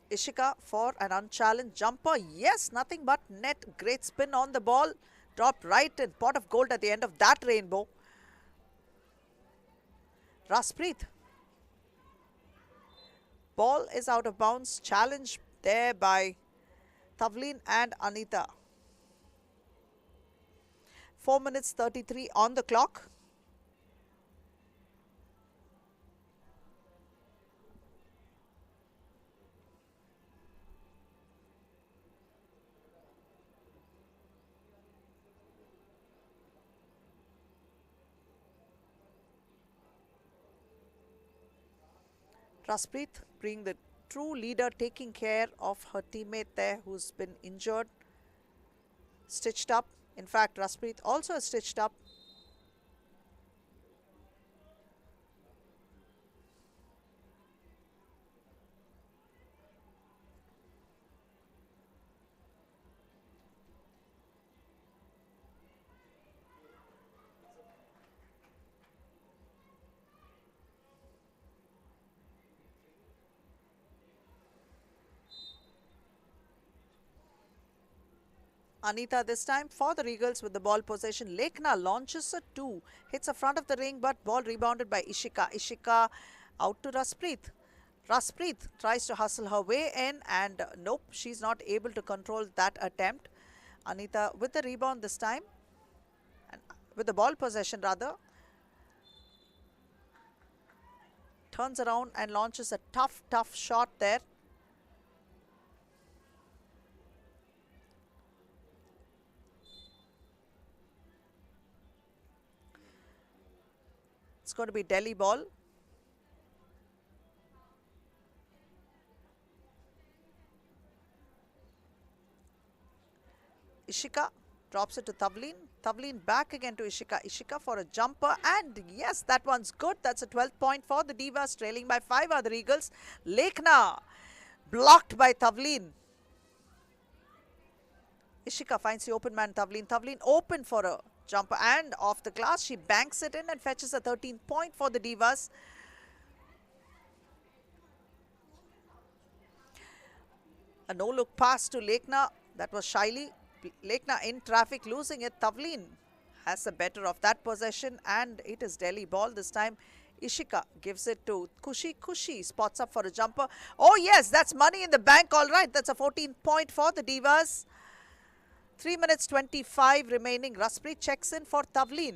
Ishika for an unchallenged jumper. Yes, nothing but net. Great spin on the ball. Dropped right in. Pot of gold at the end of that rainbow. Raspreet. Ball is out of bounds. Challenge there by Tavleen and Anita. 4 minutes 33 on the clock. Raspreet being the true leader, taking care of her teammate there who's been injured, stitched up. In fact, Raspreet also stitched up. Anita this time for the Regals with the ball possession. Lekhna launches a 2, hits the front of the ring, but ball rebounded by Ishika. Ishika out to Raspreet. Raspreet tries to hustle her way in, and nope, she's not able to control that attempt. Anita with the rebound this time, and with the ball possession rather. Turns around and launches a tough shot there. It's going to be Delhi ball. Ishika drops it to Tavleen. Tavleen back again to Ishika. Ishika for a jumper, and yes, that one's good. That's a 12th point for the Divas, trailing by 5 are the Regals. Lekhna blocked by Tavleen. Ishika finds the open man Tavleen. Tavleen open for a jumper and off the glass. She banks it in and fetches a 13th point for the Divas. A no-look pass to Lekna. That was shyly. Lekna in traffic, losing it. Tavleen has the better of that possession, and it is Delhi ball this time. Ishika gives it to Kushi. Kushi spots up for a jumper. Oh yes, that's money in the bank, all right. That's a 14th point for the Divas. 3 minutes 25 remaining. Raspreet checks in for Tavleen.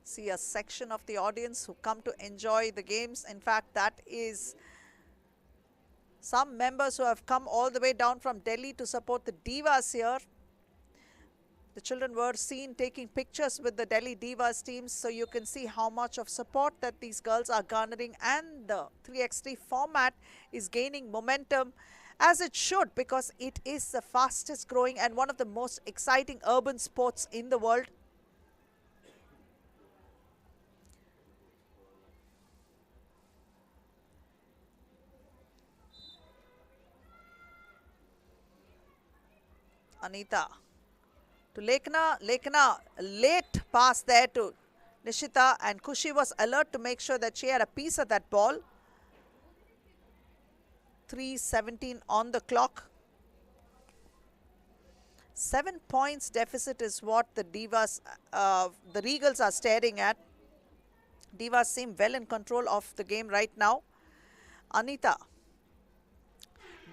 See a section of the audience who come to enjoy the games. In fact, that is some members who have come all the way down from Delhi to support the Divas here. The children were seen taking pictures with the Delhi Divas teams, so you can see how much of support that these girls are garnering, and the 3x3 format is gaining momentum, as it should, because it is the fastest growing and one of the most exciting urban sports in the world. Anita to Lekna. Lekna, late pass there to Nishita, and Kushi was alert to make sure that she had a piece of that ball. 3:17 on the clock. 7 points deficit is what the Divas, the Regals are staring at. Divas seem well in control of the game right now. Anita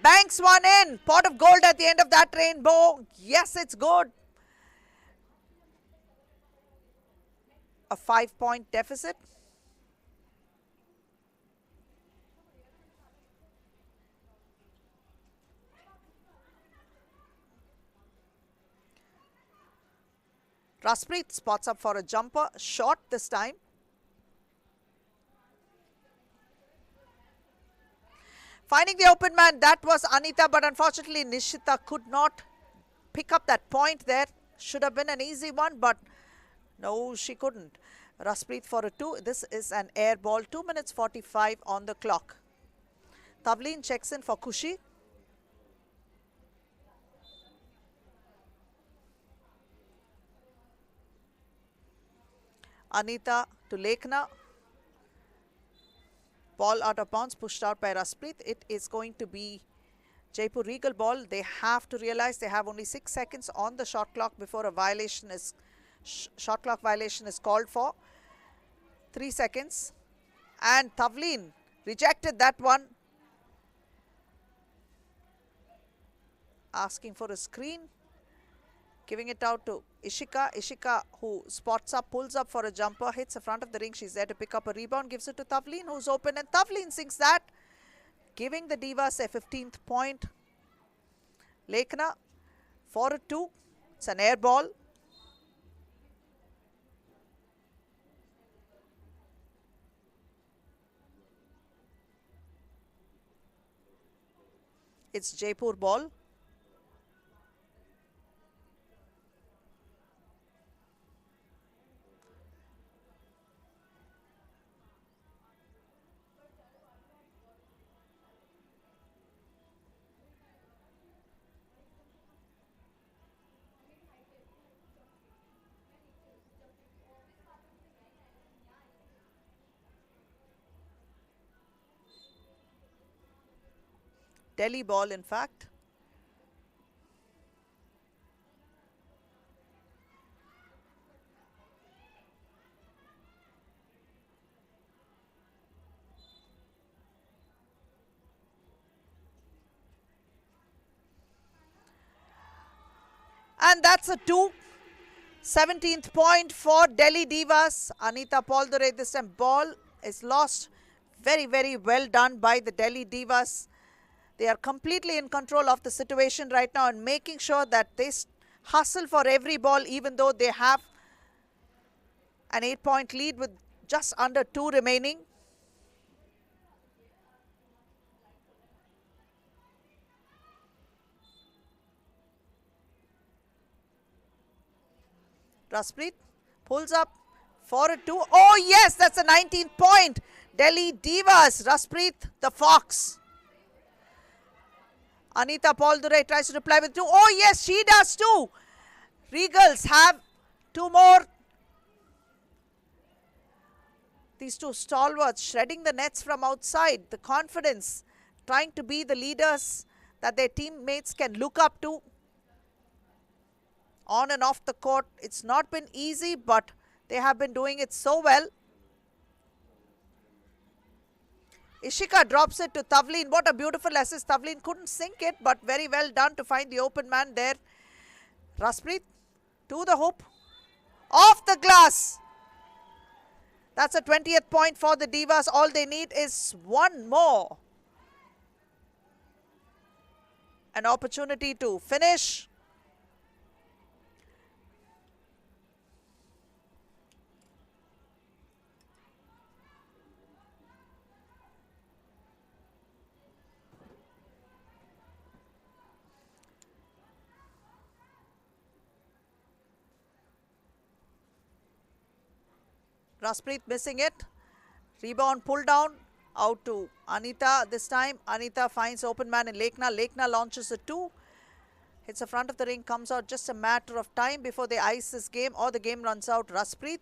banks one in. Pot of gold at the end of that rainbow. Yes, it's good. A 5-point deficit. Raspreet spots up for a jumper. Short this time. Finding the open man, that was Anita, but unfortunately Nishita could not pick up that point there. Should have been an easy one, but no, she couldn't. Raspreet for a 2. This is an air ball. 2 minutes 45 on the clock. Tavleen checks in for Kushi. Anita to Lekna. Ball out of bounds, pushed out by Raspreet. It is going to be Jaipur Regal ball. They have to realize they have only 6 seconds on the shot clock before a violation is shot clock violation is called for. 3 seconds, and Tavleen rejected that one, asking for a screen, giving it out to Ishika. Ishika, who spots up, pulls up for a jumper, hits the front of the ring. She's there to pick up a rebound, gives it to Tavleen, who's open, and Tavleen sinks that, giving the Divas a 15th point. Lekna for a 2. It's an air ball. It's Jaipur ball. Delhi ball, in fact. And that's a 2. 17th point for Delhi Divas. Anita Poldure, this time ball is lost. Very, very well done by the Delhi Divas. They are completely in control of the situation right now and making sure that they hustle for every ball, even though they have an 8-point lead with just under 2 remaining. . Raspreet pulls up for a 2. Oh yes, that's a 19th point. Delhi Divas, Raspreet the Fox. Anita Pauldure tries to reply with 2. Oh yes, she does too. Regals have 2 more. These two stalwarts shredding the nets from outside. The confidence, trying to be the leaders that their teammates can look up to. On and off the court, it's not been easy, but they have been doing it so well. Ishika drops it to Tavleen. What a beautiful assist. Tavleen couldn't sink it, but very well done to find the open man there. Raspreet to the hoop. Off the glass. That's a 20th point for the Divas. All they need is one more. An opportunity to finish. Raspreet missing it. Rebound pull down out to Anita this time. Anita finds open man in Lekhna. Lekhna launches a 2. Hits the front of the ring, comes out just a matter of time before they ice this game or the game runs out. Raspreet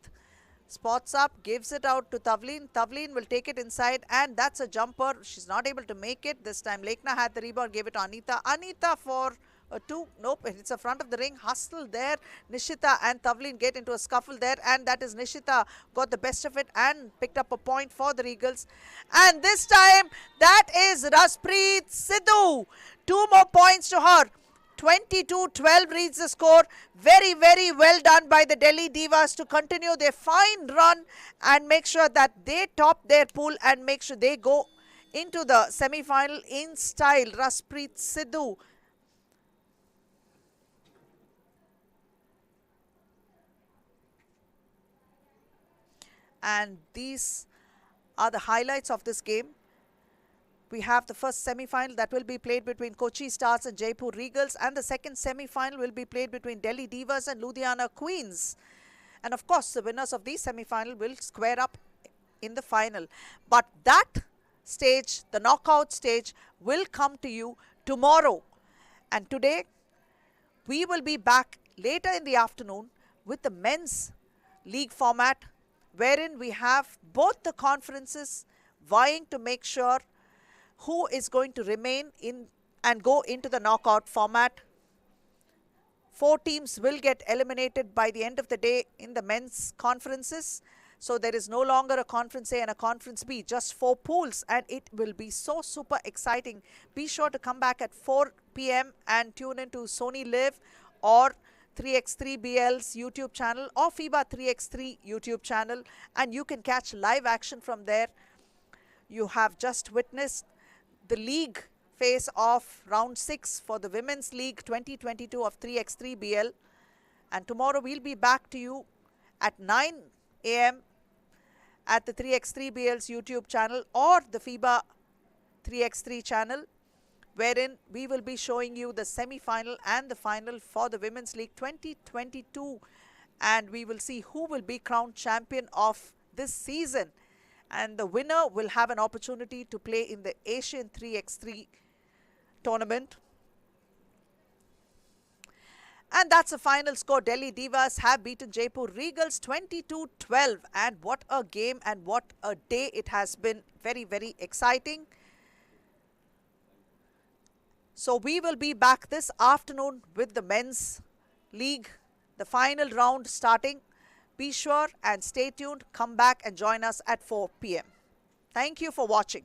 spots up, gives it out to Tavleen. Tavleen will take it inside and that's a jumper. She's not able to make it. This time Lekhna had the rebound, gave it to Anita. Anita for a 2. Nope, it's the front of the ring. Hustle there. Nishita and Tavleen get into a scuffle there and that is Nishita got the best of it and picked up a point for the Regals. And this time that is Raspreet Sidhu. 2 more points to her. 22-12 reads the score. Very, very well done by the Delhi Divas to continue their fine run and make sure that they top their pool and make sure they go into the semi-final in style. Raspreet Sidhu. And these are the highlights of this game. We have the first semi-final that will be played between Kochi Stars and Jaipur Regals, and the second semi-final will be played between Delhi Divas and Ludhiana Queens. And of course, the winners of these semi-final will square up in the final. But that stage, the knockout stage, will come to you tomorrow. And today, we will be back later in the afternoon with the men's league format, wherein we have both the conferences vying to make sure who is going to remain in and go into the knockout format. 4 teams will get eliminated by the end of the day in the men's conferences. So there is no longer a conference A and a conference B, just 4 pools, and it will be so super exciting. Be sure to come back at 4 p.m. and tune into Sony Live or 3x3BL's YouTube channel or FIBA 3x3 YouTube channel, and you can catch live action from there. You have just witnessed the league phase of round 6 for the Women's League 2022 of 3x3BL, and tomorrow we'll be back to you at 9 a.m. at the 3x3BL's YouTube channel or the FIBA 3x3 channel, wherein we will be showing you the semi-final and the final for the Women's League 2022, and we will see who will be crowned champion of this season, and the winner will have an opportunity to play in the Asian 3x3 tournament. And that's the final score. Delhi Divas have beaten Jaipur Regals 22-12, and what a game and what a day it has been. Very, very exciting. So we will be back this afternoon with the men's league, the final round starting. Be sure and stay tuned. Come back and join us at 4 p.m. Thank you for watching.